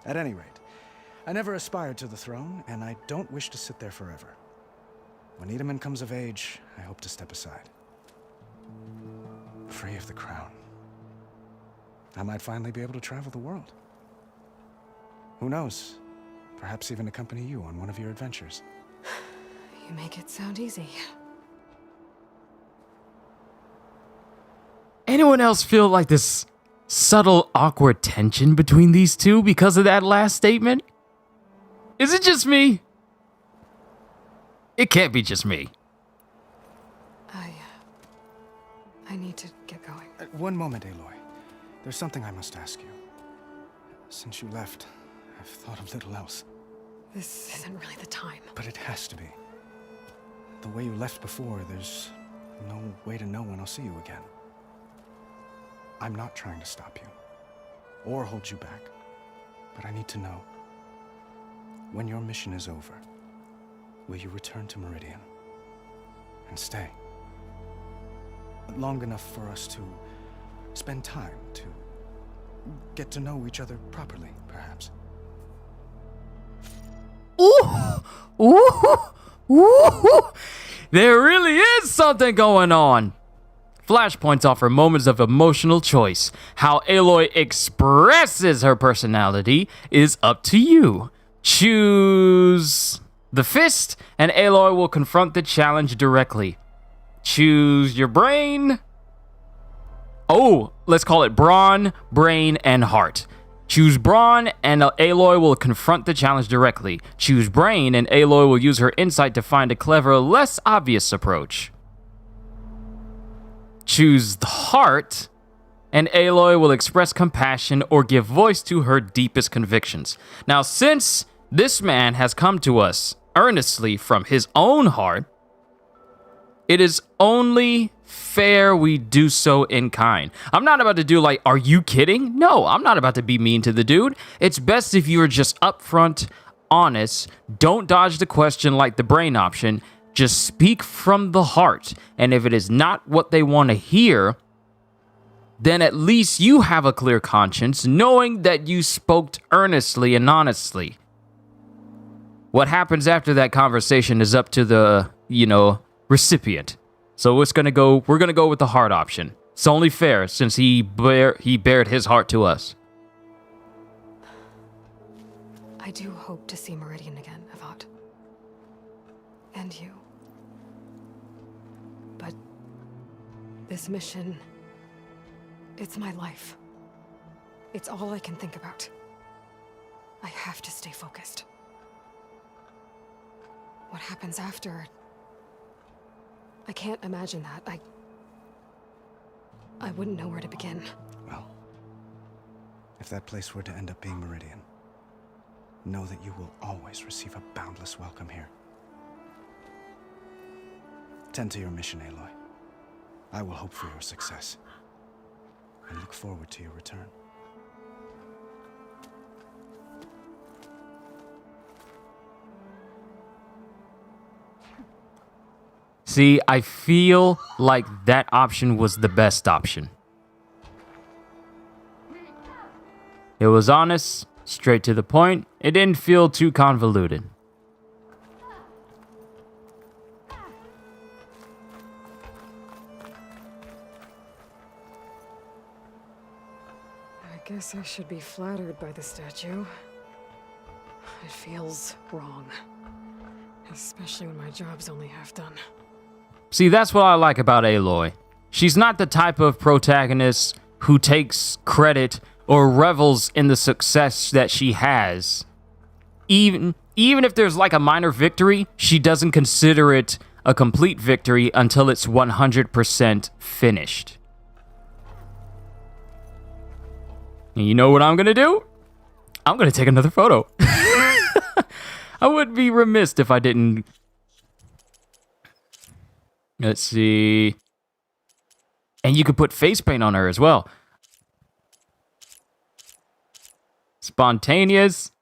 At any rate, I never aspired to the throne, and I don't wish to sit there forever. When Itaman comes of age, I hope to step aside. Free of the crown. I might finally be able to travel the world. Who knows? Perhaps even accompany you on one of your adventures. You make it sound easy. Anyone else feel like this subtle, awkward tension between these two because of that last statement? Is it just me? It can't be just me. I need to get going. One moment, Aloy. There's something I must ask you. Since you left, I've thought of little else. This isn't really the time. But it has to be. The way you left before, there's no way to know when I'll see you again. I'm not trying to stop you, or hold you back, but I need to know. When your mission is over, will you return to Meridian? And stay? Long enough for us to spend time, to get to know each other properly, perhaps. Ooh! Ooh! Ooh! There really is something going on. Flashpoints offer moments of emotional choice. How Aloy expresses her personality is up to you. Choose the fist, and Aloy will confront the challenge directly. Choose your brain. Oh, let's call it brawn, brain, and heart. Choose brawn, and Aloy will confront the challenge directly. Choose brain, and Aloy will use her insight to find a clever, less obvious approach. Choose the heart, and Aloy will express compassion or give voice to her deepest convictions. Now, since this man has come to us earnestly from his own heart, it is only fair we do so in kind. I'm not about to do like, are you kidding? No, I'm not about to be mean to the dude. It's best if you are just upfront, honest, don't dodge the question like the brain option, just speak from the heart. And if it is not what they want to hear, then at least you have a clear conscience, knowing that you spoke earnestly and honestly. What happens after that conversation is up to the, recipient. So we're gonna go with the heart option. It's only fair since he bared his heart to us. I do hope to see Meridian again, Avad. And you. But this mission, it's my life. It's all I can think about. I have to stay focused. What happens after? I can't imagine that. I wouldn't know where to begin. Well, if that place were to end up being Meridian, know that you will always receive a boundless welcome here. Tend to your mission, Aloy. I will hope for your success, and look forward to your return. See, I feel like that option was the best option. It was honest, straight to the point. It didn't feel too convoluted. I guess I should be flattered by the statue. It feels wrong. Especially when my job's only half done. See, that's what I like about Aloy. She's not the type of protagonist who takes credit or revels in the success that she has. Even if there's like a minor victory, she doesn't consider it a complete victory until it's 100% finished. And you know what I'm gonna do? I'm gonna take another photo. I would be remiss if I didn't. Let's see. And you could put face paint on her as well. Spontaneous.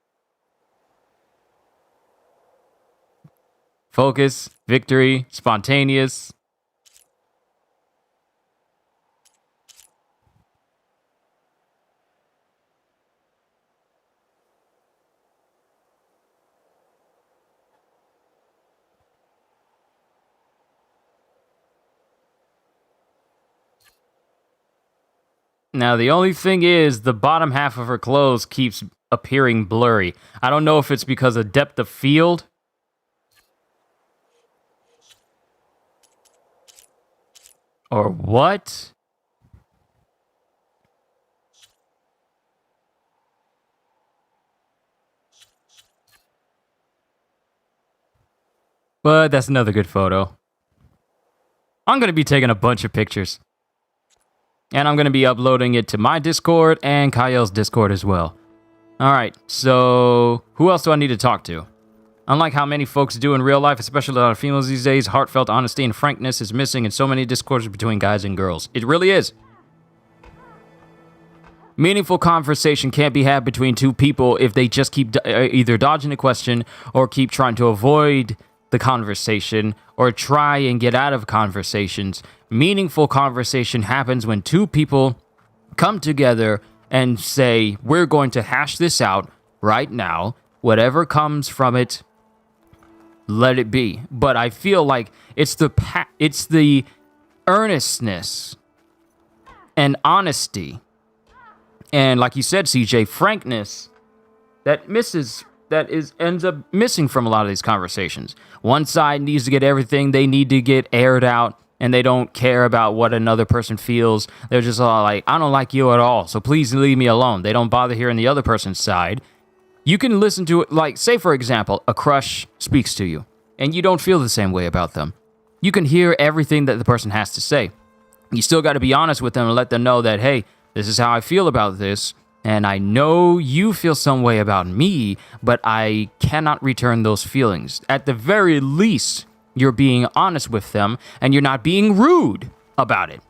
Focus. Victory. Spontaneous. Now, the only thing is, the bottom half of her clothes keeps appearing blurry. I don't know if it's because of depth of field. Or what? But that's another good photo. I'm going to be taking a bunch of pictures. And I'm going to be uploading it to my Discord and Kyle's Discord as well. Alright, so who else do I need to talk to? Unlike how many folks do in real life, especially a lot of females these days, heartfelt honesty and frankness is missing in so many discourses between guys and girls. It really is. Meaningful conversation can't be had between two people if they just keep either dodging a question or keep trying to avoid the conversation or try and get out of conversations. Meaningful conversation happens when two people come together and say, we're going to hash this out right now. Whatever comes from it, let it be. But I feel like it's the earnestness and honesty and, like you said, CJ, frankness that misses that ends up missing from a lot of these conversations. One side needs to get everything they need to get aired out, and they don't care about what another person feels. They're just all like, I don't like you at all, so please leave me alone. They don't bother hearing the other person's side. You can listen to it, like, say, for example, a crush speaks to you, and you don't feel the same way about them. You can hear everything that the person has to say. You still got to be honest with them and let them know that, hey, this is how I feel about this, and I know you feel some way about me, but I cannot return those feelings. At the very least, you're being honest with them, and you're not being rude about it.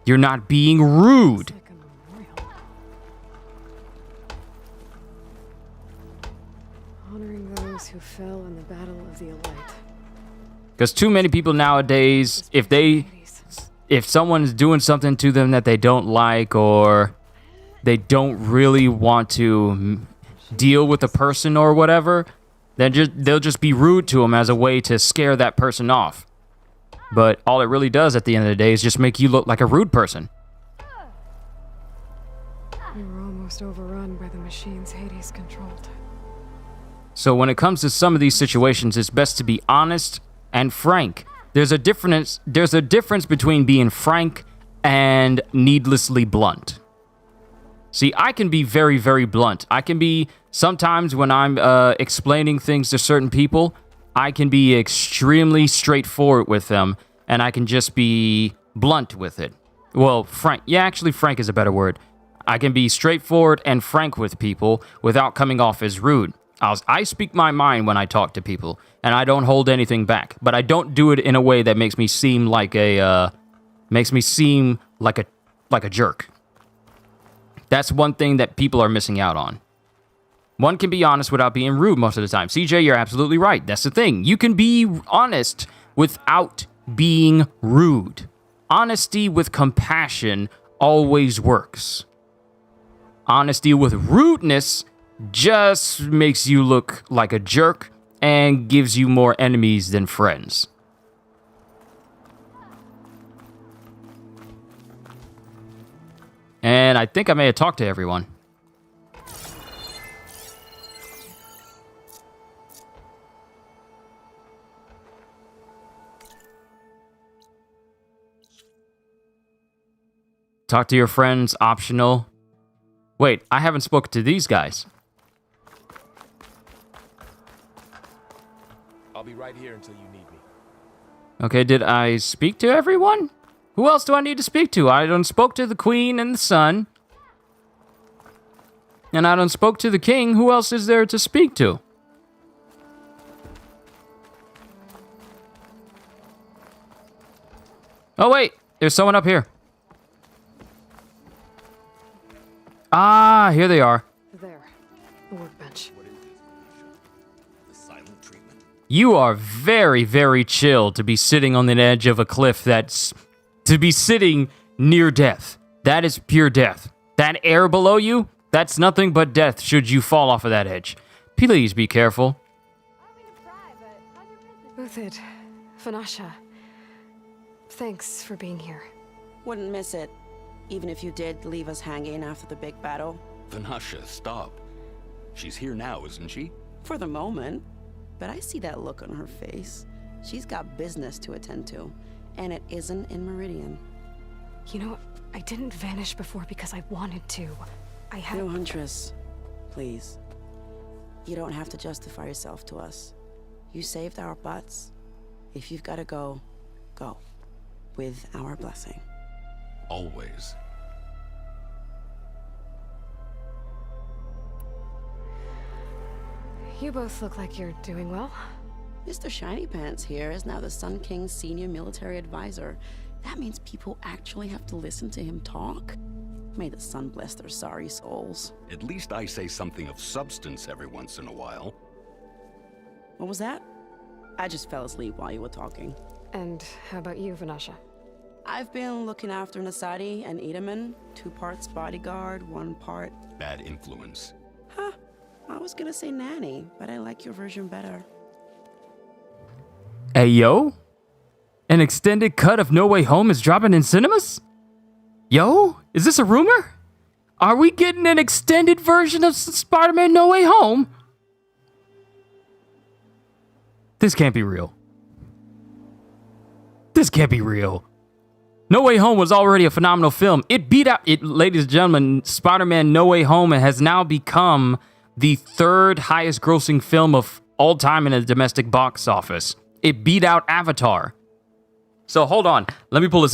You're not being rude. Honoring those who fell in the Battle of the Elite. Because too many people nowadays, if someone's doing something to them that they don't like, or they don't really want to deal with the person or whatever, then they'll just be rude to them as a way to scare that person off. But all it really does at the end of the day is just make you look like a rude person. We were almost overrun by the machines Hades controlled. So when it comes to some of these situations, it's best to be honest and frank. There's a difference between being frank and needlessly blunt. See, I can be very, very blunt. I can be, sometimes when I'm explaining things to certain people, I can be extremely straightforward with them, and I can just be blunt with it. Well, frank. Yeah, actually, frank is a better word. I can be straightforward and frank with people without coming off as rude. I speak my mind when I talk to people, and I don't hold anything back. But I don't do it in a way that makes me seem like a jerk. That's one thing that people are missing out on. One can be honest without being rude most of the time. CJ, you're absolutely right. That's the thing. You can be honest without being rude. Honesty with compassion always works. Honesty with rudeness just makes you look like a jerk and gives you more enemies than friends. And I think I may have talked to everyone. Talk to your friends, optional. Wait, I haven't spoken to these guys. I'll be right here until you need me. Okay, did I speak to everyone? Who else do I need to speak to? I done spoke to the queen and the son. And I done spoke to the king. Who else is there to speak to? Oh, wait. There's someone up here. Ah, here they are. There. The workbench. You are very, very chill to be sitting on the edge of a cliff to be sitting near death. That is pure death. That air below you, that's nothing but death should you fall off of that edge. Please be careful. Uthid, Vanasha, thanks for being here. Wouldn't miss it, even if you did leave us hanging after the big battle. Vanasha, stop. She's here now, isn't she? For the moment. But I see that look on her face. She's got business to attend to, and it isn't in Meridian. You know, I didn't vanish before because I wanted to. I had... No, Huntress. Please. You don't have to justify yourself to us. You saved our butts. If you've got to go, go. With our blessing. Always. You both look like you're doing well. Mr. Shiny Pants here is now the Sun King's senior military advisor. That means people actually have to listen to him talk? May the sun bless their sorry souls. At least I say something of substance every once in a while. What was that? I just fell asleep while you were talking. And how about you, Vanasha? I've been looking after Nasadi and Edaman. 2 parts bodyguard, 1 part... bad influence. Huh. I was gonna say nanny, but I like your version better. Hey, yo? An extended cut of No Way Home is dropping in cinemas? Yo? Is this a rumor? Are we getting an extended version of Spider-Man No Way Home? This can't be real. This can't be real. No Way Home was already a phenomenal film. It beat out it, ladies and gentlemen. Spider-Man No Way Home has now become the third highest grossing film of all time in the domestic box office. It beat out Avatar. So hold on. Let me pull this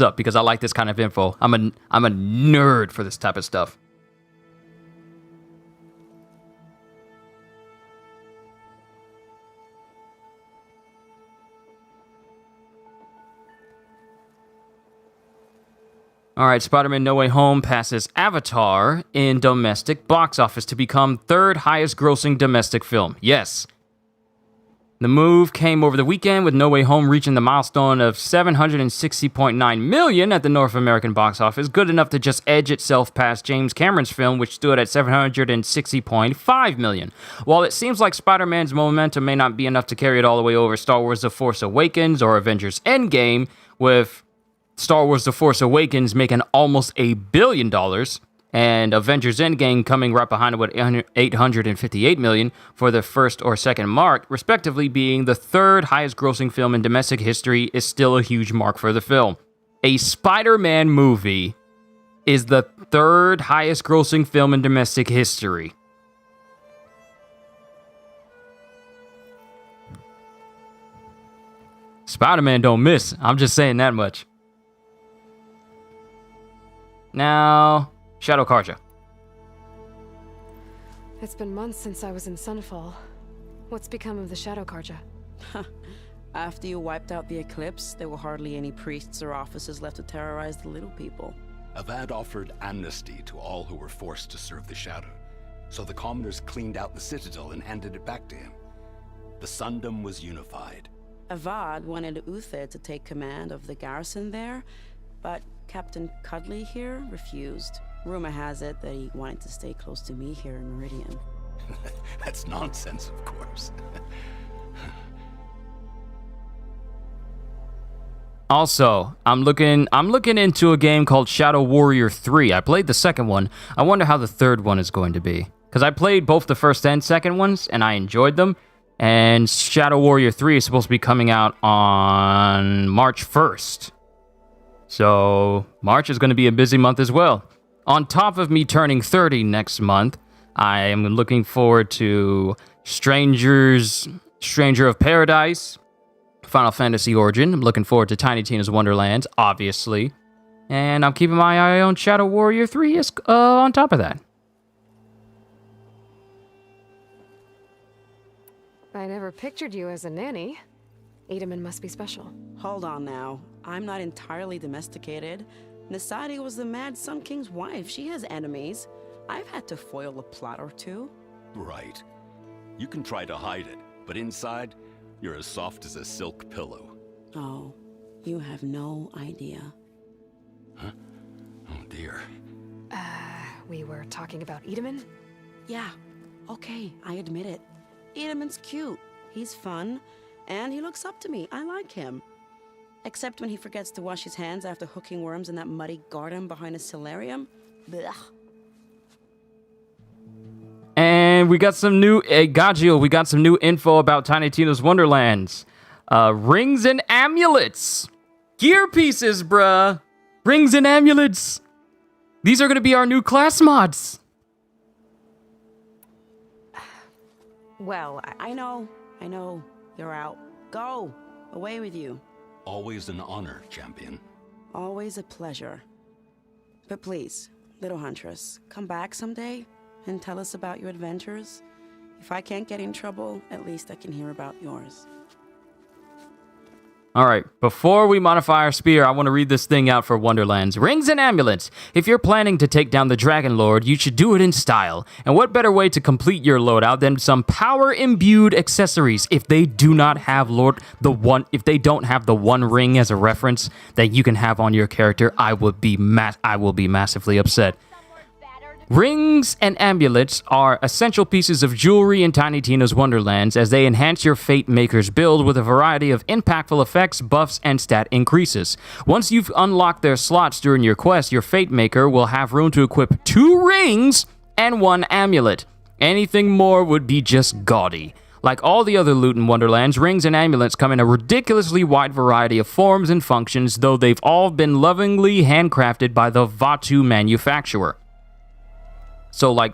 up because I like this kind of info. I'm a nerd for this type of stuff. All right, Spider-Man No Way Home passes Avatar in domestic box office to become third highest grossing domestic film. Yes. The move came over the weekend with No Way Home reaching the milestone of $760.9 million at the North American box office, good enough to just edge itself past James Cameron's film, which stood at $760.5 million. While it seems like Spider-Man's momentum may not be enough to carry it all the way over Star Wars The Force Awakens or Avengers Endgame, with Star Wars The Force Awakens making almost $1 billion, and Avengers Endgame coming right behind it with $858 million for the first or second mark, respectively being the third highest grossing film in domestic history, is still a huge mark for the film. A Spider-Man movie is the third highest grossing film in domestic history. Spider-Man don't miss. I'm just saying that much. Now, Shadow Carja. It's been months since I was in Sunfall. What's become of the Shadow Carja? After you wiped out the eclipse, there were hardly any priests or officers left to terrorize the little people. Avad offered amnesty to all who were forced to serve the Shadow, so the commoners cleaned out the Citadel and handed it back to him. The Sundom was unified. Avad wanted Uther to take command of the garrison there, but Captain Cudley here refused. Rumor has it that he wanted to stay close to me here in Meridian. That's nonsense, of course. Also, I'm looking into a game called Shadow Warrior 3. I played the second one. I wonder how the third one is going to be. Because I played both the first and second ones, and I enjoyed them. And Shadow Warrior 3 is supposed to be coming out on March 1st. So, March is going to be a busy month as well. On top of me turning 30 next month, I am looking forward to Stranger of Paradise, Final Fantasy Origin. I'm looking forward to Tiny Tina's Wonderlands, obviously. And I'm keeping my eye on Shadow Warrior 3 on top of that. I never pictured you as a nanny. Edaman must be special. Hold on now. I'm not entirely domesticated. Nasadi was the Mad Sun King's wife. She has enemies. I've had to foil a plot or two. Right. You can try to hide it, but inside, you're as soft as a silk pillow. Oh, you have no idea. Huh? Oh dear. We were talking about Edaman? Yeah, okay, I admit it. Edaman's cute. He's fun. And he looks up to me. I like him. Except when he forgets to wash his hands after hooking worms in that muddy garden behind a solarium. Blech. And we got some new, Gagio, we got some new info about Tiny Tina's Wonderlands. Rings and amulets. Gear pieces, bruh. Rings and amulets. These are going to be our new class mods. Well, I know. You're out. Go. Away with you. Always an honor, champion. Always a pleasure. But please, little huntress, come back someday and tell us about your adventures. If I can't get in trouble, at least I can hear about yours. All right, before we modify our spear, I want to read this thing out for Wonderlands. Rings and amulets. If you're planning to take down the Dragon Lord, you should do it in style. And what better way to complete your loadout than some power-imbued accessories? If they do not have if they don't have the one ring as a reference that you can have on your character, I will be massively upset. Rings and amulets are essential pieces of jewelry in Tiny Tina's Wonderlands as they enhance your Fate Maker's build with a variety of impactful effects, buffs, and stat increases. Once you've unlocked their slots during your quest, your Fate Maker will have room to equip 2 rings and 1 amulet. Anything more would be just gaudy. Like all the other loot in Wonderlands, rings and amulets come in a ridiculously wide variety of forms and functions, though they've all been lovingly handcrafted by the Vatu manufacturer. So like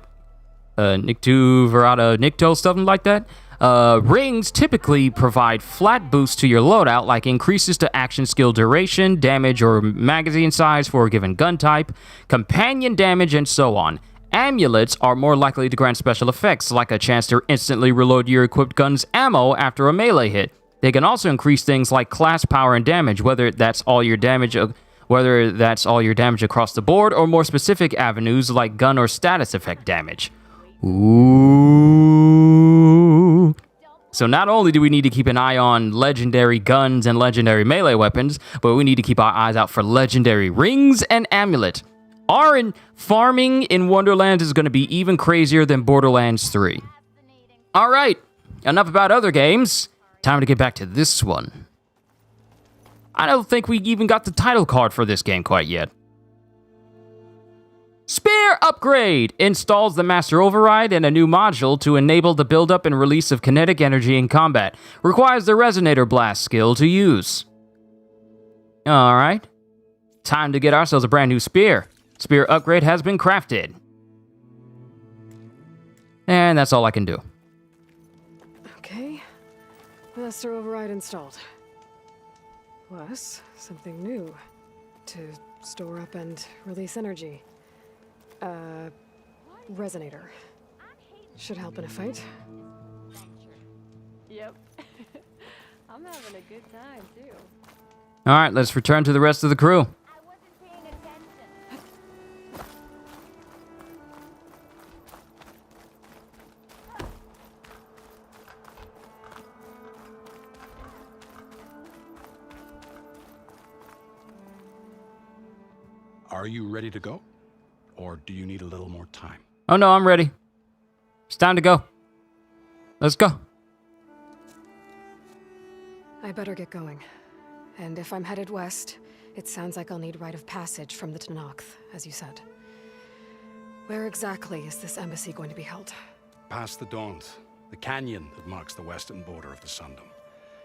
Nikto, Verata, Nikto, something like that. Rings typically provide flat boosts to your loadout, like increases to action skill duration, damage, or magazine size for a given gun type, companion damage, and so on. Amulets are more likely to grant special effects, like a chance to instantly reload your equipped gun's ammo after a melee hit. They can also increase things like class power and damage, whether that's all your damage across the board, or more specific avenues like gun or status effect damage. Ooh. So not only do we need to keep an eye on legendary guns and legendary melee weapons, but we need to keep our eyes out for legendary rings and amulet. Farming in Wonderlands is going to be even crazier than Borderlands 3. Alright, enough about other games. Time to get back to this one. I don't think we even got the title card for this game quite yet. Spear Upgrade installs the Master Override and a new module to enable the buildup and release of kinetic energy in combat. Requires the Resonator Blast skill to use. Alright. Time to get ourselves a brand new spear. Spear Upgrade has been crafted. And that's all I can do. Okay. Master Override installed. Plus, something new. To store up and release energy. Resonator. Should help in a fight. Yep. I'm having a good time, too. Alright, let's return to the rest of the crew. Are you ready to go? Or do you need a little more time? Oh no, I'm ready. It's time to go. Let's go. I better get going. And if I'm headed west, it sounds like I'll need rite of passage from the Tenakth, as you said. Where exactly is this embassy going to be held? Past the Daunt, the canyon that marks the western border of the Sundom.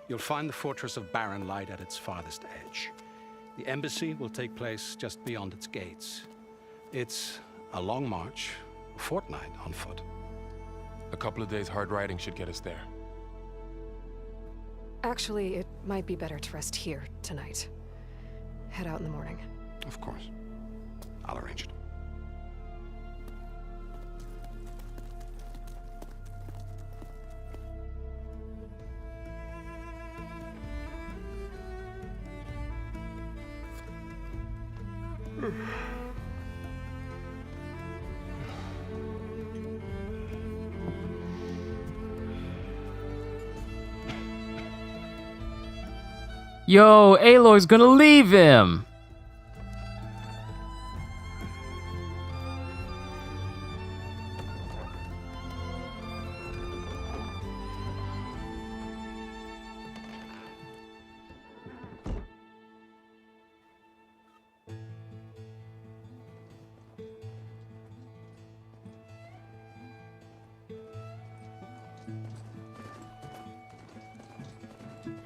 You'll find the fortress of Barren Light at its farthest edge. The embassy will take place just beyond its gates. It's a long march, a fortnight on foot. A couple of days hard riding should get us there. Actually, it might be better to rest here tonight. Head out in the morning. Of course. I'll arrange it. Yo, Aloy's gonna leave him.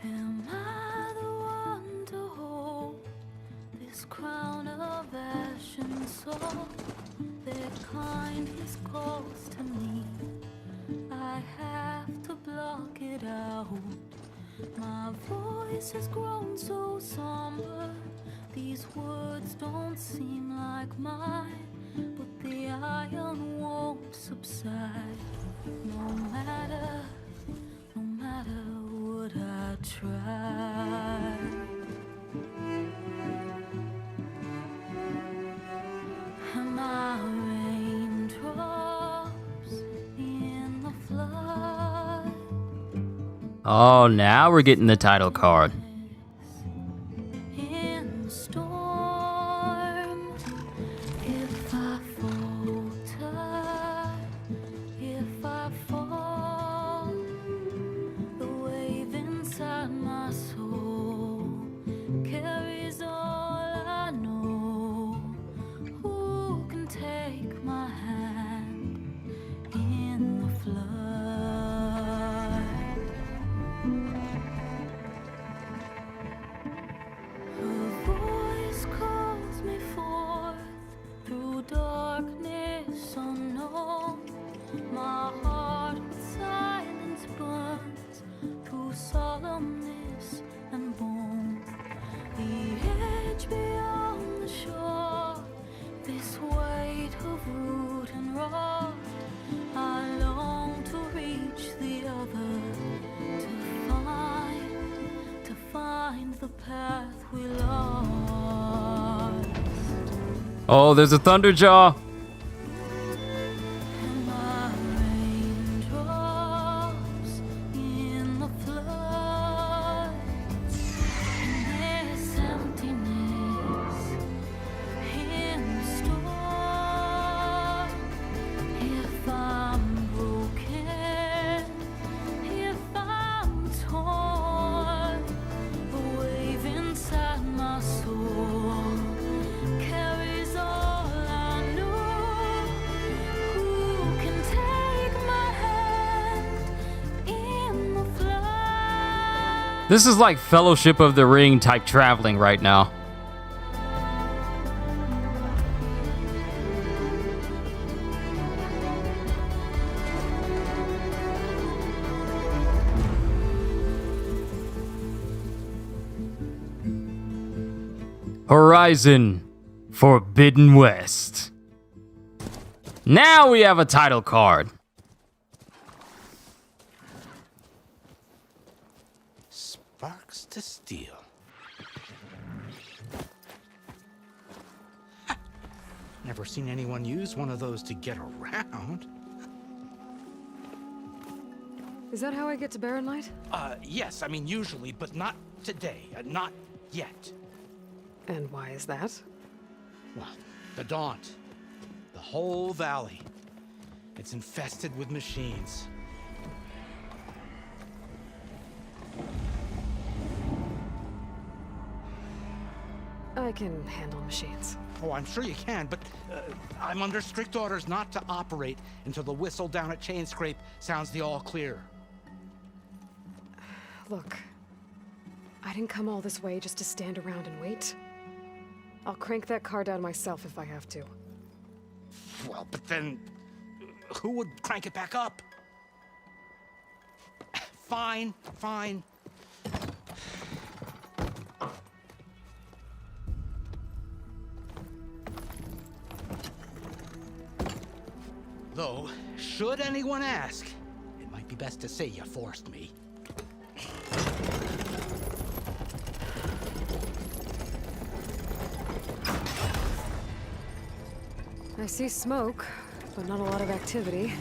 Am I the one to hold this crown of ash and soul? Their kindness calls to me. I have to block it out. My voice has grown so somber. These words don't seem like mine, but the iron won't subside. No matter what I try. Am I raindrops in the flood? Oh, now we're getting the title card. In the storm, if I falter, Oh, there's a Thunderjaw. This is like Fellowship of the Ring type traveling right now. Horizon Forbidden West. Now we have a title card. Sparks to steel. Never seen anyone use one of those to get around. Is that how I get to Barren Light? Yes, I mean usually, but not today. Not yet. And why is that? Well, the Daunt. The whole valley. It's infested with machines. I can handle machines. Oh, I'm sure you can, but I'm under strict orders not to operate until the whistle down at Chain Scrape sounds the all clear. Look, I didn't come all this way just to stand around and wait. I'll crank that car down myself if I have to. Well, but then who would crank it back up? Fine, fine. Though, should anyone ask, it might be best to say you forced me. I see smoke, but not a lot of activity.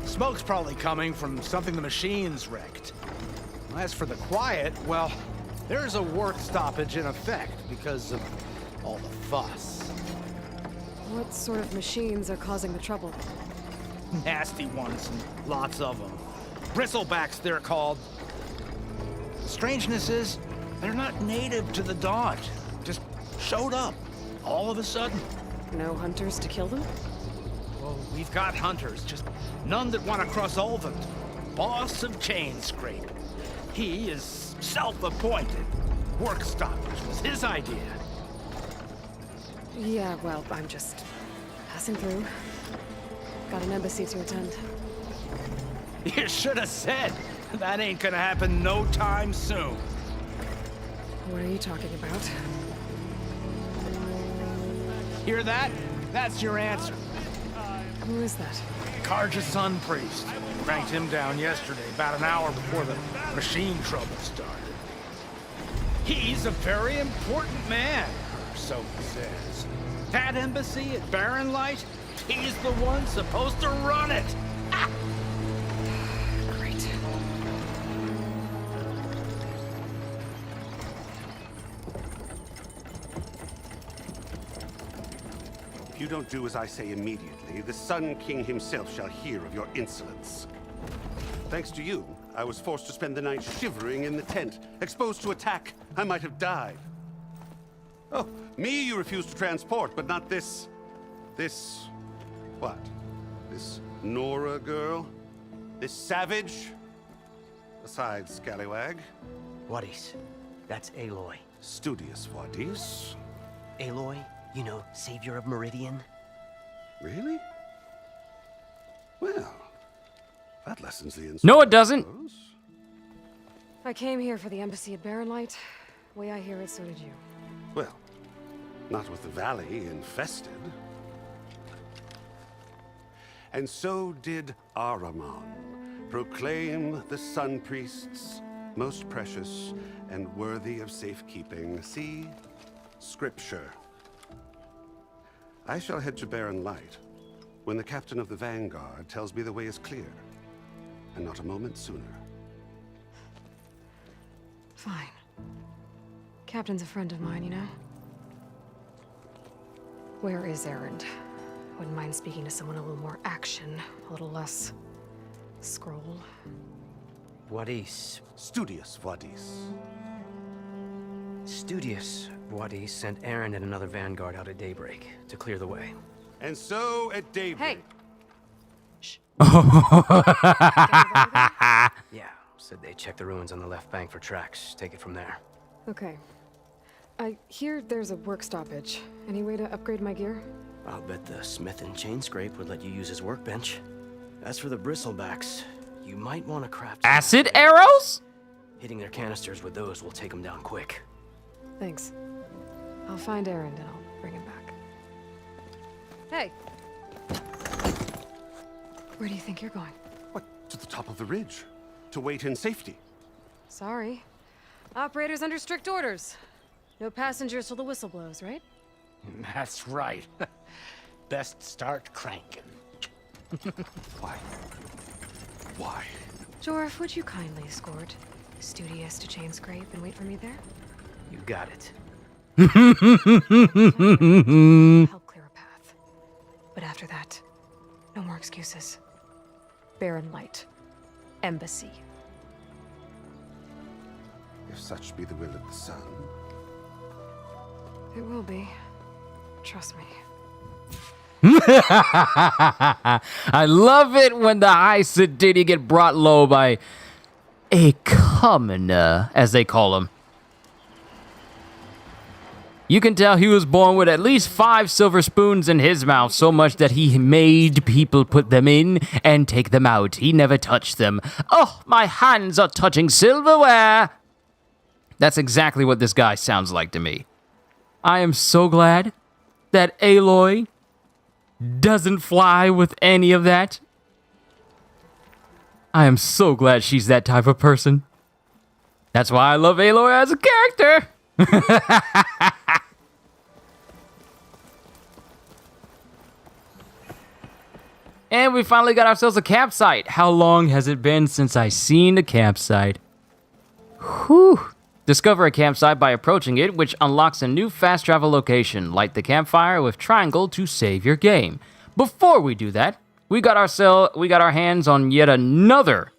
Smoke's probably coming from something the machines wrecked. As for the quiet, well, there's a work stoppage in effect because of all the fuss. What sort of machines are causing the trouble? Nasty ones, and lots of them. Bristlebacks, they're called. Strangeness is, they're not native to the Daunt. Just showed up, all of a sudden. No hunters to kill them? Well, we've got hunters, just none that want to cross Ulvund. Boss of Chain Scrape. He is self-appointed. Work stoppage was his idea. Yeah, well, I'm just passing through. Got an embassy to attend. You should have said. That ain't gonna happen no time soon. What are you talking about? Hear that? That's your answer. Who is that? Karja's Sun Priest. Cranked him down yesterday, about an hour before the machine trouble started. He's a very important man, or so he says. That embassy at Barren Light, he's the one supposed to run it. Ah! Great. If you don't do as I say immediately, the Sun King himself shall hear of your insolence. Thanks to you, I was forced to spend the night shivering in the tent. Exposed to attack, I might have died. Oh, me you refuse to transport, but not this... what? This Nora girl? This savage? Besides, scallywag. Wadis. That's Aloy. Studious Wadis. Aloy, you know, savior of Meridian. Really? Well, that lessens the insult. No, it doesn't. I came here for the embassy at Barren Light. Way I hear it, so did you. Well, not with the valley infested. And so did Ahriman proclaim the Sun Priests most precious and worthy of safekeeping. See? Scripture. I shall head to Barren Light when the captain of the Vanguard tells me the way is clear, and not a moment sooner. Fine. Captain's a friend of mine, you know? Where is Erend? Wouldn't mind speaking to someone a little more action, a little less scroll. Wadis. Studious Wadis. Studious Wadis sent Aaron and another Vanguard out at daybreak to clear the way. And so at daybreak. Hey! Yeah, said they checked the ruins on the left bank for tracks. Take it from there. Okay. I hear there's a work stoppage. Any way to upgrade my gear? I'll bet the smith and chain scrape would let you use his workbench. As for the bristlebacks, you might want to craft acid arrows? Hitting their canisters with those will take them down quick. Thanks. I'll find Erend and I'll bring him back. Hey! Where do you think you're going? What? To the top of the ridge. To wait in safety. Sorry. Operator's under strict orders. No passengers till the whistle blows, right? That's right. Best start cranking. Why? Why? Jorf, would you kindly escort Studious to chain scrape and wait for me there? You got it. Help clear a path. But after that, no more excuses. Barren Light. Embassy. If such be the will of the sun. It will be. Trust me. I love it when the high city get brought low by a commoner, as they call him. You can tell he was born with at least 5 silver spoons in his mouth, so much that he made people put them in and take them out. He never touched them. Oh, my hands are touching silverware. That's exactly what this guy sounds like to me. I am so glad that Aloy doesn't fly with any of that. I am so glad she's that type of person. That's why I love Aloy as a character. And we finally got ourselves a campsite. How long has it been since I seen a campsite? Whew. Discover a campsite by approaching it, which unlocks a new fast travel location. Light the campfire with triangle to save your game. Before we do that, we got our hands on yet another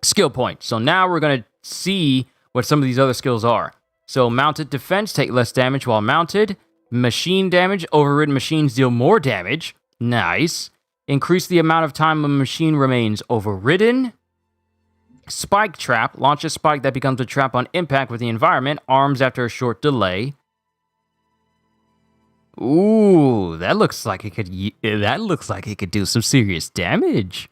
skill point. So now we're gonna see what some of these other skills are. So mounted defense, take less damage while mounted. Machine damage, overridden machines deal more damage. Nice. Increase the amount of time a machine remains overridden. Spike trap, launch a spike that becomes a trap on impact with the environment. Arms after a short delay. Ooh, that looks like it could do some serious damage.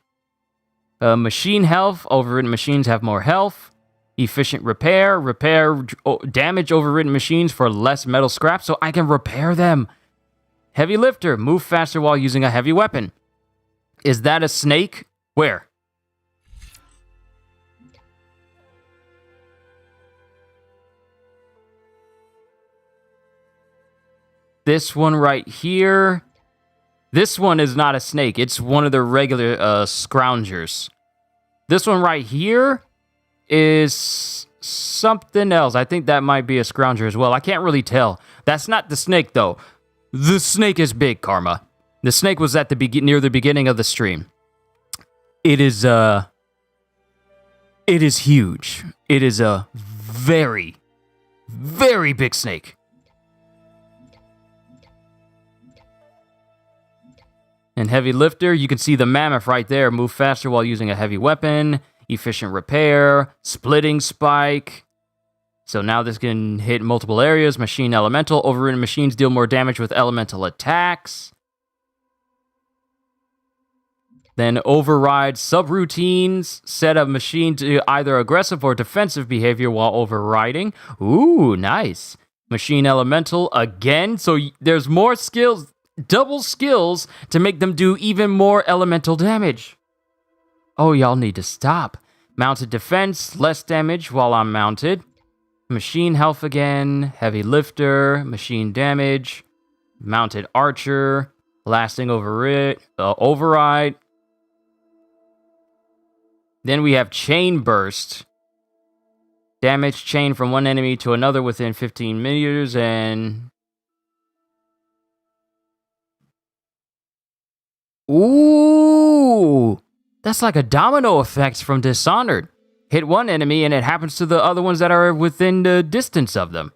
Machine health, overridden machines have more health. Efficient repair, damage overridden machines for less metal scrap so I can repair them. Heavy lifter, move faster while using a heavy weapon. Is that a snake? Where? This one right here. This one is not a snake. It's one of the regular scroungers. This one right here is something else. I think that might be a scrounger as well. I can't really tell. That's not the snake, though. The snake is big, Karma. The snake was at near the beginning of the stream. It is huge. It is a very, very big snake. And heavy lifter, you can see the mammoth right there. Move faster while using a heavy weapon. Efficient repair. Splitting spike. So now this can hit multiple areas. Machine elemental. Overridden machines deal more damage with elemental attacks. Then override subroutines. Set a machine to either aggressive or defensive behavior while overriding. Ooh, nice. Machine elemental again. So there's more skills. Double skills to make them do even more elemental damage. Oh, y'all need to stop. Mounted defense, less damage while I'm mounted. Machine health again, heavy lifter, machine damage. Mounted archer. Lasting override. Then we have chain burst. Damage chain from one enemy to another within 15 meters and... Ooh! That's like a domino effect from Dishonored. Hit one enemy and it happens to the other ones that are within the distance of them.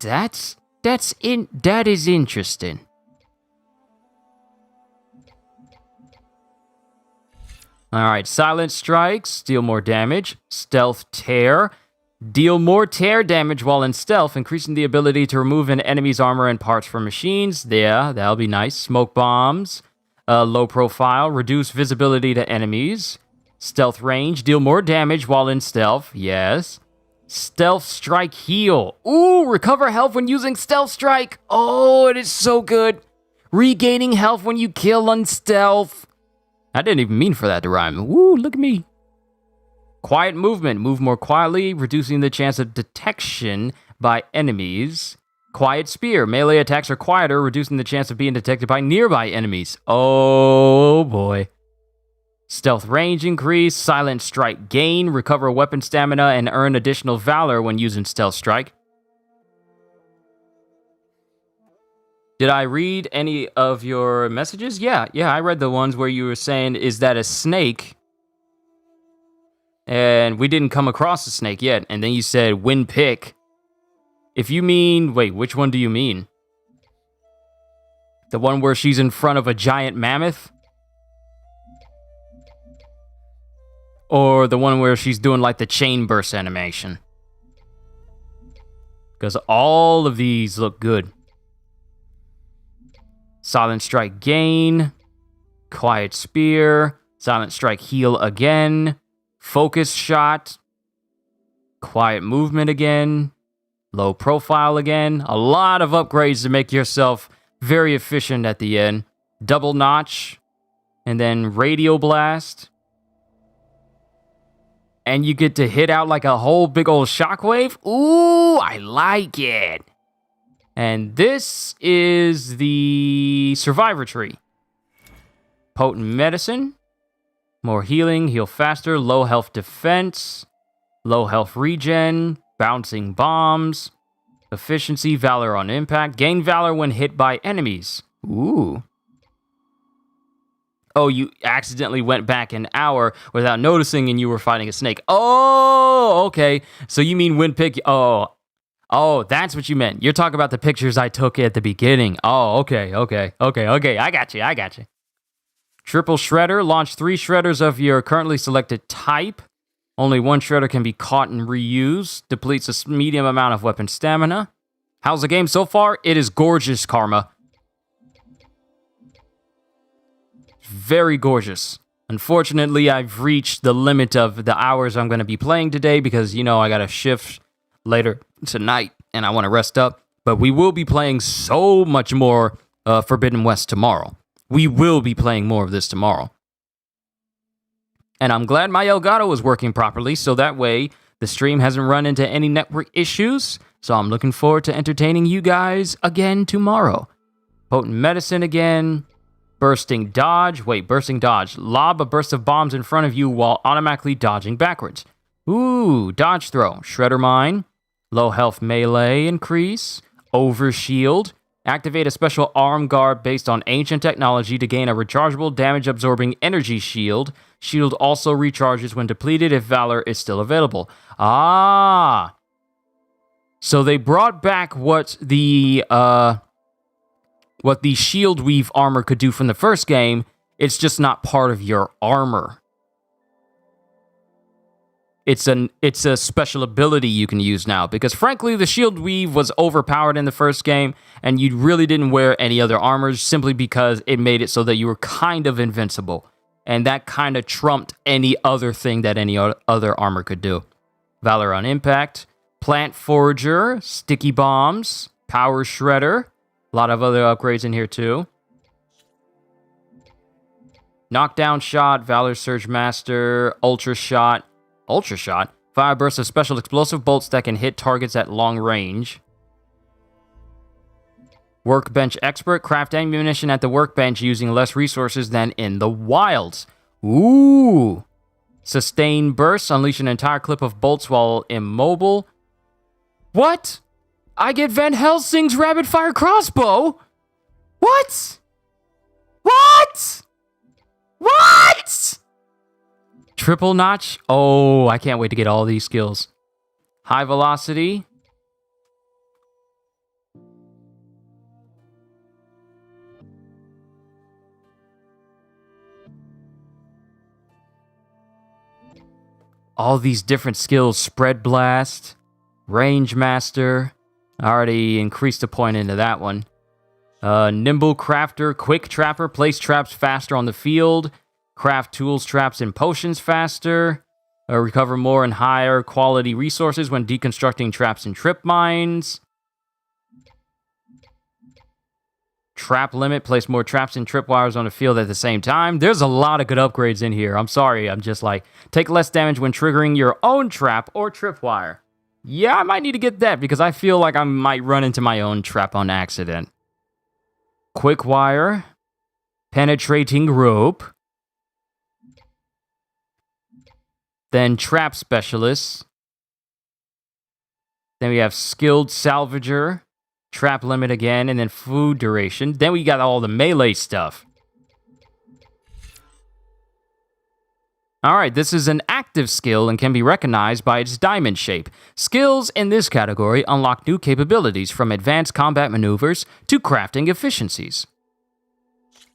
That is interesting. Alright, Silent Strikes, deal more damage. Stealth Tear, deal more tear damage while in stealth, increasing the ability to remove an enemy's armor and parts from machines. Yeah, that'll be nice. Smoke Bombs, low profile, reduce visibility to enemies. Stealth Range, deal more damage while in stealth. Yes. Stealth Strike Heal. Ooh, recover health when using Stealth Strike. Oh, it is so good. Regaining health when you kill on stealth. I didn't even mean for that to rhyme. Woo, look at me. Quiet movement. Move more quietly, reducing the chance of detection by enemies. Quiet Spear. Melee attacks are quieter, reducing the chance of being detected by nearby enemies. Oh, boy. Stealth Range increase. Silent Strike gain. Recover weapon stamina and earn additional valor when using Stealth Strike. Did I read any of your messages? Yeah, I read the ones where you were saying, is that a snake? And we didn't come across a snake yet. And then you said, win pick. If you mean, wait, which one do you mean? The one where she's in front of a giant mammoth? Or the one where she's doing like the chain burst animation? Because all of these look good. Silent Strike gain. Quiet Spear. Silent Strike heal again. Focus Shot. Quiet movement again. Low profile again. A lot of upgrades to make yourself very efficient at the end. Double Notch. And then Radio Blast. And you get to hit out like a whole big old shockwave. Ooh, I like it. And this is the Survivor Tree. Potent Medicine. More healing, heal faster, low health defense. Low health regen. Bouncing bombs. Efficiency, valor on impact. Gain valor when hit by enemies. Ooh. Oh, you accidentally went back an hour without noticing and you were fighting a snake. Oh, okay. So you mean win pick. Oh, that's what you meant. You're talking about the pictures I took at the beginning. Oh, okay. I got you. Triple Shredder. Launch 3 shredders of your currently selected type. Only 1 shredder can be caught and reused. Depletes a medium amount of weapon stamina. How's the game so far? It is gorgeous, Karma. Very gorgeous. Unfortunately, I've reached the limit of the hours I'm going to be playing today because, I got a shift later tonight and I want to rest up. But we will be playing so much more Forbidden West tomorrow. We will be playing more of this tomorrow. And I'm glad my Elgato is working properly, so that way the stream hasn't run into any network issues. So I'm looking forward to entertaining you guys again tomorrow. Potent Medicine again. Bursting Dodge. Lob a burst of bombs in front of you while automatically dodging backwards. Ooh, Dodge Throw. Shredder Mine. Low health melee increase. Overshield. Activate a special arm guard based on ancient technology to gain a rechargeable damage-absorbing energy shield. Shield also recharges when depleted if Valor is still available. Ah! So they brought back what the Shield Weave armor could do from the first game. It's just not part of your armor. It's a special ability you can use now, because frankly, the Shield Weave was overpowered in the first game, and you really didn't wear any other armors simply because it made it so that you were kind of invincible, and that kind of trumped any other thing that any other armor could do. Valor on Impact, Plant Forager, Sticky Bombs, Power Shredder, a lot of other upgrades in here too. Knockdown Shot, Valor Surge Master, Ultra Shot, fire bursts of special explosive bolts that can hit targets at long range. Workbench expert. Craft ammunition at the workbench using less resources than in the wilds. Ooh. Sustain burst. Unleash an entire clip of bolts while immobile. What? I get Van Helsing's rapid fire crossbow? What? What? What? Triple notch? Oh, I can't wait to get all these skills. High velocity. All these different skills. Spread blast. Range master. I already increased a point into that one. Nimble crafter. Quick trapper. Place traps faster on the field. Craft tools, traps, and potions faster. Recover more and higher quality resources when deconstructing traps and trip mines. Trap limit. Place more traps and tripwires on the field at the same time. There's a lot of good upgrades in here. I'm sorry. I'm just like, take less damage when triggering your own trap or tripwire. Yeah, I might need to get that because I feel like I might run into my own trap on accident. Quick wire. Penetrating rope. Then trap specialist. Then we have skilled salvager. Trap limit again, and then food duration. Then we got all the melee stuff. Alright, this is an active skill and can be recognized by its diamond shape. Skills in this category unlock new capabilities from advanced combat maneuvers to crafting efficiencies.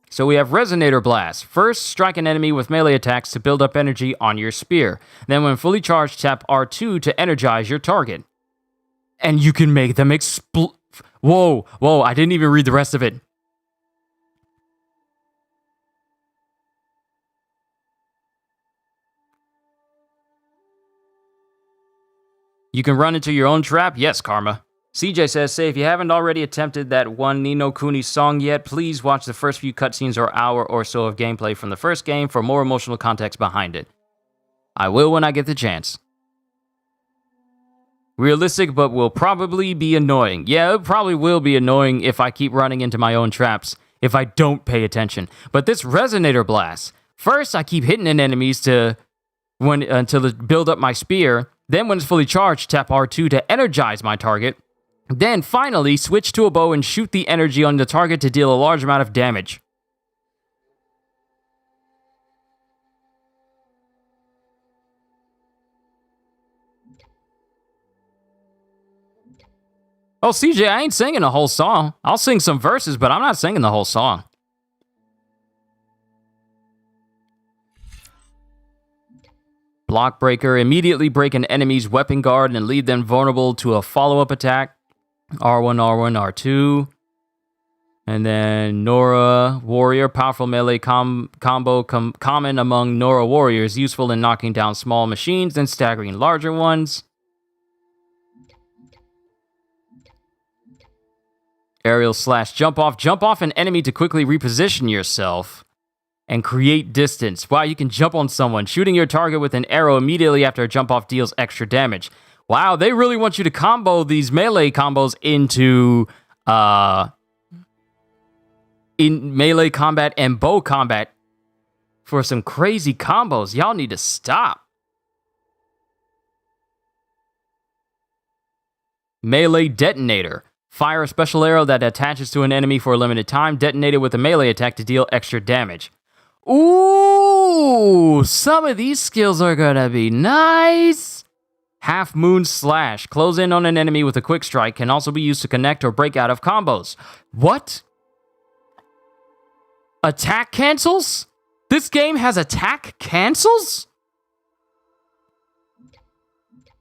So we have Resonator Blast. First, strike an enemy with melee attacks to build up energy on your spear. Then when fully charged, tap R2 to energize your target. And you can make them explode. Whoa, I didn't even read the rest of it. You can run into your own trap? Yes, Karma. CJ says, say if you haven't already attempted that one Ni no Kuni song yet, please watch the first few cutscenes or hour or so of gameplay from the first game for more emotional context behind it. I will when I get the chance. Realistic, but will probably be annoying. Yeah, it probably will be annoying if I keep running into my own traps, if I don't pay attention. But this Resonator Blast, first I keep hitting enemies until it build up my spear. Then when it's fully charged, tap R2 to energize my target. Then finally, switch to a bow and shoot the energy on the target to deal a large amount of damage. Oh, CJ, I ain't singing the whole song. I'll sing some verses, but I'm not singing the whole song. Block Breaker. Immediately break an enemy's weapon guard and leave them vulnerable to a follow-up attack. R1, R1, R2. And then Nora Warrior. Powerful melee combo common among Nora Warriors. Useful in knocking down small machines and staggering larger ones. Aerial slash jump off. Jump off an enemy to quickly reposition yourself and create distance. Wow, you can jump on someone. Shooting your target with an arrow immediately after a jump off deals extra damage. Wow, they really want you to combo these melee combos into in melee combat and bow combat for some crazy combos. Y'all need to stop. Melee Detonator. Fire a special arrow that attaches to an enemy for a limited time. Detonate it with a melee attack to deal extra damage. Ooh, some of these skills are gonna be nice. Half Moon Slash. Close in on an enemy with a quick strike. Can also be used to connect or break out of combos. What? Attack cancels? This game has attack cancels?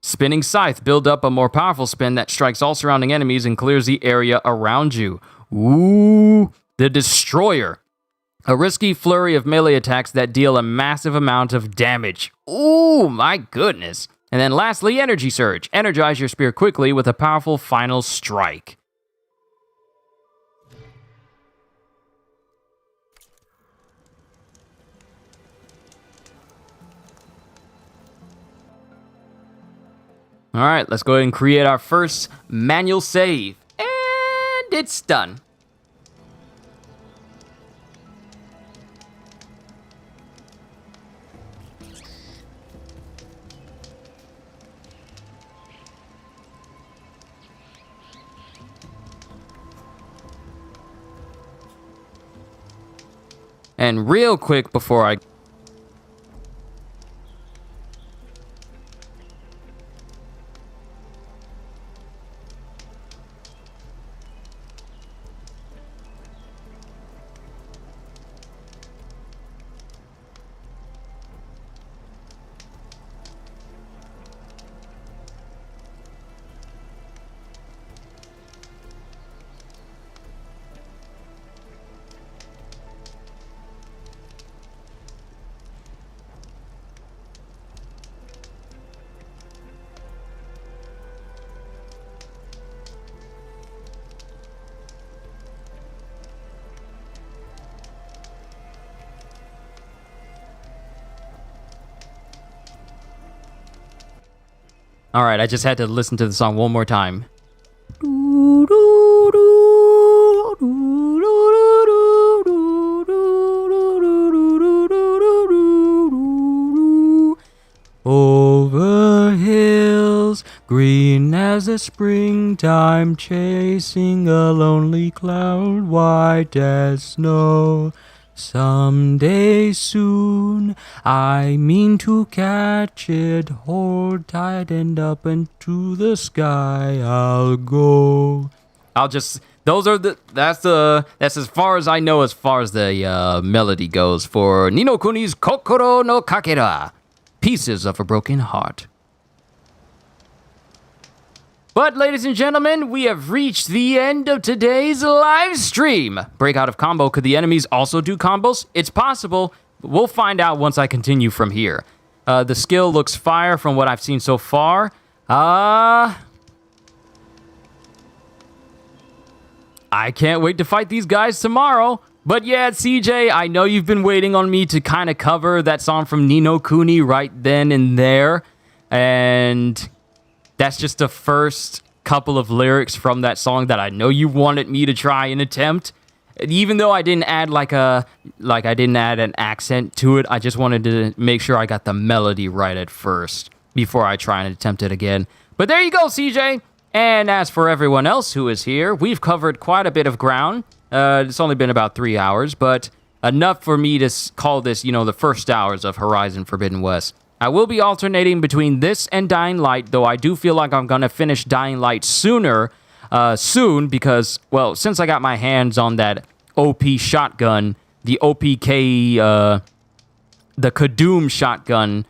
Spinning Scythe. Build up a more powerful spin that strikes all surrounding enemies and clears the area around you. Ooh. The Destroyer. A risky flurry of melee attacks that deal a massive amount of damage. Ooh, my goodness. And then lastly, Energy Surge. Energize your spear quickly with a powerful final strike. All right, let's go ahead and create our first manual save. And it's done. And real quick before I... All right, I just had to listen to the song one more time. Over hills, green as the springtime, chasing a lonely cloud, white as snow. Someday soon, I mean to catch it, hold tight and up into the sky I'll go. That's as far as I know as far as the melody goes for Ni no Kuni's Kokoro no Kakera, Pieces of a Broken Heart. But, ladies and gentlemen, we have reached the end of today's live stream. Breakout of combo. Could the enemies also do combos? It's possible. We'll find out once I continue from here. The skill looks fire from what I've seen so far. I can't wait to fight these guys tomorrow. But yeah, CJ, I know you've been waiting on me to kind of cover that song from Ni no Kuni right then and there. And that's just the first couple of lyrics from that song that I know you wanted me to try and attempt. Even though I didn't add I didn't add an accent to it, I just wanted to make sure I got the melody right at first before I try and attempt it again. But there you go, CJ. And as for everyone else who is here, we've covered quite a bit of ground. It's only been about 3 hours, but enough for me to call this, the first hours of Horizon Forbidden West. I will be alternating between this and Dying Light, though I do feel like I'm going to finish Dying Light soon because, well, since I got my hands on that OP shotgun, the OPK, the Kadoom shotgun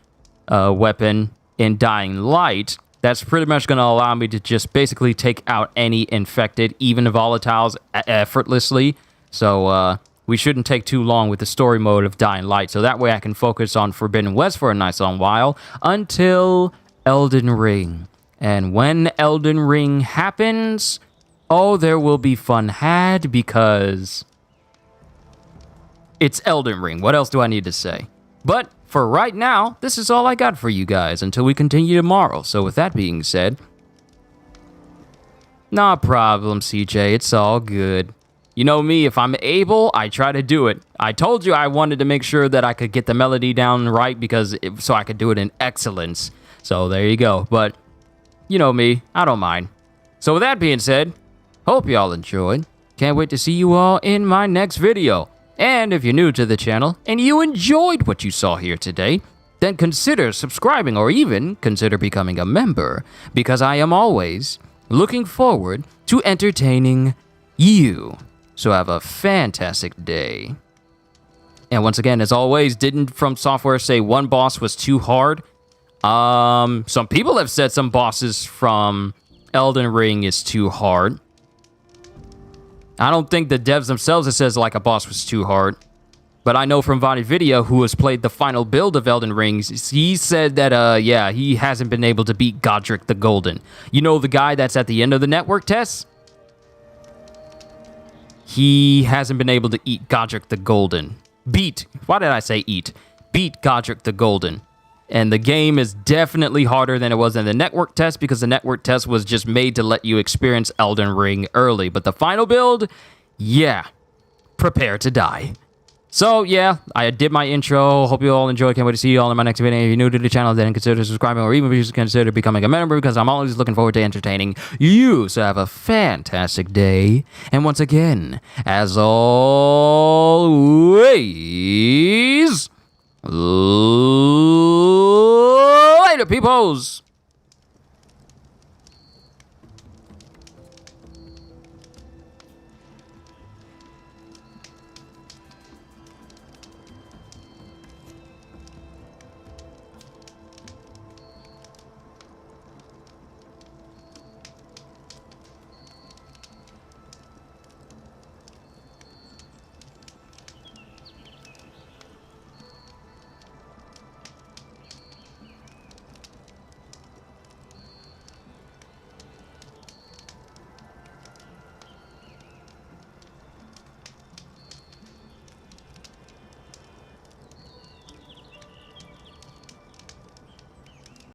weapon in Dying Light, that's pretty much going to allow me to just basically take out any infected, even volatiles, effortlessly. So, we shouldn't take too long with the story mode of Dying Light, so that way I can focus on Forbidden West for a nice long while until Elden Ring. And when Elden Ring happens, there will be fun had because it's Elden Ring. What else do I need to say? But for right now, this is all I got for you guys until we continue tomorrow. So with that being said, no problem, CJ. It's all good. You know me, if I'm able, I try to do it. I told you I wanted to make sure that I could get the melody down right so I could do it in excellence. So there you go. But you know me, I don't mind. So with that being said, hope y'all enjoyed. Can't wait to see you all in my next video. And if you're new to the channel and you enjoyed what you saw here today, then consider subscribing or even consider becoming a member, because I am always looking forward to entertaining you. So have a fantastic day. And once again, as always, didn't From Software say one boss was too hard? Some people have said some bosses from Elden Ring is too hard. I don't think the devs themselves have said like a boss was too hard. But I know from Vadi Video, who has played the final build of Elden Ring, he said that, he hasn't been able to beat Godric the Golden. You know the guy that's at the end of the network test? He hasn't been able to eat Godric the Golden. Why did I say eat? Beat Godric the Golden. And the game is definitely harder than it was in the network test, because the network test was just made to let you experience Elden Ring early. But the final build, yeah, prepare to die. So, yeah, I did my intro. Hope you all enjoyed. Can't wait to see you all in my next video. If you're new to the channel, then consider subscribing or even consider becoming a member because I'm always looking forward to entertaining you. So have a fantastic day. And once again, as always, later, peoples.